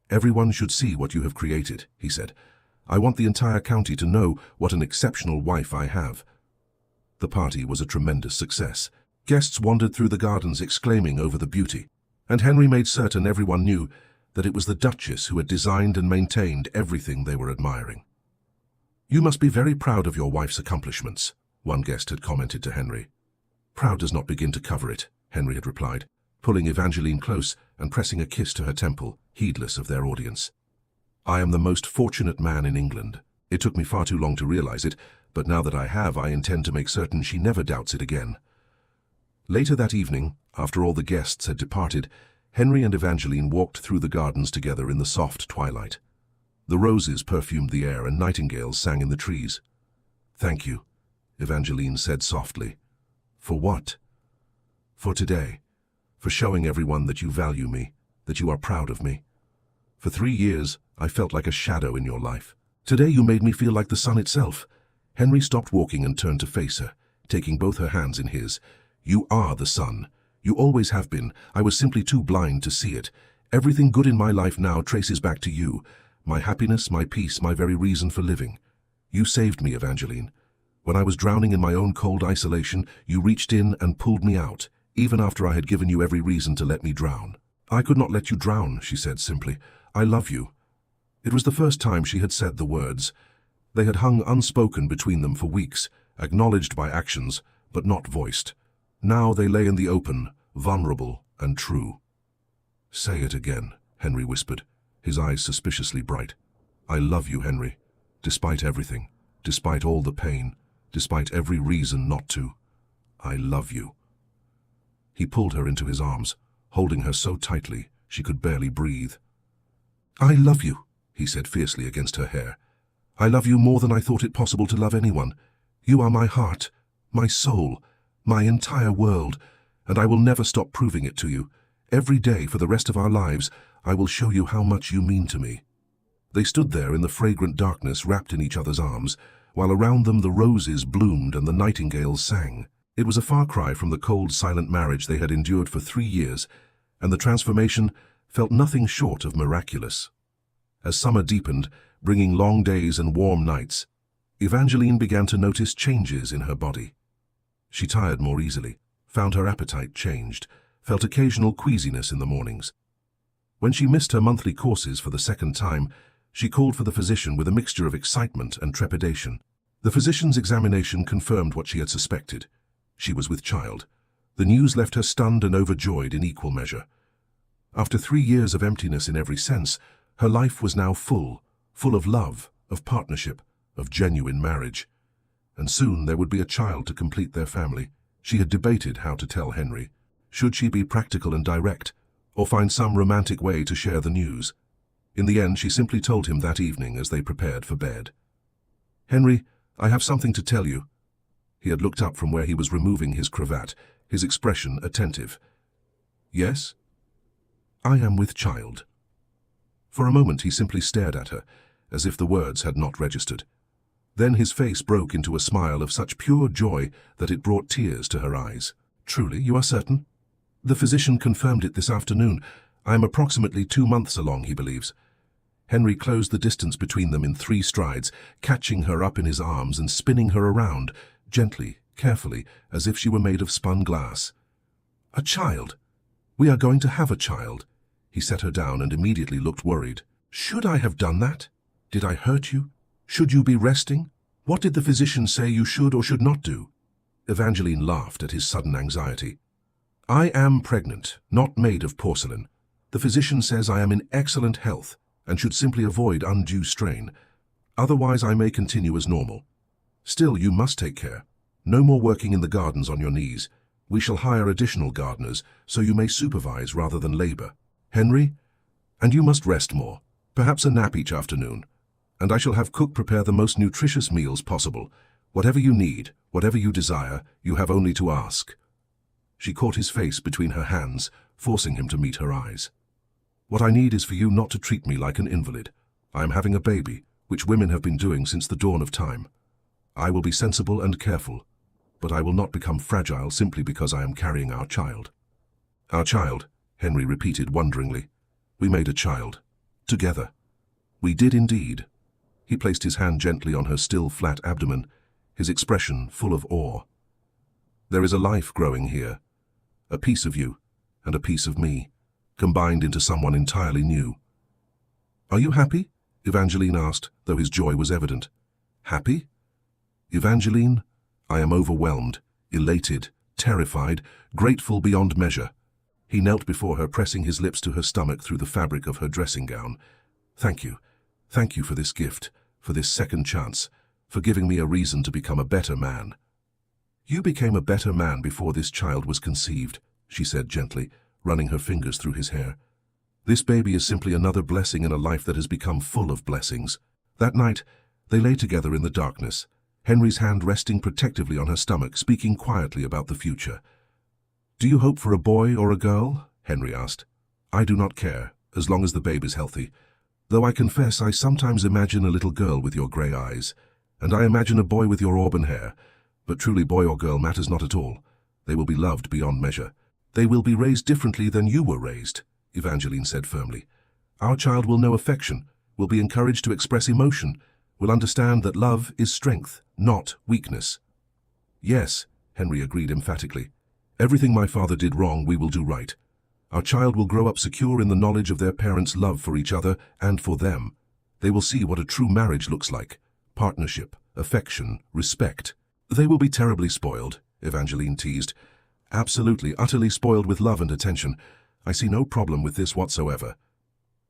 "Everyone should see what you have created," he said. "I want the entire county to know what an exceptional wife I have." The party was a tremendous success. Guests wandered through the gardens exclaiming over the beauty, and Henry made certain everyone knew that it was the Duchess who had designed and maintained everything they were admiring. "You must be very proud of your wife's accomplishments," one guest had commented to Henry. "Proud does not begin to cover it," Henry had replied, pulling Evangeline close and pressing a kiss to her temple, heedless of their audience. "I am the most fortunate man in England. It took me far too long to realize it, but now that I have, I intend to make certain she never doubts it again." Later that evening, after all the guests had departed, Henry and Evangeline walked through the gardens together in the soft twilight. The roses perfumed the air and nightingales sang in the trees. "Thank you," Evangeline said softly. "For what?" "For today. For showing everyone that you value me, that you are proud of me. For 3 years, I felt like a shadow in your life. Today you made me feel like the sun itself." Henry stopped walking and turned to face her, taking both her hands in his. "You are the sun. You always have been. I was simply too blind to see it. Everything good in my life now traces back to you. My happiness, my peace, my very reason for living. You saved me, Evangeline. When I was drowning in my own cold isolation, you reached in and pulled me out, even after I had given you every reason to let me drown." "I could not let you drown," she said simply. "I love you." It was the first time she had said the words. They had hung unspoken between them for weeks, acknowledged by actions, but not voiced. Now they lay in the open, vulnerable and true. "Say it again," Henry whispered, his eyes suspiciously bright. "I love you, Henry, despite everything, despite all the pain, despite every reason not to. I love you." He pulled her into his arms, holding her so tightly she could barely breathe. "I love you," he said fiercely against her hair. "I love you more than I thought it possible to love anyone. You are my heart, my soul, my entire world, and I will never stop proving it to you. Every day for the rest of our lives, I will show you how much you mean to me." They stood there in the fragrant darkness, wrapped in each other's arms, while around them the roses bloomed and the nightingales sang. It was a far cry from the cold, silent marriage they had endured for 3 years, and the transformation felt nothing short of miraculous. As summer deepened, bringing long days and warm nights, Evangeline began to notice changes in her body. She tired more easily, found her appetite changed, felt occasional queasiness in the mornings. When she missed her monthly courses for the second time, she called for the physician with a mixture of excitement and trepidation. The physician's examination confirmed what she had suspected. She was with child. The news left her stunned and overjoyed in equal measure. After 3 years of emptiness in every sense, her life was now full of love, of partnership, of genuine marriage. And soon there would be a child to complete their family. She had debated how to tell Henry. Should she be practical and direct, or find some romantic way to share the news? In the end, she simply told him that evening as they prepared for bed. "Henry, I have something to tell you." He had looked up from where he was removing his cravat, his expression attentive. "Yes?" "I am with child." For a moment he simply stared at her, as if the words had not registered. Then his face broke into a smile of such pure joy that it brought tears to her eyes. "Truly, you are certain?" "The physician confirmed it this afternoon. I am approximately 2 months along, he believes." Henry closed the distance between them in 3 strides, catching her up in his arms and spinning her around, gently, carefully, as if she were made of spun glass. "A child? We are going to have a child." He set her down and immediately looked worried. "Should I have done that? Did I hurt you? Should you be resting? What did the physician say you should or should not do?" Evangeline laughed at his sudden anxiety. "I am pregnant, not made of porcelain. The physician says I am in excellent health and should simply avoid undue strain. Otherwise I may continue as normal. Still, you must take care. No more working in the gardens on your knees. We shall hire additional gardeners, so you may supervise rather than labor. Henry, and you must rest more, perhaps a nap each afternoon. And I shall have cook prepare the most nutritious meals possible. Whatever you need, whatever you desire, you have only to ask." She caught his face between her hands, forcing him to meet her eyes. "What I need is for you not to treat me like an invalid. I am having a baby, which women have been doing since the dawn of time. I will be sensible and careful, but I will not become fragile simply because I am carrying our child." "Our child," Henry repeated wonderingly. "We made a child. Together." "We did indeed." He placed his hand gently on her still flat abdomen, his expression full of awe. "There is a life growing here, a piece of you and a piece of me, combined into someone entirely new. "Are you happy?" Evangeline asked, though his joy was evident. "Happy?" "Evangeline, I am overwhelmed, elated, terrified, grateful beyond measure." He knelt before her, pressing his lips to her stomach through the fabric of her dressing gown. "Thank you. Thank you for this gift, for this second chance, for giving me a reason to become a better man." "You became a better man before this child was conceived," she said gently, running her fingers through his hair. "This baby is simply another blessing in a life that has become full of blessings." That night, they lay together in the darkness, Henry's hand resting protectively on her stomach, speaking quietly about the future. "Do you hope for a boy or a girl?" Henry asked. "I do not care, as long as the babe is healthy. Though I confess I sometimes imagine a little girl with your grey eyes, and I imagine a boy with your auburn hair. But truly, boy or girl matters not at all. They will be loved beyond measure. They will be raised differently than you were raised," Evangeline said firmly. "Our child will know affection, will be encouraged to express emotion, will understand that love is strength, not weakness." "Yes," Henry agreed emphatically. "Everything my father did wrong, we will do right. Our child will grow up secure in the knowledge of their parents' love for each other and for them. They will see what a true marriage looks like: partnership, affection, respect." "They will be terribly spoiled," Evangeline teased. "Absolutely, utterly spoiled with love and attention. I see no problem with this whatsoever."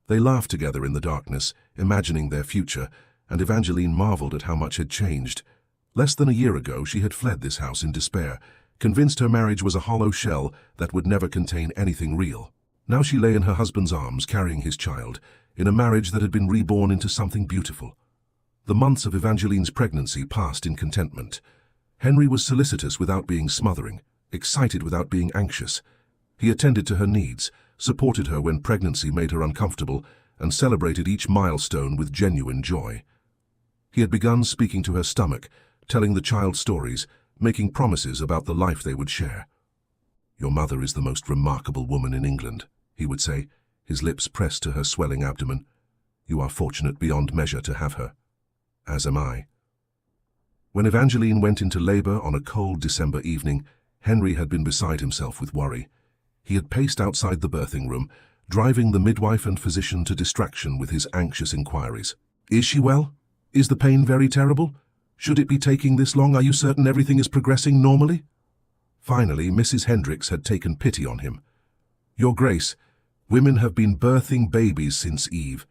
They laughed together in the darkness, imagining their future, and Evangeline marveled at how much had changed. Less than a year ago, she had fled this house in despair, convinced her marriage was a hollow shell that would never contain anything real. Now she lay in her husband's arms, carrying his child, in a marriage that had been reborn into something beautiful. The months of Evangeline's pregnancy passed in contentment. Henry was solicitous without being smothering, excited without being anxious. He attended to her needs, supported her when pregnancy made her uncomfortable, and celebrated each milestone with genuine joy. He had begun speaking to her stomach, telling the child stories, making promises about the life they would share. "Your mother is the most remarkable woman in England," he would say, his lips pressed to her swelling abdomen. "You are fortunate beyond measure to have her. As am I." When Evangeline went into labor on a cold December evening, Henry had been beside himself with worry. He had paced outside the birthing room, driving the midwife and physician to distraction with his anxious inquiries. "Is she well? Is the pain very terrible? Should it be taking this long? Are you certain everything is progressing normally?" Finally, Mrs. Hendricks had taken pity on him. "Your Grace, women have been birthing babies since Eve.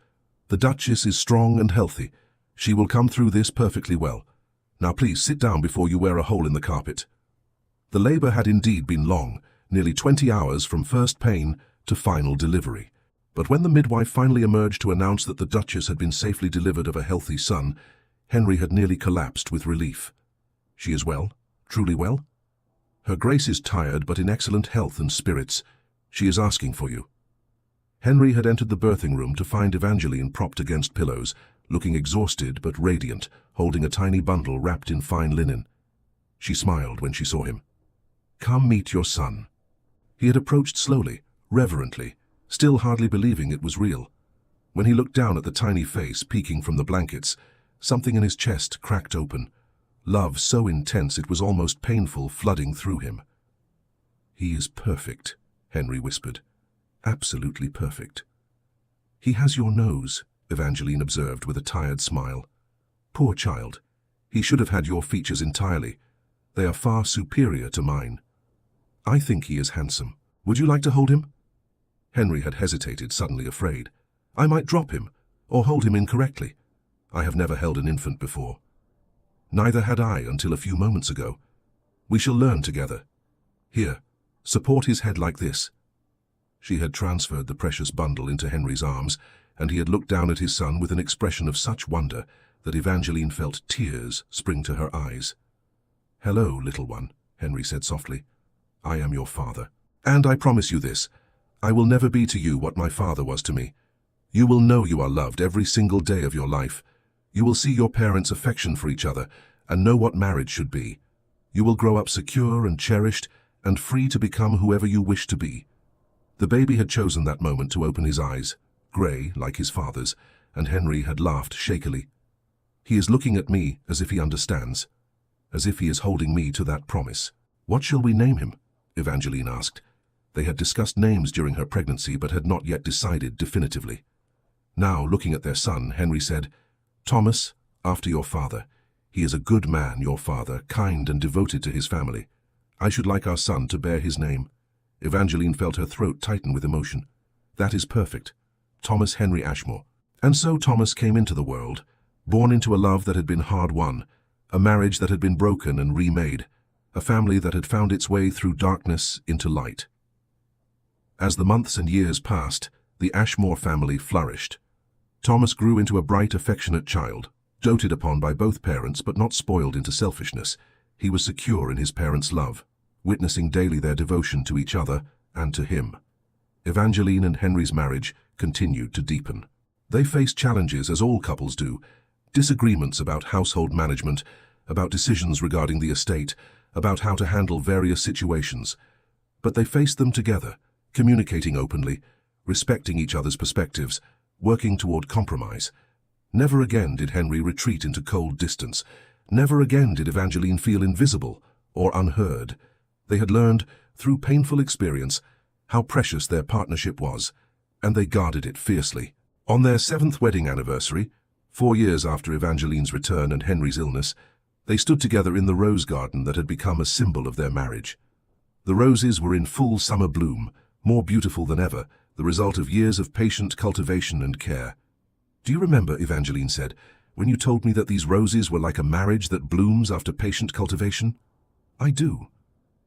The Duchess is strong and healthy. She will come through this perfectly well. Now please sit down before you wear a hole in the carpet." The labor had indeed been long, nearly 20 hours from first pain to final delivery. But when the midwife finally emerged to announce that the Duchess had been safely delivered of a healthy son, Henry had nearly collapsed with relief. "She is well? Truly well?" "Her Grace is tired but in excellent health and spirits. She is asking for you." Henry had entered the birthing room to find Evangeline propped against pillows, looking exhausted but radiant, holding a tiny bundle wrapped in fine linen. She smiled when she saw him. "Come meet your son." He had approached slowly, reverently, still hardly believing it was real. When he looked down at the tiny face peeking from the blankets, something in his chest cracked open. Love so intense it was almost painful flooding through him. "He is perfect," Henry whispered. "Absolutely perfect." "He has your nose," Evangeline observed with a tired smile. "Poor child. He should have had your features entirely. They are far superior to mine." "I think he is handsome. Would you like to hold him?" Henry had hesitated, suddenly afraid. "I might drop him, or hold him incorrectly. I have never held an infant before." "Neither had I until a few moments ago. We shall learn together. Here, support his head like this." She had transferred the precious bundle into Henry's arms, and he had looked down at his son with an expression of such wonder that Evangeline felt tears spring to her eyes. "Hello, little one," Henry said softly. "I am your father. And I promise you this, I will never be to you what my father was to me. You will know you are loved every single day of your life. You will see your parents' affection for each other and know what marriage should be. You will grow up secure and cherished and free to become whoever you wish to be." The baby had chosen that moment to open his eyes, grey like his father's, and Henry had laughed shakily. "He is looking at me as if he understands, as if he is holding me to that promise." "What shall we name him?" Evangeline asked. They had discussed names during her pregnancy but had not yet decided definitively. Now, looking at their son, Henry said, "Thomas, after your father. He is a good man, your father, kind and devoted to his family. I should like our son to bear his name." Evangeline felt her throat tighten with emotion. "That is perfect. Thomas Henry Ashmore." And so Thomas came into the world, born into a love that had been hard-won, a marriage that had been broken and remade, a family that had found its way through darkness into light. As the months and years passed, the Ashmore family flourished. Thomas grew into a bright, affectionate child, doted upon by both parents but not spoiled into selfishness. He was secure in his parents' love, witnessing daily their devotion to each other and to him. Evangeline and Henry's marriage continued to deepen. They faced challenges, as all couples do, disagreements about household management, about decisions regarding the estate, about how to handle various situations. But they faced them together, communicating openly, respecting each other's perspectives, working toward compromise. Never again did Henry retreat into cold distance. Never again did Evangeline feel invisible or unheard. They had learned, through painful experience, how precious their partnership was, and they guarded it fiercely. On their 7th wedding anniversary, 4 years after Evangeline's return and Henry's illness, they stood together in the rose garden that had become a symbol of their marriage. The roses were in full summer bloom, more beautiful than ever, the result of years of patient cultivation and care. "Do you remember," Evangeline said, "when you told me that these roses were like a marriage that blooms after patient cultivation?" "I do.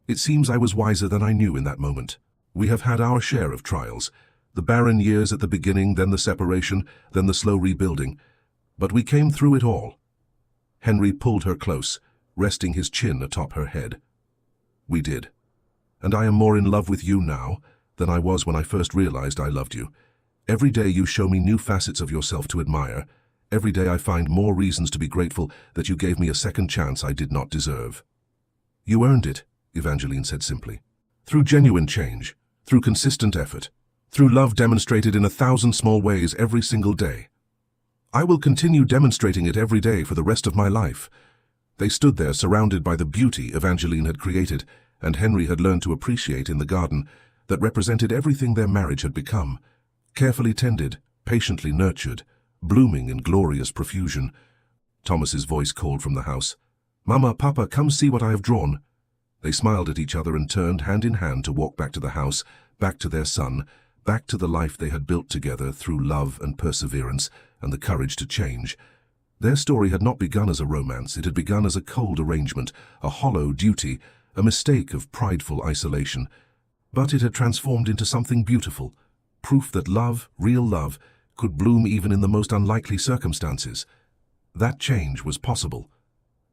It seems I was wiser than I knew in that moment. We have had our share of trials, the barren years at the beginning, then the separation, then the slow rebuilding. But we came through it all." Henry pulled her close, resting his chin atop her head. "We did. And I am more in love with you now than I was when I first realized I loved you. Every day you show me new facets of yourself to admire. Every day I find more reasons to be grateful that you gave me a second chance I did not deserve." "You earned it," Evangeline said simply. "Through genuine change, through consistent effort, through love demonstrated in 1,000 small ways every single day. I will continue demonstrating it every day for the rest of my life." They stood there surrounded by the beauty Evangeline had created and Henry had learned to appreciate in the garden that represented everything their marriage had become. Carefully tended, patiently nurtured, blooming in glorious profusion. Thomas's voice called from the house, "Mama, Papa, come see what I have drawn." They smiled at each other and turned hand in hand to walk back to the house, back to their son, back to the life they had built together through love and perseverance and the courage to change. Their story had not begun as a romance. It had begun as a cold arrangement, a hollow duty, a mistake of prideful isolation. But it had transformed into something beautiful, proof that love, real love, could bloom even in the most unlikely circumstances. That change was possible.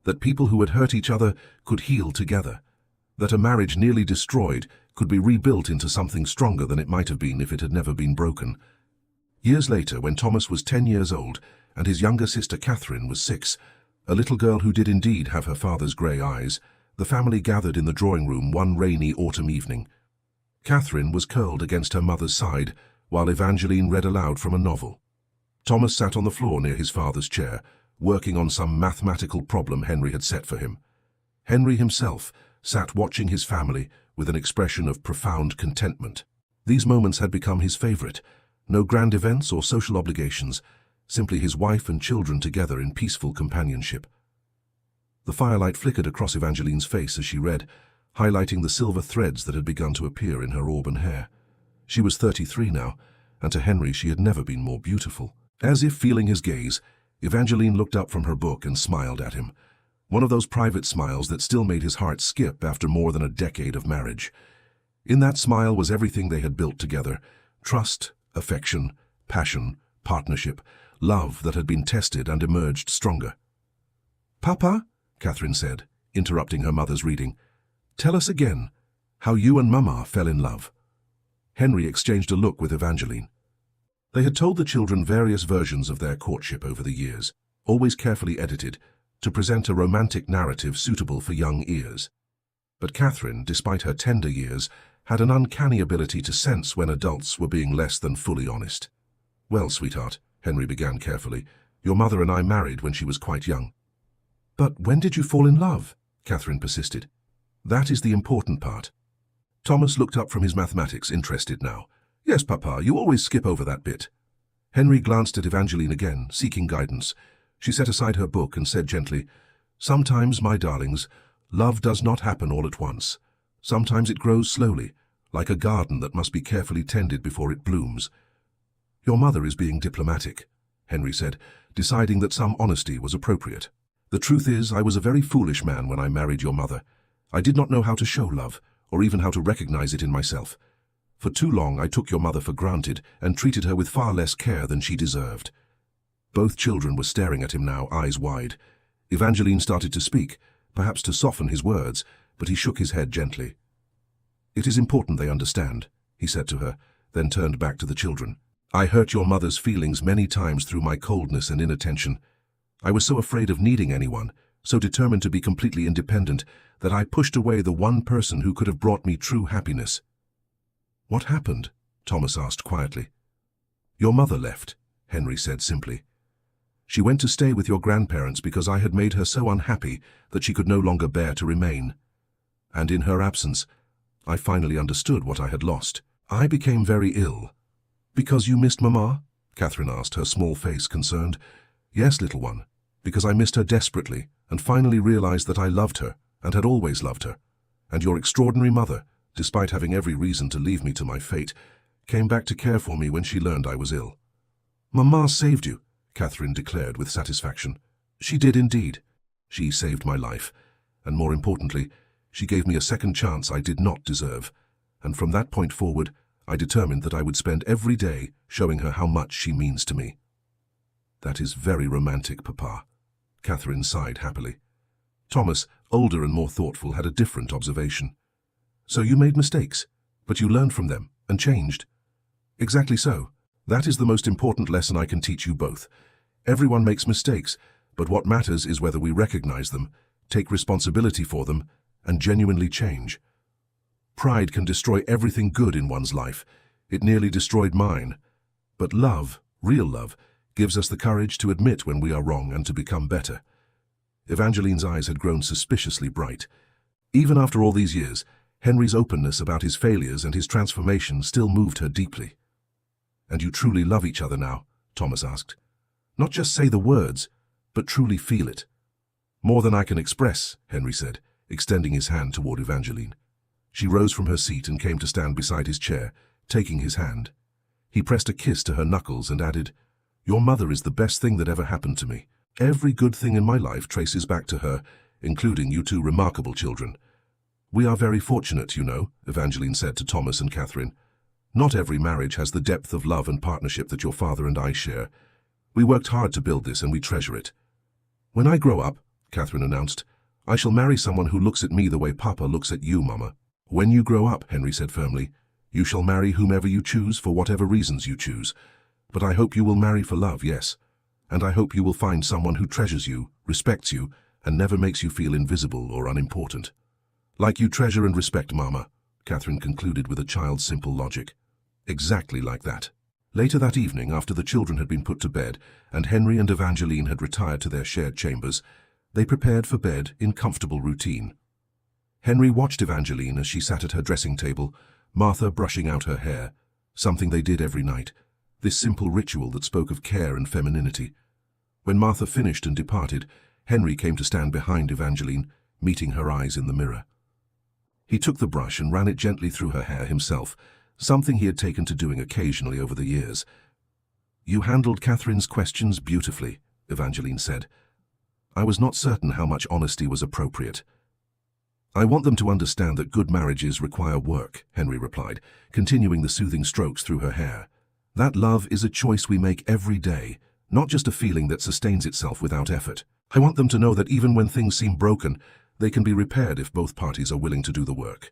That people who had hurt each other could heal together. That a marriage nearly destroyed could be rebuilt into something stronger than it might have been if it had never been broken. Years later, when Thomas was 10 years old and his younger sister Catherine was 6, a little girl who did indeed have her father's grey eyes, the family gathered in the drawing room one rainy autumn evening. Catherine was curled against her mother's side, while Evangeline read aloud from a novel. Thomas sat on the floor near his father's chair, working on some mathematical problem Henry had set for him. Henry himself sat watching his family with an expression of profound contentment. These moments had become his favorite. No grand events or social obligations, simply his wife and children together in peaceful companionship. The firelight flickered across Evangeline's face as she read, highlighting the silver threads that had begun to appear in her auburn hair. She was 33 now, and to Henry she had never been more beautiful. As if feeling his gaze, Evangeline looked up from her book and smiled at him. One of those private smiles that still made his heart skip after more than a decade of marriage. In that smile was everything they had built together: trust, affection, passion, partnership, love that had been tested and emerged stronger. "Papa," Catherine said, interrupting her mother's reading, "tell us again how you and Mama fell in love." Henry exchanged a look with Evangeline. They had told the children various versions of their courtship over the years, always carefully edited, to present a romantic narrative suitable for young ears. But Catherine, despite her tender years, had an uncanny ability to sense when adults were being less than fully honest. "Well, sweetheart," Henry began carefully, "your mother and I married when she was quite young." "But when did you fall in love?" Catherine persisted. "That is the important part." Thomas looked up from his mathematics, interested now. "Yes, Papa, you always skip over that bit." Henry glanced at Evangeline again, seeking guidance. She set aside her book and said gently, "Sometimes, my darlings, love does not happen all at once. Sometimes it grows slowly, like a garden that must be carefully tended before it blooms." "Your mother is being diplomatic," Henry said, deciding that some honesty was appropriate. "The truth is, I was a very foolish man when I married your mother. I did not know how to show love, or even how to recognize it in myself. For too long I took your mother for granted and treated her with far less care than she deserved." Both children were staring at him now, eyes wide. Evangeline started to speak, perhaps to soften his words, but he shook his head gently. "It is important they understand," he said to her, then turned back to the children. "I hurt your mother's feelings many times through my coldness and inattention. I was so afraid of needing anyone, so determined to be completely independent, that I pushed away the one person who could have brought me true happiness." "What happened?" Thomas asked quietly. "Your mother left," Henry said simply. "She went to stay with your grandparents because I had made her so unhappy that she could no longer bear to remain. And in her absence, I finally understood what I had lost. I became very ill." "Because you missed Mama?" Catherine asked, her small face concerned. "Yes, little one, because I missed her desperately and finally realized that I loved her and had always loved her. And your extraordinary mother, despite having every reason to leave me to my fate, came back to care for me when she learned I was ill." "Mama saved you," Catherine declared with satisfaction. "She did indeed. She saved my life, and more importantly, she gave me a second chance I did not deserve, and from that point forward, I determined that I would spend every day showing her how much she means to me." "That is very romantic, Papa," Catherine sighed happily. Thomas, older and more thoughtful, had a different observation. "So you made mistakes, but you learned from them and changed." "Exactly so. That is the most important lesson I can teach you both. Everyone makes mistakes, but what matters is whether we recognize them, take responsibility for them, and genuinely change. Pride can destroy everything good in one's life. It nearly destroyed mine. But love, real love, gives us the courage to admit when we are wrong and to become better." Evangeline's eyes had grown suspiciously bright. Even after all these years, Henry's openness about his failures and his transformation still moved her deeply. "And you truly love each other now?" Thomas asked. "Not just say the words, but truly feel it." "More than I can express," Henry said, extending his hand toward Evangeline. She rose from her seat and came to stand beside his chair, taking his hand. He pressed a kiss to her knuckles and added, "Your mother is the best thing that ever happened to me. Every good thing in my life traces back to her, including you two remarkable children." "We are very fortunate, you know," Evangeline said to Thomas and Catherine. "Not every marriage has the depth of love and partnership that your father and I share. We worked hard to build this and we treasure it." "When I grow up," Catherine announced, "I shall marry someone who looks at me the way Papa looks at you, Mama." "When you grow up," Henry said firmly, "you shall marry whomever you choose for whatever reasons you choose. But I hope you will marry for love, yes. And I hope you will find someone who treasures you, respects you, and never makes you feel invisible or unimportant." "Like you treasure and respect Mama," Catherine concluded with a child's simple logic. "Exactly like that." Later that evening, after the children had been put to bed and Henry and Evangeline had retired to their shared chambers, they prepared for bed in comfortable routine. Henry watched Evangeline as she sat at her dressing table, Martha brushing out her hair, something they did every night, this simple ritual that spoke of care and femininity. When Martha finished and departed, Henry came to stand behind Evangeline, meeting her eyes in the mirror. He took the brush and ran it gently through her hair himself, something he had taken to doing occasionally over the years. "You handled Catherine's questions beautifully," Evangeline said. "I was not certain how much honesty was appropriate." "I want them to understand that good marriages require work," Henry replied, continuing the soothing strokes through her hair. "That love is a choice we make every day, not just a feeling that sustains itself without effort. I want them to know that even when things seem broken, they can be repaired if both parties are willing to do the work.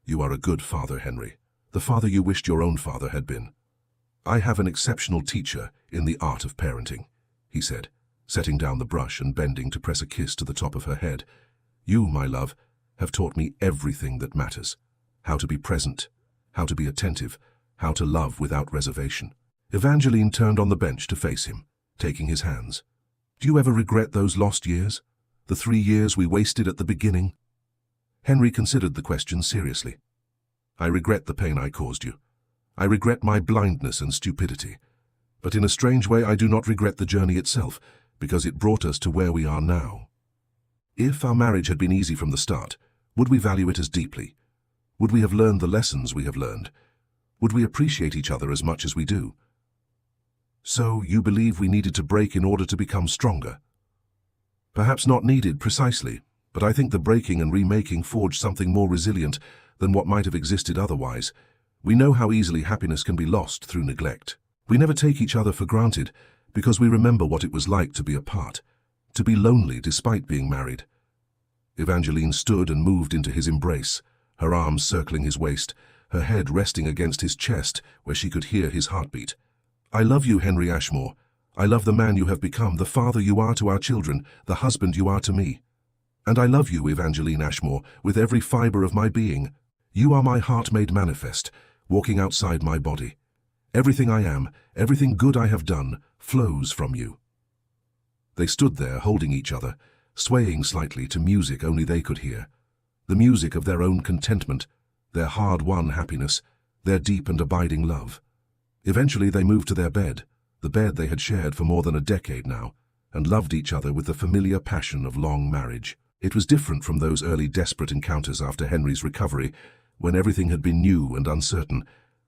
You are a good father, Henry, the father you wished your own father had been. I have an exceptional teacher in the art of parenting," he said, setting down the brush and bending to press a kiss to the top of her head. "You, my love, have taught me everything that matters. How to be present, how to be attentive, how to love without reservation." Evangeline turned on the bench to face him, taking his hands. "Do you ever regret those lost years? The 3 years we wasted at the beginning?" Henry considered the question seriously. "I regret the pain I caused you. I regret my blindness and stupidity. But in a strange way, I do not regret the journey itself, because it brought us to where we are now. If our marriage had been easy from the start, would we value it as deeply? Would we have learned the lessons we have learned? Would we appreciate each other as much as we do? So, you believe we needed to break in order to become stronger? Perhaps not needed precisely, but I think the breaking and remaking forged something more resilient than what might have existed otherwise. We know how easily happiness can be lost through neglect. We never take each other for granted because we remember what it was like to be apart, to be lonely despite being married. Evangeline stood and moved into his embrace, her arms circling his waist, her head resting against his chest where she could hear his heartbeat. I love you, Henry Ashmore. I love the man you have become, the father you are to our children, the husband you are to me. And I love you, Evangeline Ashmore, with every fiber of my being. You are my heart made manifest, walking outside my body. Everything I am, everything good I have done, flows from you. They stood there holding each other, swaying slightly to music only they could hear. The music of their own contentment, their hard-won happiness, their deep and abiding love. Eventually they moved to their bed, the bed they had shared for more than a decade now, and loved each other with the familiar passion of long marriage. It was different from those early desperate encounters after Henry's recovery, when everything had been new and uncertain.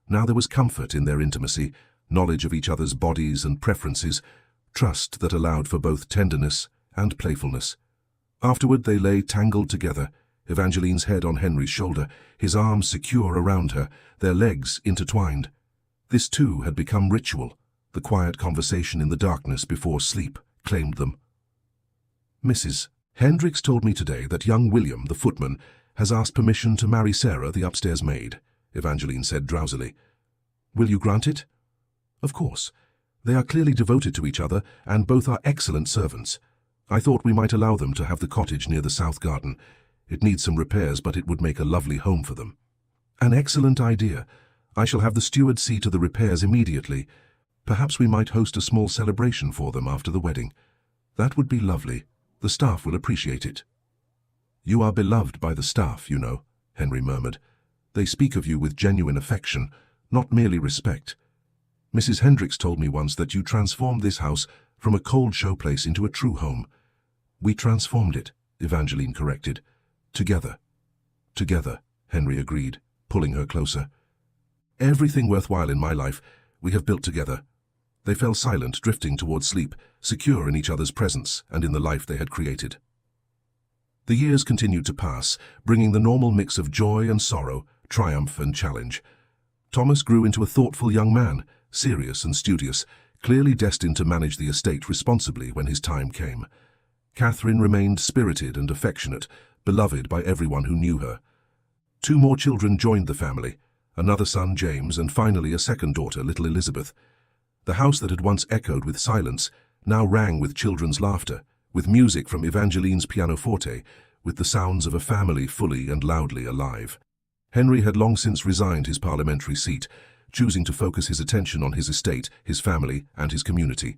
Now there was comfort in their intimacy, knowledge of each other's bodies and preferences, trust that allowed for both tenderness and playfulness. Afterward they lay tangled together, Evangeline's head on Henry's shoulder, his arms secure around her, their legs intertwined. This too had become ritual. The quiet conversation in the darkness before sleep claimed them. Mrs. Hendricks told me today that young William, the footman, has asked permission to marry Sarah, the upstairs maid, Evangeline said drowsily. Will you grant it? Of course. They are clearly devoted to each other, and both are excellent servants. I thought we might allow them to have the cottage near the south garden. It needs some repairs, but it would make a lovely home for them. An excellent idea. I shall have the steward see to the repairs immediately. Perhaps we might host a small celebration for them after the wedding. That would be lovely. The staff will appreciate it. You are beloved by the staff, you know, Henry murmured. They speak of you with genuine affection, not merely respect. Mrs. Hendricks told me once that you transformed this house from a cold showplace into a true home. We transformed it, Evangeline corrected. Together. Together, Henry agreed, pulling her closer. Everything worthwhile in my life we have built together. They fell silent, drifting towards sleep, secure in each other's presence and in the life they had created. The years continued to pass, bringing the normal mix of joy and sorrow, triumph and challenge. Thomas grew into a thoughtful young man, serious and studious, clearly destined to manage the estate responsibly when his time came. Catherine remained spirited and affectionate, beloved by everyone who knew her. 2 more children joined the family, another son, James, and finally a second daughter, little Elizabeth. The house that had once echoed with silence now rang with children's laughter, with music from Evangeline's pianoforte, with the sounds of a family fully and loudly alive. Henry had long since resigned his parliamentary seat, choosing to focus his attention on his estate, his family, and his community.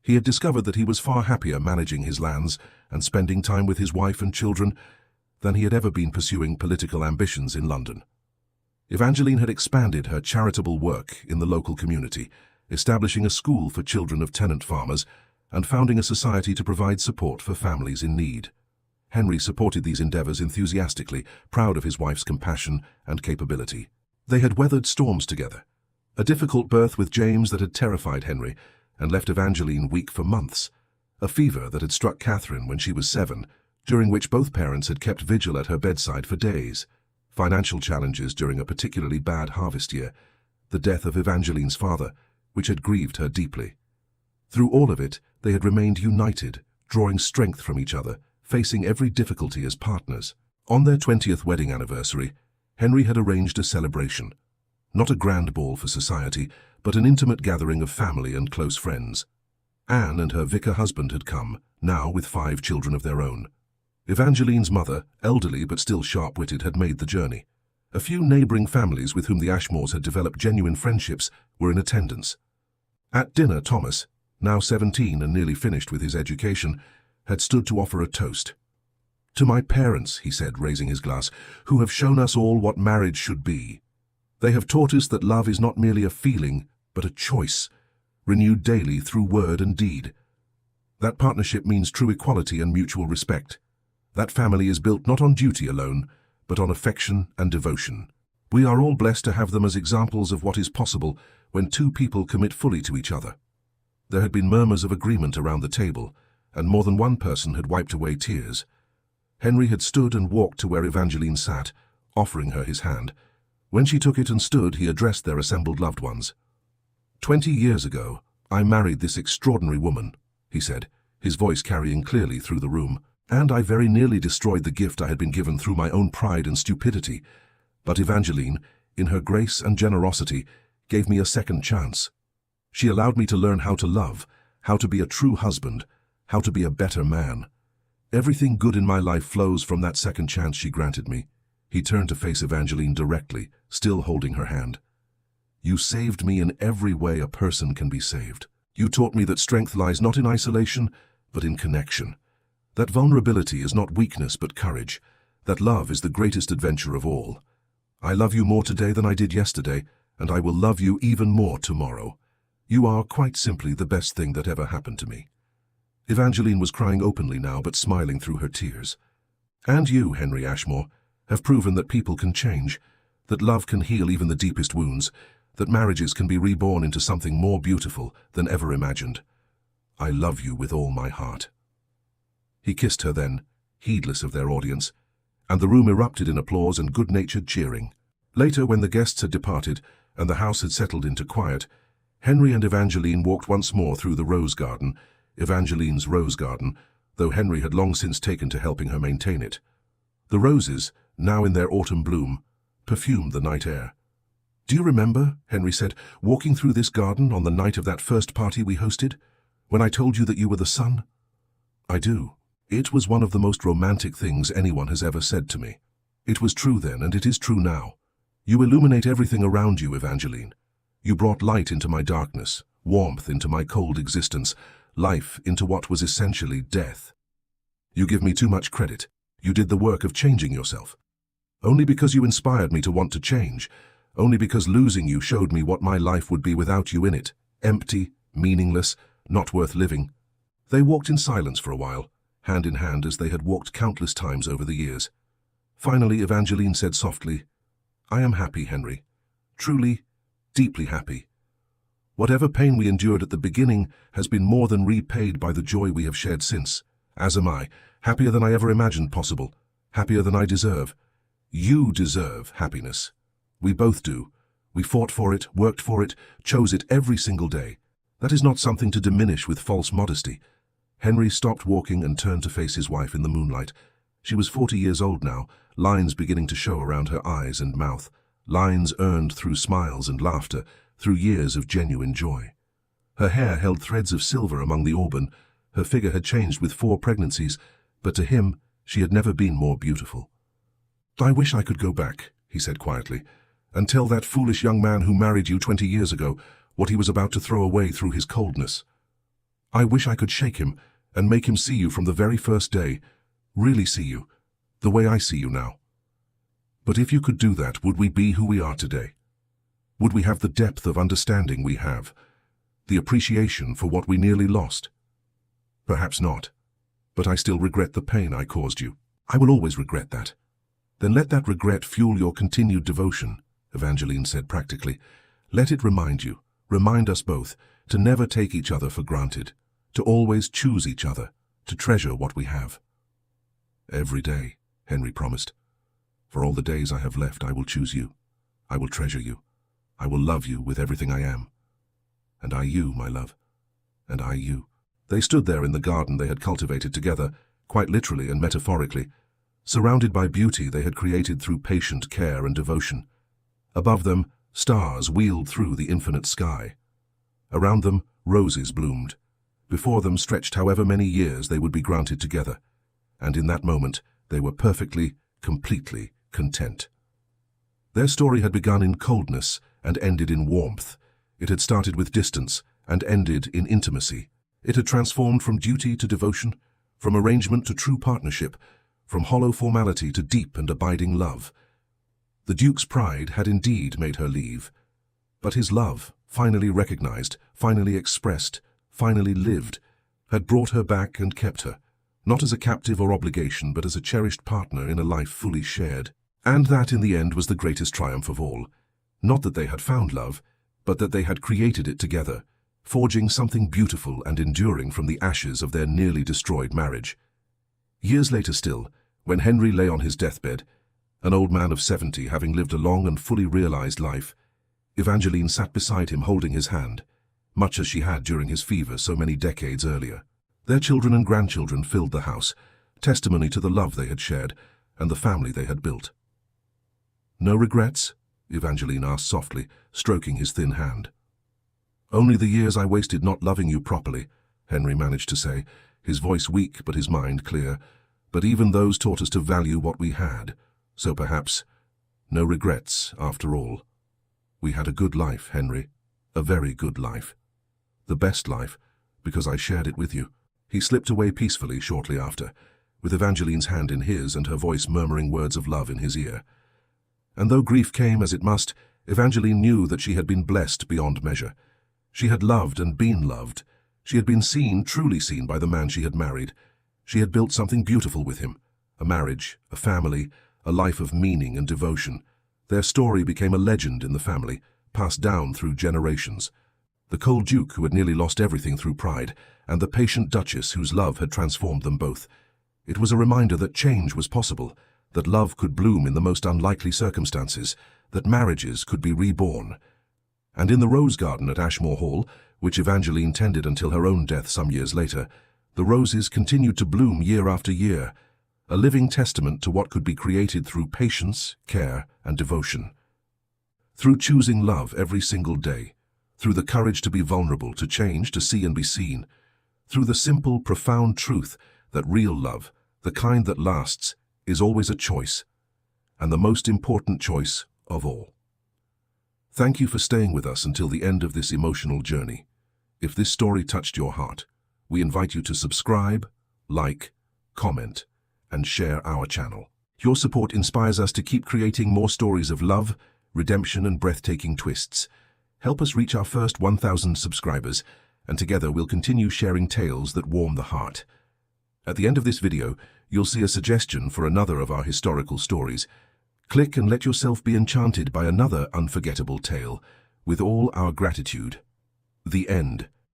He had discovered that he was far happier managing his lands and spending time with his wife and children than he had ever been pursuing political ambitions in London. Evangeline had expanded her charitable work in the local community, establishing a school for children of tenant farmers and founding a society to provide support for families in need. Henry supported these endeavors enthusiastically, proud of his wife's compassion and capability. They had weathered storms together. A difficult birth with James that had terrified Henry and left Evangeline weak for months. A fever that had struck Catherine when she was 7, during which both parents had kept vigil at her bedside for days. Financial challenges during a particularly bad harvest year. The death of Evangeline's father, which had grieved her deeply. Through all of it, they had remained united, drawing strength from each other, facing every difficulty as partners. On their 20th wedding anniversary, Henry had arranged a celebration. Not a grand ball for society, but an intimate gathering of family and close friends. Anne and her vicar husband had come, now with 5 children of their own. Evangeline's mother, elderly but still sharp-witted, had made the journey. A few neighboring families with whom the Ashmores had developed genuine friendships were in attendance. At dinner, Thomas, now 17 and nearly finished with his education, had stood to offer a toast. "To my parents," he said, raising his glass, "who have shown us all what marriage should be. They have taught us that love is not merely a feeling, but a choice. renewed daily through word and deed. That partnership means true equality and mutual respect. That family is built not on duty alone, but on affection and devotion. We are all blessed to have them as examples of what is possible when two people commit fully to each other. There had been murmurs of agreement around the table, and more than one person had wiped away tears. Henry had stood and walked to where Evangeline sat, offering her his hand. When she took it and stood, he addressed their assembled loved ones. 20 years ago, I married this extraordinary woman, he said, his voice carrying clearly through the room, and I very nearly destroyed the gift I had been given through my own pride and stupidity. But Evangeline, in her grace and generosity, gave me a second chance. She allowed me to learn how to love, how to be a true husband, how to be a better man. Everything good in my life flows from that second chance she granted me. He turned to face Evangeline directly, still holding her hand. You saved me in every way a person can be saved. You taught me that strength lies not in isolation, but in connection. That vulnerability is not weakness but courage. That love is the greatest adventure of all. I love you more today than I did yesterday, and I will love you even more tomorrow. You are quite simply the best thing that ever happened to me. Evangeline was crying openly now, but smiling through her tears. And you, Henry Ashmore, have proven that people can change, that love can heal even the deepest wounds, that marriages can be reborn into something more beautiful than ever imagined. I love you with all my heart. He kissed her then, heedless of their audience, and the room erupted in applause and good-natured cheering. Later, when the guests had departed and the house had settled into quiet, Henry and Evangeline walked once more through the rose garden, Evangeline's rose garden, though Henry had long since taken to helping her maintain it. The roses, now in their autumn bloom, perfumed the night air. Do you remember, Henry said, walking through this garden on the night of that first party we hosted, when I told you that you were the sun? I do. It was one of the most romantic things anyone has ever said to me. It was true then, and it is true now. You illuminate everything around you, Evangeline. You brought light into my darkness, warmth into my cold existence, life into what was essentially death. You give me too much credit. You did the work of changing yourself. Only because you inspired me to want to change, only because losing you showed me what my life would be without you in it, empty, meaningless, not worth living. They walked in silence for a while, hand in hand as they had walked countless times over the years. Finally, Evangeline said softly, I am happy, Henry. Truly, deeply happy. Whatever pain we endured at the beginning has been more than repaid by the joy we have shared since. As am I, happier than I ever imagined possible, happier than I deserve. You deserve happiness. We both do. We fought for it, worked for it, chose it every single day. That is not something to diminish with false modesty. Henry stopped walking and turned to face his wife in the moonlight. She was 40 years old now, lines beginning to show around her eyes and mouth, lines earned through smiles and laughter, through years of genuine joy. Her hair held threads of silver among the auburn. Her figure had changed with 4 pregnancies, but to him she had never been more beautiful. I wish I could go back, he said quietly, and tell that foolish young man who married you 20 years ago what he was about to throw away through his coldness. I wish I could shake him and make him see you from the very first day, really see you, the way I see you now. But if you could do that, would we be who we are today? Would we have the depth of understanding we have, the appreciation for what we nearly lost? Perhaps not, but I still regret the pain I caused you. I will always regret that. Then let that regret fuel your continued devotion, Evangeline said practically. Let it remind you, remind us both, to never take each other for granted, to always choose each other, to treasure what we have. Every day, Henry promised. For all the days I have left, I will choose you. I will treasure you. I will love you with everything I am. And I you, my love. And I you. They stood there in the garden they had cultivated together, quite literally and metaphorically, surrounded by beauty they had created through patient care and devotion. Above them, stars wheeled through the infinite sky. Around them, roses bloomed. Before them stretched however many years they would be granted together. And in that moment, they were perfectly, completely content. Their story had begun in coldness and ended in warmth. It had started with distance and ended in intimacy. It had transformed from duty to devotion, from arrangement to true partnership, from hollow formality to deep and abiding love. The Duke's pride had indeed made her leave, but his love finally recognized, finally expressed, finally lived, had brought her back and kept her, not as a captive or obligation, but as a cherished partner in a life fully shared. And that, in the end, was the greatest triumph of all. Not that they had found love, but that they had created it together, forging something beautiful and enduring from the ashes of their nearly destroyed marriage. Years later still, when Henry lay on his deathbed, an old man of 70 having lived a long and fully realized life, Evangeline sat beside him holding his hand, much as she had during his fever so many decades earlier. Their children and grandchildren filled the house, testimony to the love they had shared and the family they had built. "No regrets?" Evangeline asked softly, stroking his thin hand. "Only the years I wasted not loving you properly," Henry managed to say, his voice weak but his mind clear. "But even those taught us to value what we had. So perhaps, no regrets after all. We had a good life, Henry, a very good life. The best life, because I shared it with you." He slipped away peacefully shortly after, with Evangeline's hand in his and her voice murmuring words of love in his ear. And though grief came as it must, Evangeline knew that she had been blessed beyond measure. She had loved and been loved. She had been seen, truly seen, by the man she had married. She had built something beautiful with him, a marriage, a family, a life of meaning and devotion. Their story became a legend in the family, passed down through generations. The cold duke who had nearly lost everything through pride, and the patient duchess whose love had transformed them both. It was a reminder that change was possible, that love could bloom in the most unlikely circumstances, that marriages could be reborn. And in the rose garden at Ashmore Hall, which Evangeline tended until her own death some years later, the roses continued to bloom year after year, a living testament to what could be created through patience, care, and devotion. Through choosing love every single day, through the courage to be vulnerable, to change, to see and be seen, through the simple, profound truth that real love, the kind that lasts, is always a choice, and the most important choice of all. Thank you for staying with us until the end of this emotional journey. If this story touched your heart, we invite you to subscribe, like, comment, and share our channel. Your support inspires us to keep creating more stories of love, redemption, and breathtaking twists. Help us reach our first 1,000 subscribers, and together we'll continue sharing tales that warm the heart. At the end of this video, you'll see a suggestion for another of our historical stories. Click and let yourself be enchanted by another unforgettable tale. With all our gratitude. The end.